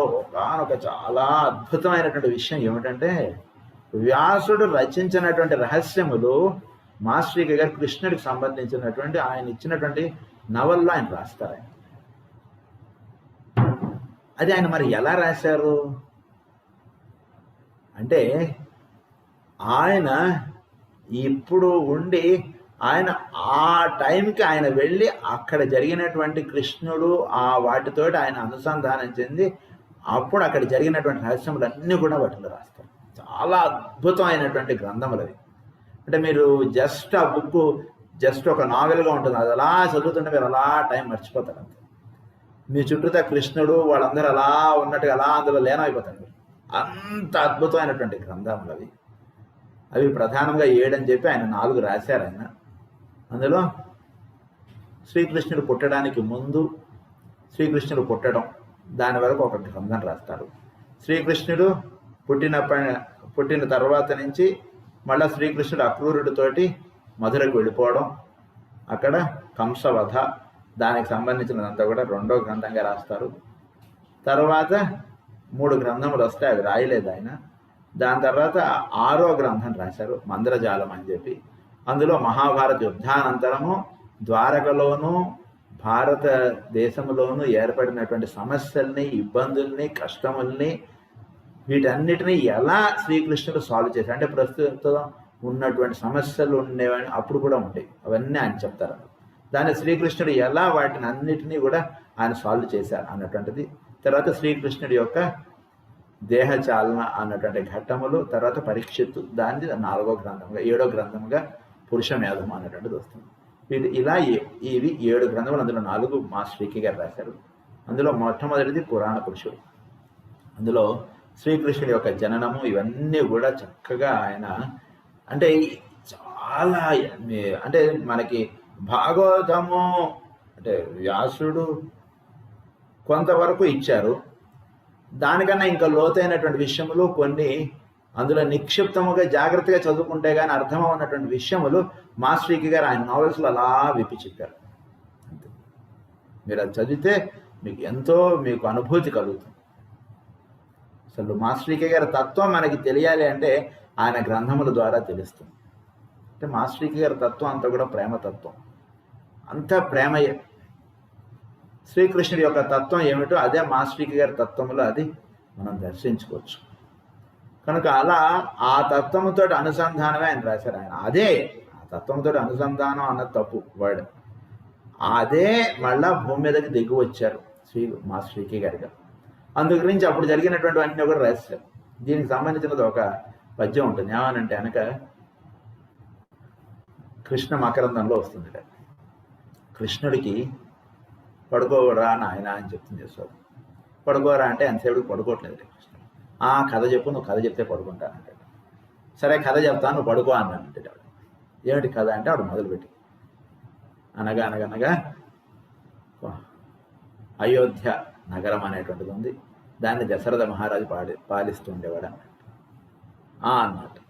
ఒక చాలా అద్భుతమైనటువంటి విషయం ఏమిటంటే, వ్యాసుడు రచించినటువంటి రహస్యములు మాస్టరీక గారు కృష్ణుడికి సంబంధించినటువంటి ఆయన ఇచ్చినటువంటి నవల్లో ఆయన రాస్తారు. అది ఆయన మరి ఎలా రాశారు అంటే, ఆయన ఇప్పుడు ఉండి ఆయన ఆ టైంకి ఆయన వెళ్ళి అక్కడ జరిగినటువంటి కృష్ణుడు ఆ వాటితోటి ఆయన అనుసంధానం చెంది అప్పుడు అక్కడ జరిగినటువంటి రహస్యములన్నీ కూడా వాటిలో రాస్తారు. చాలా అద్భుతమైనటువంటి గ్రంథములు అవి. అంటే మీరు జస్ట్ ఆ బుక్ జస్ట్ ఒక నావెల్గా ఉంటుంది, అది అలా చదువుతుంటే మీరు అలా టైం మర్చిపోతారు. అంతే, మీ చుట్టూతా కృష్ణుడు వాళ్ళందరూ అలా ఉన్నట్టుగా అలా అందులో లీనమైపోతారు. అంత అద్భుతమైనటువంటి గ్రంథములు అవి. అవి ప్రధానంగా 7 అని చెప్పి ఆయన 4 రాశారు. ఆయన అందులో శ్రీకృష్ణుడు పుట్టడానికి ముందు, శ్రీకృష్ణుడు పుట్టడం, దాని వరకు ఒక గ్రంథం రాస్తారు. శ్రీకృష్ణుడు పుట్టిన తర్వాత నుంచి మళ్ళీ శ్రీకృష్ణుడు అక్రూరుడితోటి మధురకు వెళ్ళిపోవడం, అక్కడ కంసవధ, దానికి సంబంధించినదంతా కూడా 2వ గ్రంథంగా రాస్తారు. తర్వాత 3 గ్రంథములు వస్తాయి, అవి రాయలేదు ఆయన. దాని తర్వాత 6వ గ్రంథం రాశారు, మంద్రజాలం అని చెప్పి. అందులో మహాభారత యుద్ధానంతరము ద్వారకలోనూ భారతదేశంలోనూ ఏర్పడినటువంటి సమస్యల్ని, ఇబ్బందుల్ని, కష్టముల్ని, వీటన్నిటినీ ఎలా శ్రీకృష్ణుడు సాల్వ్ చేశారు. అంటే ప్రస్తుతం ఉన్నటువంటి సమస్యలు ఉండేవని అప్పుడు కూడా ఉంటాయి, అవన్నీ ఆయన చెప్తారు. దాన్ని శ్రీకృష్ణుడు ఎలా వాటిని అన్నిటినీ కూడా ఆయన సాల్వ్ చేశారు అన్నటువంటిది. తర్వాత శ్రీకృష్ణుడి యొక్క దేహచాలన అన్నటువంటి ఘట్టములు, తర్వాత పరీక్షిత్తు, దాన్ని 4వ గ్రంథంగా 7వ గ్రంథంగా పురుషమేధం అన్నటువంటిది వస్తుంది. ఇలా ఇవి 7 గ్రంథములు, అందులో 4 మాస్టరీకి గారు రాశారు. అందులో మొట్టమొదటిది పురాణ పురుషుడు. అందులో శ్రీకృష్ణుడి యొక్క జననము ఇవన్నీ కూడా చక్కగా ఆయన అంటే చాలా అంటే మనకి భాగవతము అంటే వ్యాసుడు కొంతవరకు ఇచ్చారు, దానికన్నా ఇంకా లోతైనటువంటి విషయములు కొన్ని అందులో నిక్షిప్తముగా జాగ్రత్తగా చదువుకుంటే కానీ అర్థమవున్నటువంటి విషయములు మాస్టరీకి గారు ఆయన నావెల్స్లో అలా విప్పి చెప్పారు. అంతే, మీరు అది చదివితే మీకు ఎంతో మీకు అనుభూతి కలుగుతుంది. అసలు మాస్టరీకి గారి తత్వం మనకి తెలియాలి అంటే ఆయన గ్రంథముల ద్వారా తెలుస్తుంది. అంటే మాస్టరీకి గారి తత్వం అంతా కూడా ప్రేమతత్వం, అంతా ప్రేమయే. శ్రీకృష్ణుడి యొక్క తత్వం ఏమిటో అదే మాస్టరీకి గారి తత్వంలో అది మనం దర్శించుకోవచ్చు. కనుక అలా ఆ తత్వంతో అనుసంధానమే ఆయన రాశారు. ఆయన అదే ఆ తత్వంతో అనుసంధానం అన్నది తప్పు వర్డ్, అదే మళ్ళా భూమి మీదకి దిగి వచ్చారు మాస్టరీకి గారిగా. అందు గురించి అప్పుడు జరిగినటువంటి అన్నీ కూడా రాశారు. దీనికి సంబంధించినది ఒక పద్యం ఉంటుంది, ఏమనంటే కనుక కృష్ణ మకరందంలో వస్తుంది. కృష్ణుడికి పడుకోరా నాయన అని చెప్తుంది యశోద. పడుకోరా అంటే ఎంతసేపుడికి పడుకోవట్లేదు కృష్ణుడు. కథ చెప్పు, నువ్వు కథ చెప్తే పడుకుంటానంటే. సరే కథ చెప్తాను, నువ్వు పడుకో అన్నానంటే. ఏమిటి కథ అంటే ఆవిడ మొదలుపెట్టి అనగా అనగనగా అయోధ్య నగరం అనేటువంటిది ఉంది, దాన్ని దశరథ మహారాజు పాలిస్తూ ఉండేవాడు అన్నట్టు.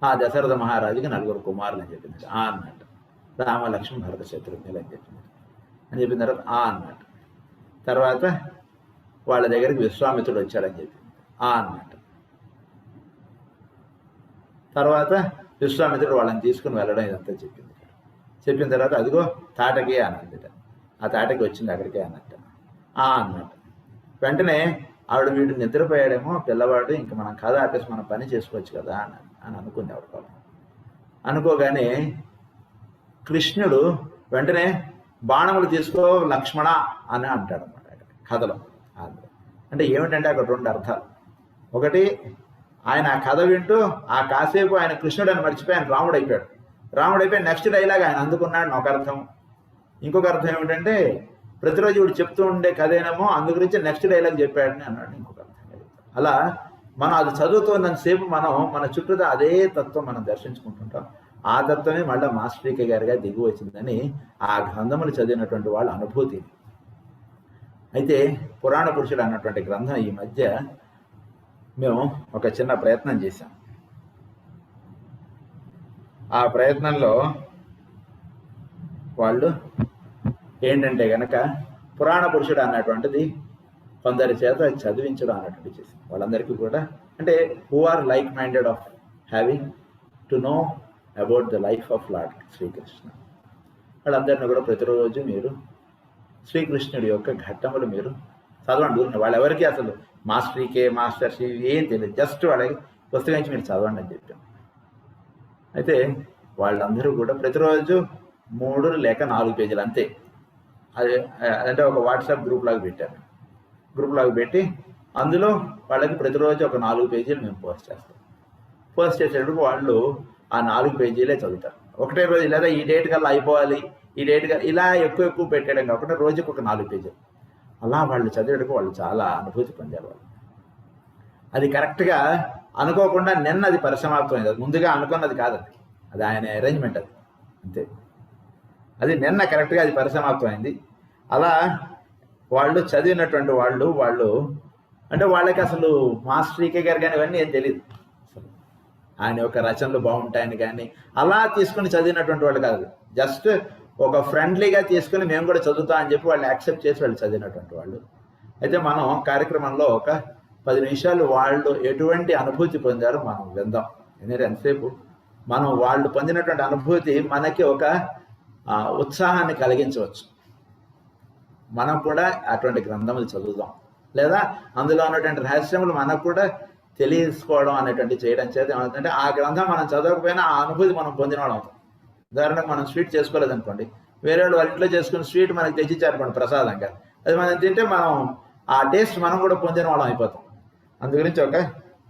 ఆ దశరథ మహారాజుకి 4 కుమారులు అని చెప్పింది అన్నట్టు. రామ లక్ష్మణ భరత శత్రుఘ్నులు అని చెప్పింది. అని చెప్పిన తర్వాత అన్నట్టు. తర్వాత వాళ్ళ దగ్గరికి విశ్వామిత్రుడు వచ్చాడని చెప్పింది అన్నట్టు. తర్వాత విశ్వామిత్రుడు వాళ్ళని తీసుకుని వెళ్ళడం ఇదంతా చెప్పింది. చెప్పిన తర్వాత అదిగో తాటకి అన్నది, ఆ తాటకి వచ్చింది అక్కడికే అన్నట్టు అన్నట్టు. వెంటనే ఆవిడ వీడు నిద్రపోయాడేమో పిల్లవాడు, ఇంక మనం కథ ఆపేసి మనం పని చేసుకోవచ్చు కదా అని అనుకుంది ఆవిడ పాపం. అనుకోగానే కృష్ణుడు వెంటనే బాణములు తీసుకో లక్ష్మణ అని అంటాడు అన్నమాట కథలో. అంటే ఏమిటంటే అక్కడ 2 అర్థాలు. ఒకటి, ఆయన ఆ కథ వింటూ ఆ కాసేపు ఆయన కృష్ణుడు అని మర్చిపోయి ఆయన రాముడు అయిపోయాడు. రాముడు అయిపోయి నెక్స్ట్ డైలాగ్ ఆయన అందుకున్నాడు ఒక అర్థం. ఇంకొక అర్థం ఏమిటంటే ప్రతిరోజు ఇప్పుడు చెప్తూ ఉండే కథేనేమో అందు గురించి నెక్స్ట్ డైలాగ్ చెప్పాడని అన్నాడు ఇంకొక అర్థం. అలా మనం అది చదువుతున్నంతసేపు మనం మన చుట్టూ అదే తత్వం మనం దర్శించుకుంటుంటాం. ఆ తత్వమే మళ్ళీ మాస్టరీకి గారిగా దిగి వచ్చిందని ఆ గ్రంథములు చదివినటువంటి వాళ్ళ అనుభూతి. అయితే పురాణ పురుషుడు అన్నటువంటి గ్రంథం ఈ మధ్య మేము ఒక చిన్న ప్రయత్నం చేశాం. ఆ ప్రయత్నంలో వాళ్ళు ఏంటంటే గనక పురాణ పురుషుడు అన్నటువంటిది కొందరి చేత చదివించడం అన్నటువంటి చేసింది. వాళ్ళందరికీ కూడా అంటే who are like minded of having to know about the life of lord Sri Krishna, వాళ్ళందరినీ కూడా ప్రతిరోజు మీరు శ్రీకృష్ణుడి యొక్క ఘట్టములు మీరు చదవండి. వాళ్ళెవరికి అసలు మాస్టర్కే మాస్టర్స్ ఏం తెలియదు, జస్ట్ వాళ్ళకి పుస్తకం నుంచి మీరు చదవండి అని చెప్పాం. అయితే వాళ్ళందరూ కూడా ప్రతిరోజు 3 లేక 4 పేజీలు అంతే. అదే అంటే ఒక వాట్సాప్ గ్రూప్ లాగా పెట్టారు. గ్రూప్ లాగా పెట్టి అందులో వాళ్ళకి ప్రతిరోజు ఒక 4 పేజీలు మేము పోస్ట్ చేస్తాం. పోస్ట్ చేసేటప్పుడు వాళ్ళు ఆ 4 పేజీలే చదువుతారు. ఒకటే రోజు లేదా ఈ డేట్ కల్లా అయిపోవాలి, ఈ డేట్ కల్లా ఇలా ఎక్కువ పెట్టడం కాకుండా రోజుకు ఒక 4 పేజీలు అలా వాళ్ళు చదివేటప్పుడు వాళ్ళు చాలా అనుభూతి పొందారు. వాళ్ళు అది కరెక్ట్గా అనుకోకుండా నిన్న అది పరిసమాప్తమైంది. అది ముందుగా అనుకున్నది కాదు, అది ఆయన అరేంజ్మెంట్, అది అంతే. అది నిన్న కరెక్ట్గా అది పరిసమాప్తమైంది. అలా వాళ్ళు చదివినటువంటి వాళ్ళు అంటే వాళ్ళకి అసలు మాస్టర్ ఈకే గారు కానీ ఇవన్నీ ఏం తెలియదు. అసలు ఆయన యొక్క రచనలు బాగుంటాయని కానీ అలా తీసుకుని చదివినటువంటి వాళ్ళు కాదు. జస్ట్ ఒక ఫ్రెండ్లీగా తీసుకుని మేము కూడా చదువుతాం అని చెప్పి వాళ్ళు యాక్సెప్ట్ చేసి వాళ్ళు చదివినటువంటి వాళ్ళు. అయితే మనం కార్యక్రమంలో ఒక 10 నిమిషాలు వాళ్ళు ఎటువంటి అనుభూతి పొందారో మనం విందాం. ఎందుకంటే ఎంతసేపు మనం వాళ్ళు పొందినటువంటి అనుభూతి మనకి ఒక ఉత్సాహాన్ని కలిగించవచ్చు. మనం కూడా అటువంటి గ్రంథములు చదువుదాం, లేదా అందులో ఉన్నటువంటి రహస్యములు మనకు కూడా తెలుసుకోవడం అనేటువంటి చేయడం చేత ఏమవుతుందంటే ఆ గ్రంథం మనం చదవకపోయినా ఆ అనుభూతి మనం పొందినవాడు అవుతాం. ఉదాహరణకు మనం స్వీట్ చేసుకోలేదు అనుకోండి, వేరే వాళ్ళు వాళ్ళ ఇంట్లో చేసుకుని స్వీట్ మనకి తెచ్చిచ్చారనుకోండి ప్రసాదంగా, అది మనం తింటే మనం ఆ టేస్ట్ మనం కూడా పొందిన వాళ్ళం అయిపోతాం. అందు గురించి ఒక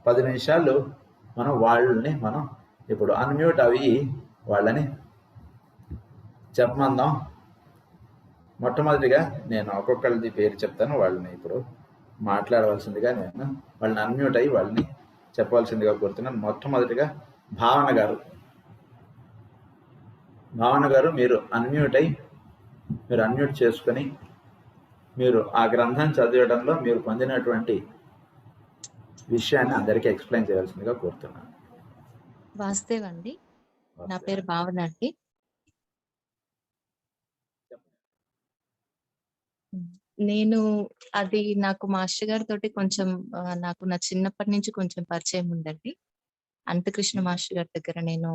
10 నిమిషాలు మనం వాళ్ళని మనం ఇప్పుడు అన్మ్యూట్ అవి వాళ్ళని చెప్పమందాం. మొట్టమొదటిగా నేను ఒక్కొక్కరిది పేరు చెప్తాను, వాళ్ళని ఇప్పుడు మాట్లాడవలసిందిగా నేను వాళ్ళని అన్మ్యూట్ అయ్యి వాళ్ళని చెప్పవలసిందిగా కోరుతున్నాను. మొట్టమొదటిగా భావన గారు మీరు అన్మ్యూట్ చేసుకొని మీరు ఆ గ్రంథం చదివడంలో మీరు పొందినటువంటి విషయాన్ని అందరికీ ఎక్స్ప్లెయిన్ చేయాల్సిందిగా కోరుతున్నాను. వాస్తవండి, నా పేరు భావన అండి. నేను అది నాకు మాస్టర్ గారితో కొంచెం నాకు నా చిన్నప్పటి నుంచి కొంచెం పరిచయం ఉందండి. అంతకృష్ణ మాస్టర్ గారి దగ్గర నేను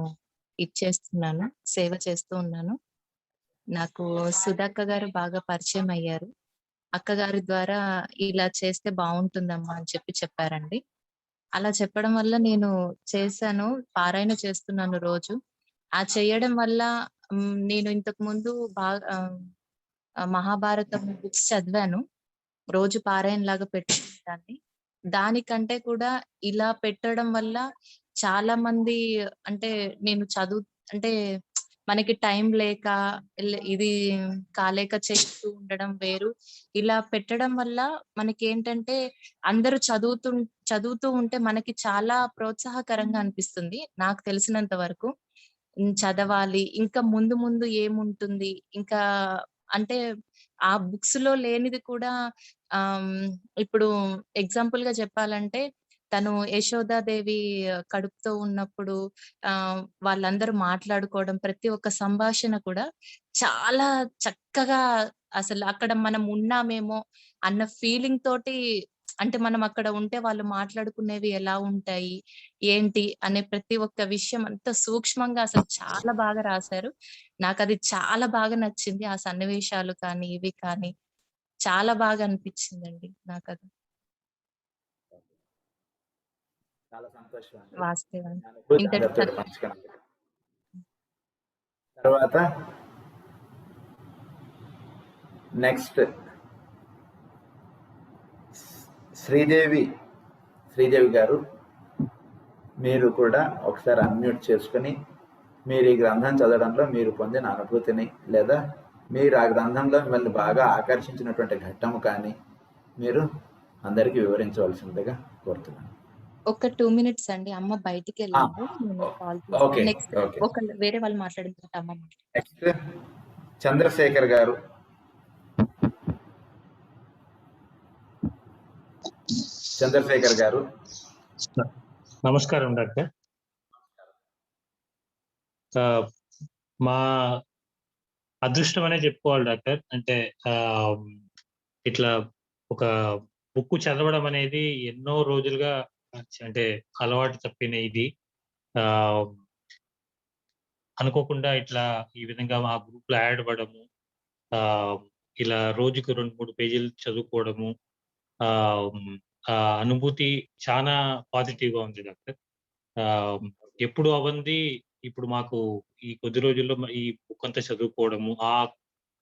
ఇచ్చేస్తున్నాను, సేవ చేస్తూ ఉన్నాను. నాకు సుధాక్క గారు బాగా పరిచయం అయ్యారు. అక్కగారి ద్వారా ఇలా చేస్తే బాగుంటుందమ్మా అని చెప్పారండి. అలా చెప్పడం వల్ల నేను చేశాను, పారాయణ చేస్తున్నాను రోజు. ఆ చేయడం వల్ల నేను ఇంతకు ముందు బాగా మహాభారతం బుక్స్ చదివాను, రోజు పారాయణ లాగా పెట్టుకుంటాన్ని. దానికంటే కూడా ఇలా పెట్టడం వల్ల చాలా మంది అంటే నేను అంటే మనకి టైం లేక ఇది కాలేక చేస్తూ ఉండడం వేరు. ఇలా పెట్టడం వల్ల మనకి ఏంటంటే అందరూ చదువుతూ ఉంటే మనకి చాలా ప్రోత్సాహకరంగా అనిపిస్తుంది. నాకు తెలిసినంత వరకు చదవాలి, ఇంకా ముందు ఏముంటుంది, ఇంకా అంటే ఆ బుక్స్ లో లేనిది కూడా ఇప్పుడు ఎగ్జాంపుల్ గా చెప్పాలంటే తను యశోదాదేవి కడుపుతో ఉన్నప్పుడు వాళ్ళందరూ మాట్లాడుకోవడం, ప్రతి ఒక్క సంభాషణ కూడా చాలా చక్కగా, అసలు అక్కడ మనం ఉన్నామేమో అన్న ఫీలింగ్ తోటి, అంటే మనం అక్కడ ఉంటే వాళ్ళు మాట్లాడుకునేవి ఎలా ఉంటాయి ఏంటి అనే ప్రతి ఒక్క విషయం అంత సూక్ష్మంగా అసలు చాలా బాగా రాశారు. నాకు అది చాలా బాగా నచ్చింది. ఆ సన్నివేశాలు కానీ ఇవి కానీ చాలా బాగా అనిపించిందండి నాకు అది. చాలా సంతోషం. వాస్తవం. తర్వాత నెక్స్ట్ శ్రీదేవి గారు, మీరు కూడా ఒకసారి అన్మ్యూట్ చేసుకుని మీరు ఈ గ్రంథం చదవడంలో మీరు పొందిన అనుభూతిని, లేదా మీరు ఆ గ్రంథంలో మిమ్మల్ని బాగా ఆకర్షించినటువంటి ఘట్టము కానీ మీరు అందరికీ వివరించవలసిందిగా కోరుతున్నాను. ఒక 2 minutes అండి, అమ్మ బయటికి వెళ్ళారు. నెక్స్ట్ వేరే వాళ్ళు మాట్లాడిన తర్వాత అమ్మ. నెక్స్ట్ చంద్రశేఖర్ గారు. నమస్కారం డాక్టర్. మా అదృష్టం అనే చెప్పుకోవాలి డాక్టర్. అంటే ఆహ్, ఇట్లా ఒక బుక్ చదవడం అనేది ఎన్నో రోజులుగా అంటే అలవాటు తప్పిన ఇది. ఆహ్, అనుకోకుండా ఇట్లా ఈ విధంగా మా గ్రూప్‌లో యాడ్ అవ్వడము, ఆహ్, ఇలా రోజుకి 2, 3 పేజీలు చదువుకోవడము, ఆహ్, హ్మ్, ఆ అనుభూతి చానా పాజిటివ్‌గా ఉంది డాక్టర్. ఆహ్, ఎప్పుడు అవ్వంది ఇప్పుడు మాకు ఈ కొద్ది రోజుల్లో ఈ బుక్ అంతా చదువుకోవడము,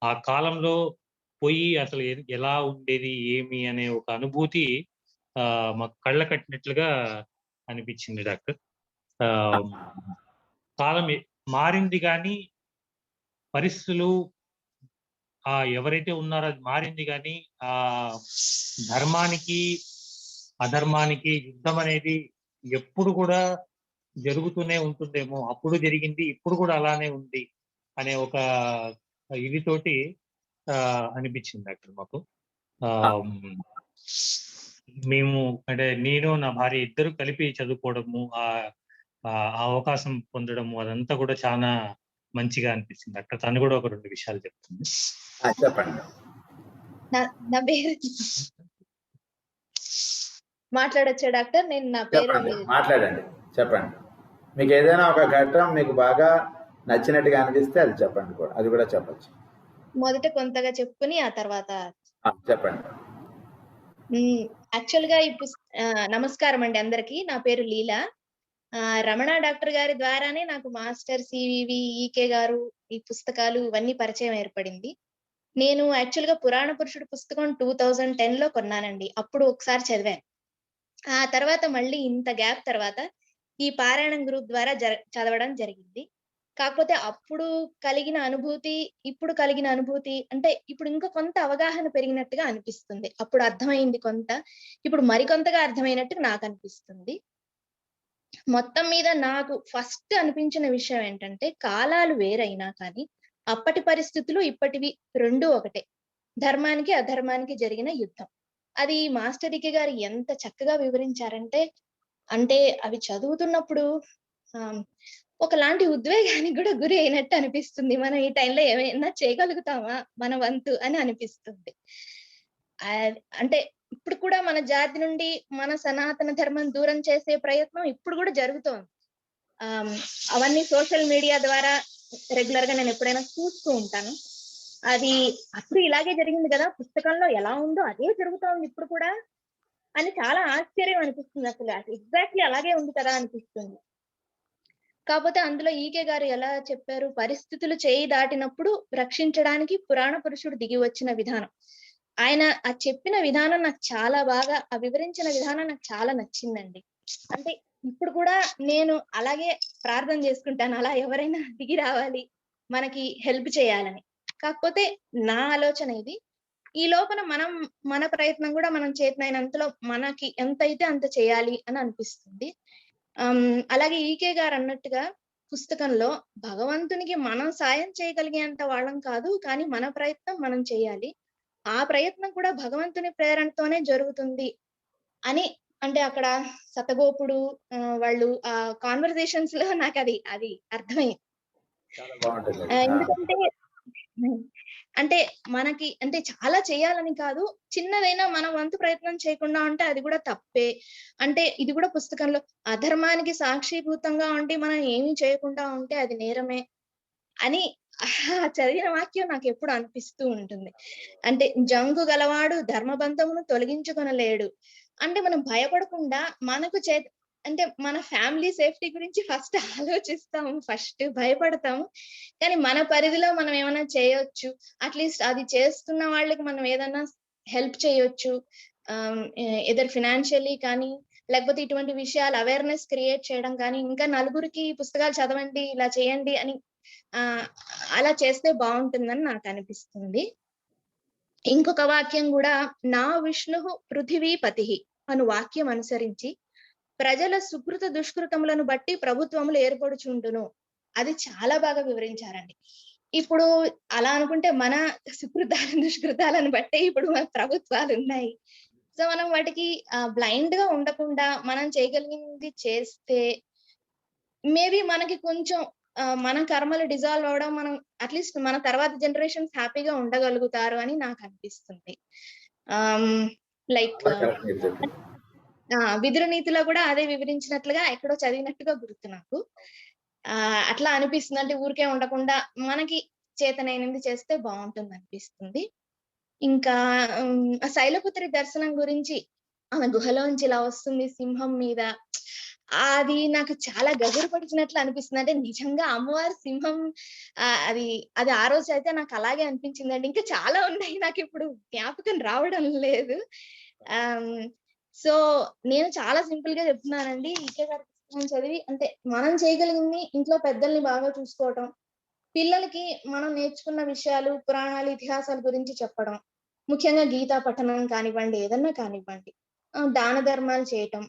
ఆ కాలంలో పోయి అసలు ఎలా ఉండేది, ఏమి అనే ఒక అనుభూతి మాకు కళ్ళ కట్టినట్లుగా అనిపించింది డాక్టర్. ఆహ్, కాలం మారింది గానీ, పరిస్థితులు ఎవరైతే ఉన్నారో అది మారింది గానీ, ఆహ్, ధర్మానికి, అధర్మానికి యుద్ధం అనేది ఎప్పుడు కూడా జరుగుతూనే ఉంటుందేమో. అప్పుడు జరిగింది, ఇప్పుడు కూడా అలానే ఉంది అనే ఒక ఇది తోటి అనిపించింది డాక్టర్ మాకు. ఆహ్, హ్మ్. మేము అంటే నేను, నా భార్య ఇద్దరు కలిపి చదువుకోవడము, ఆ అవకాశం పొందడము అదంతా కూడా చానా మంచిగా అనిపించింది డాక్టర్. తను కూడా ఒక 2 విషయాలు చెప్తుంది. చెప్పండి. నా నా పేరు మాట్లాడొచ్చా డాక్టర్? నేను నా పేరు చెప్పండి, మాట్లాడండి, చెప్పండి. మీకు ఏదైనా ఒక ఘట్టం మీకు బాగా నచ్చినట్టుగా అనిపిస్తే అది చెప్పండి కూడా, అది కూడా చెప్పచ్చు. మొదట కొంతగా చెప్పుకొని ఆ తర్వాత చెప్పండి. యాక్చువల్‌గా నమస్కారం అండి అందరికి. నా పేరు లీల. రమణ డాక్టర్ గారి ద్వారానే నాకు మాస్టర్ సివివి, ఈకే గారు, ఈ పుస్తకాలు ఇవన్నీ పరిచయం ఏర్పడింది. నేను యాక్చువల్‌గా పురాణ పురుషుడు పుస్తకం 2010లో కొన్నానండి. అప్పుడు ఒకసారి చదివాను. ఆ తర్వాత మళ్ళీ ఇంత గ్యాప్ తర్వాత ఈ పారాయణం గ్రూప్ ద్వారా చదవడం జరిగింది. కాకపోతే అప్పుడు కలిగిన అనుభూతి, ఇప్పుడు కలిగిన అనుభూతి అంటే ఇప్పుడు ఇంకా కొంత అవగాహన పెరిగినట్టుగా అనిపిస్తుంది. అప్పుడు అర్థమైంది కొంత. ఇప్పుడు మరికొంతగా అర్థమైనట్టు నాకనిపిస్తుంది. మొత్తం మీద నాకు ఫస్ట్ అనిపించిన విషయం ఏంటంటే, కాలాలు వేరైనా కానీ, అప్పటి పరిస్థితులు ఇప్పటివి 2 ఒకటే. ధర్మానికి, అధర్మానికి జరిగిన యుద్ధం. అది మాస్టర్ ఈకే గారు ఎంత చక్కగా వివరించారంటే, అంటే అవి చదువుతున్నప్పుడు ఆహ్, ఒకలాంటి ఉద్వేగానికి గూడా గురి అయినట్టు అనిపిస్తుంది. మనం ఈ టైంలో ఏమైనా చేయగలుగుతామా మన వంతు అని అనిపిస్తుంది. అంటే ఇప్పుడు కూడా మన జాతి నుండి మన సనాతన ధర్మం దూరం చేసే ప్రయత్నం ఇప్పుడు గూడా జరుగుతోంది. అవన్నీ సోషల్ మీడియా ద్వారా రెగ్యులర్‌గా నేను ఎప్పుడైనా చూస్తూ ఉంటాను. అది అప్పుడు ఇలాగే జరిగింది గదా! పుస్తకంలో ఎలా ఉందో అదే జరుగుతోంది ఇప్పుడు కూడా అని చాలా ఆశ్చర్యం అనిపిస్తుంది అసలు. ఎగ్జాక్ట్‌లీ అలాగే ఉంది కదా అనిపిస్తుంది. కాపోతే అందులో ఈకే గారు ఎలా చెప్పారు, పరిస్థితులు చేయి దాటినప్పుడు రక్షించడానికి పురాణ పురుషుడు దిగి వచ్చిన విధానం. ఆయన చెప్పిన విధానం నాకు చాలా బాగా వివరించిన విధానం నాకు చాలా నచ్చిందండి. అంటే ఇప్పుడు కూడా నేను అలాగే ప్రార్థన చేసుకుంటాను. అలా ఎవరైనా దిగి రావాలి, మనకి హెల్ప్ చేయాలని. కాకపోతే నా ఆలోచన ఇది. ఈ లోపల మన ప్రయత్నం కూడా మనం చేతనైనంతలో మనకి ఎంతైతే అంత చేయాలి అని అనిపిస్తుంది. అలాగే ఈకే గారు అన్నట్టుగా పుస్తకంలో భగవంతునికి మనం సాయం చేయగలిగేంత వాళ్ళం కాదు. కానీ మన ప్రయత్నం మనం చేయాలి. ఆ ప్రయత్నం కూడా భగవంతుని ప్రేరణతోనే జరుగుతుంది అని అంటే అక్కడ శతగోపుడు వాళ్ళు కాన్వర్జేషన్స్‌లో నాకది అర్థమైంది. చాలా బాగుంటుంది. ఎందుకంటే అంటే మనకి అంటే చాలా చేయాలని కాదు. చిన్నదైనా మన వంతు ప్రయత్నం చేయకుండా ఉంటే అది కూడా తప్పే. అంటే ఇది కూడా పుస్తకంలో అధర్మానికి సాక్షిభూతంగా ఉండి మనం ఏమీ చేయకుండా ఉంటే అది నేరమే అని చదివిన వాక్యం నాకెప్పుడు అనిపిస్తూ ఉంటుంది. అంటే జంగు గలవాడు ధర్మబంధమును తొలగించుకొనలేడు. అంటే మనం భయపడకుండా మనకు అంటే మన ఫ్యామిలీ సేఫ్టీ గురించి ఫస్ట్ ఆలోచిస్తాము. ఫస్ట్ భయపడతాము. కానీ మన పరిధిలో మనం ఏమైనా చేయొచ్చు. అట్‌లీస్ట్ అది చేస్తున్న వాళ్ళకి మనం ఏదన్నా హెల్ప్ చేయొచ్చు. ఎయిదర్ ఫినాన్షియల్లీ కానీ, లేకపోతే ఇటువంటి విషయాలు అవేర్‌నెస్ క్రియేట్ చేయడం కానీ, ఇంకా నలుగురికి పుస్తకాలు చదవండి, ఇలా చేయండి అని అలా చేస్తే బావుంటుందని నాకనిపిస్తుంది. ఇంకొక వాక్యం గూడా నా విష్ణుః పృథివీపతిః అను వాక్యం అనుసరించి ప్రజల సుకృత దుష్కృతములను బట్టి ప్రభుత్వములు ఏర్పడుచుండును. అది చాలా బాగా వివరించారండి. ఇప్పుడు అలా అనుకుంటే మన సుకృతాలు, దుష్కృతాలను బట్టే ఇప్పుడు మన ప్రభుత్వాలున్నాయి. సో, మనం వాటికి బ్లైండ్‌గా ఉండకుండా మనం చేయగలిగింది చేస్తే మేబీ మనకి కొంచెం మన కర్మలు డిజాల్వ్ అవ్వడం, మనం అట్లీస్ట్ మన తర్వాత జనరేషన్స్ హ్యాపీగా ఉండగలుగుతారు అని నాకు అనిపిస్తుంది. లైక్ చాలా కరెక్ట్ మీరు చెప్పింది. విదుర నీతిలో కూడా అదే వివరించినట్లుగా ఎక్కడో చదివినట్టుగా గుర్తు నాకు. అట్లా అనిపిస్తుంది. అంటే ఊరికే ఉండకుండా మనకి చేతనైనది చేస్తే బాగుంటుంది అనిపిస్తుంది. ఇంకా శైలపుత్రి దర్శనం గురించి, ఆమె గుహలోంచి ఇలా వస్తుంది సింహం మీద, అది నాకు చాలా గగురుపడిచినట్లు అనిపిస్తుంది. అంటే నిజంగా అమ్మవారి సింహం అది అది ఆ రోజు అయితే నాకు అలాగే అనిపించిందండి. ఇంకా చాలా ఉన్నాయి, నాకు ఇప్పుడు జ్ఞాపకం రావడం లేదు. సో నేను చాలా సింపుల్ గా చెప్తున్నానండి. ఈకే గారి పుస్తకం చదివి, అంటే మనం చేయగలిగింది ఇంట్లో పెద్దల్ని బాగా చూసుకోవటం, పిల్లలకి మనం నేర్చుకున్న విషయాలు, పురాణాలు, ఇతిహాసాల గురించి చెప్పడం, ముఖ్యంగా గీతా పఠనం కానివ్వండి, ఏదన్నా కానివ్వండి, దాన ధర్మాలు చేయటం,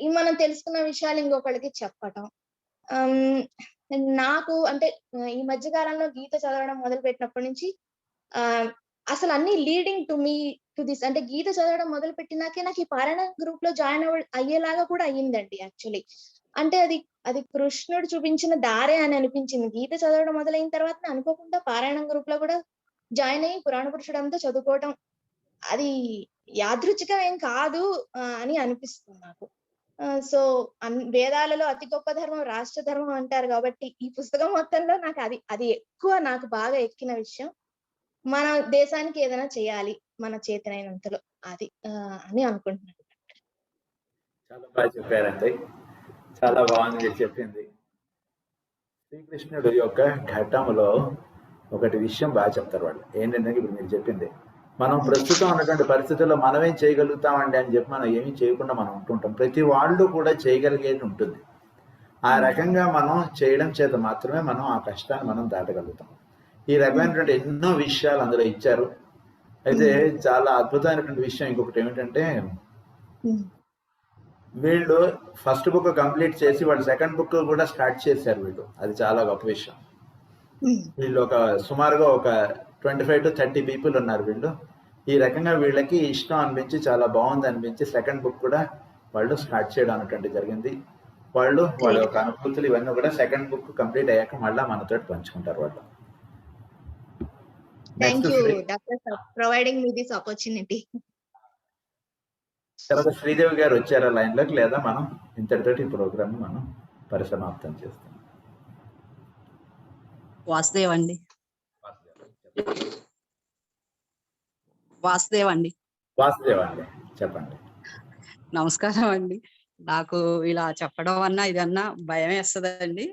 ఈ మనం తెలుసుకున్న విషయాలు ఇంకొకళ్ళకి చెప్పటం. నాకు అంటే ఈ మధ్య కాలంలో గీత చదవడం మొదలు పెట్టినప్పటి నుంచి అసలు అన్ని leading to me to this, అంటే గీత చదవడం మొదలు పెట్టినాకే నాకు ఈ పారాయణ గ్రూప్ లో జాయిన్ అయ్యేలాగా కూడా అయ్యిందండి యాక్చువల్లీ. అంటే అది కృష్ణుడు చూపించిన దారే అని అనిపించింది. గీత చదవడం మొదలైన తర్వాత అనుకోకుండా పారాయణం గ్రూప్ లో కూడా జాయిన్ అయ్యి పురాణ పురుషుడంతా చదువుకోవడం, అది యాదృచ్ఛికం ఏం కాదు అని అనిపిస్తుంది నాకు. సో వేదాలలో అతి గొప్ప ధర్మం రాష్ట్ర ధర్మం అంటారు కాబట్టి, ఈ పుస్తకం మొత్తంలో నాకు అది ఎక్కువ నాకు బాగా ఎక్కిన విషయం. మన దేశానికి ఏదైనా చేయాలి మన చేతనైనంతలో, అది అని అనుకుంటున్నాను. చాలా బాగా చెప్పారండి. చాలా బాగుంది మీరు చెప్పింది. శ్రీకృష్ణుడు యొక్క ఘట్టములో ఒకటి విషయం బాగా చెప్తారు వాళ్ళు. ఏంటంటే ఇప్పుడు మీరు చెప్పింది, మనం ప్రస్తుతం ఉన్నటువంటి పరిస్థితుల్లో మనమేం చేయగలుగుతామండి అని చెప్పి మనం ఏమీ చేయకుండా మనం ఉంటుంటాం. ప్రతి వాళ్ళు కూడా చేయగలిగేది ఉంటుంది. ఆ రకంగా మనం చేయడం చేత మాత్రమే మనం ఆ కష్టాన్ని మనం దాటగలుగుతాం. ఈ రకమైనటువంటి ఎన్నో విషయాలు అందులో ఇచ్చారు. అయితే చాలా అద్భుతమైనటువంటి విషయం ఇంకొకటి ఏమిటంటే, వీళ్ళు ఫస్ట్ బుక్ కంప్లీట్ చేసి వాళ్ళు సెకండ్ బుక్ కూడా స్టార్ట్ చేశారు వీళ్ళు. అది చాలా గొప్ప విషయం. వీళ్ళు సుమారుగా ఒక 25 to 30 పీపుల్ ఉన్నారు వీళ్ళు. ఈ రకంగా వీళ్ళకి ఇష్టం అనిపించి, చాలా బాగుంది అనిపించి సెకండ్ బుక్ కూడా వాళ్ళు స్టార్ట్ చేయడం అనేటువంటి జరిగింది. వాళ్ళ యొక్క అనుభూతులు ఇవన్నీ కూడా సెకండ్ బుక్ కంప్లీట్ అయ్యాక మళ్ళీ మనతో పంచుకుంటారు వాళ్ళు. Thank you doctor for providing me this opportunity. తర్వాత శ్రీదేవి గారు వచ్చారా లైన్ లోకి, లేదా మనం ఇంతటితోటి ఈ ప్రోగ్రామ్ మనం పరిసమాప్తం చేస్తాం. వాసుదేవ్ అండి. వాసుదేవ్ అండి. వాసుదేవ్ అండి, చెప్పండి. నమస్కారం అండి. నాకు ఇలా చెప్పడం అన్నా ఇదన్నా భయం వేస్తుందండి.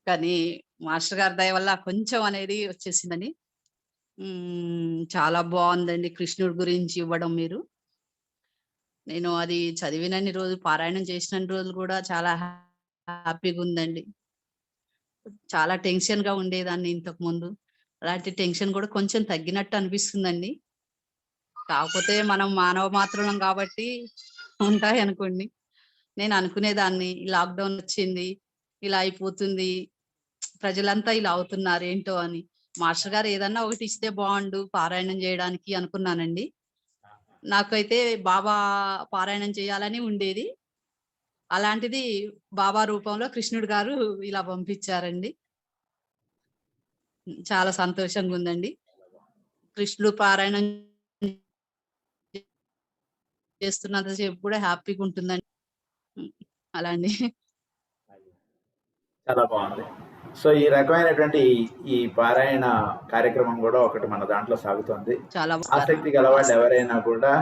కానీ మాస్టర్ గారి దయ వల్ల కొంచెం అనేది వచ్చేసిందండి. చాలా బాగుందండి కృష్ణుడి గురించి ఇవ్వడం మీరు. నేను అది చదివినన్ని రోజులు, పారాయణం చేసిన రోజులు కూడా చాలా హ్యాపీగా ఉందండి. చాలా టెన్షన్ గా ఉండేదాన్ని ఇంతకు ముందు. అలాంటి టెన్షన్ కూడా కొంచెం తగ్గినట్టు అనిపిస్తుందండి. కాకపోతే మనం మానవ మాత్రం కాబట్టి ఉంటాయి అనుకోండి. నేను అనుకునేదాన్ని లాక్డౌన్ వచ్చింది, ఇలా అయిపోతుంది, ప్రజలంతా ఇలా అవుతున్నారు ఏంటో అని. మాస్టర్ గారు ఏదన్నా ఒకటి ఇస్తే బాగుండు పారాయణం చేయడానికి అనుకున్నానండి. నాకైతే బాబా పారాయణం చేయాలని ఉండేది. అలాంటిది బాబా రూపంలో కృష్ణుడు గారు ఇలా పంపించారండి. చాలా సంతోషంగా ఉందండి. కృష్ణుడు పారాయణం చేస్తున్నంతసేపు కూడా హ్యాపీగా ఉంటుందండి. అలా అండి. చాలా బాగుంది. సో ఈ రకమైనటువంటి ఈ పారాయణ కార్యక్రమం కూడా ఒకటి మన దాంట్లో సాగుతుంది. చాలా ఆసక్తి గల వాళ్ళు ఎవరైనా కూడా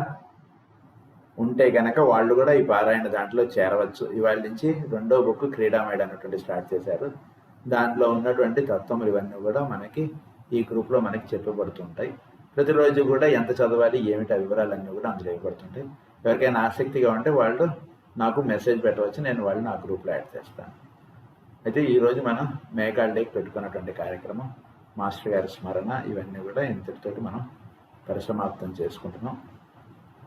ఉంటే కనుక వాళ్ళు కూడా ఈ పారాయణ దాంట్లో చేరవచ్చు. ఇవాళ నుంచి 2వ బుక్ క్రీడామేడ అనేటువంటి స్టార్ట్ చేశారు. దాంట్లో ఉన్నటువంటి తత్వములు ఇవన్నీ కూడా మనకి ఈ గ్రూప్లో మనకి చెప్పబడుతుంటాయి. ప్రతిరోజు కూడా ఎంత చదవాలి ఏమిటి ఆ వివరాలన్నీ కూడా అందులో ఇవ్వబడుతుంటాయి. ఎవరికైనా ఆసక్తిగా ఉంటే వాళ్ళు నాకు మెసేజ్ పెట్టవచ్చు, నేను వాళ్ళు నా గ్రూప్లో యాడ్ చేస్తాను. అయితే ఈరోజు మనం మేఘాల డేకి పెట్టుకున్నటువంటి కార్యక్రమం, మాస్టర్ గారి స్మరణ, ఇవన్నీ కూడా ఇంతటితోటి మనం పరిసమాప్తం చేసుకుంటున్నాం.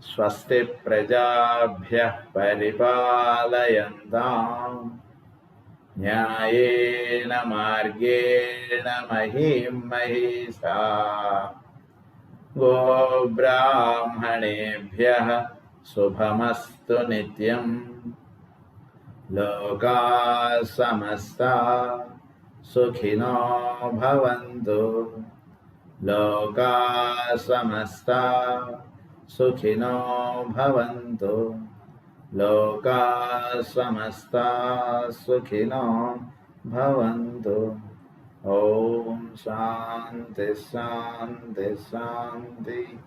స్వస్తి ప్రజాభ్యః పరిపాలయంతాం న్యాయేన మార్గేణ మహీం మహిషాః గోబ్రాహ్మణేభ్యః శుభమస్తు నిత్యం. लोकाः समस्ताः सुखिनो भवन्तु। लोकाः समस्ताः सुखिनो भवन्तु। लोकाः समस्ताः सुखिनो भवन्तु। ॐ शान्ति शान्ति शान्ति।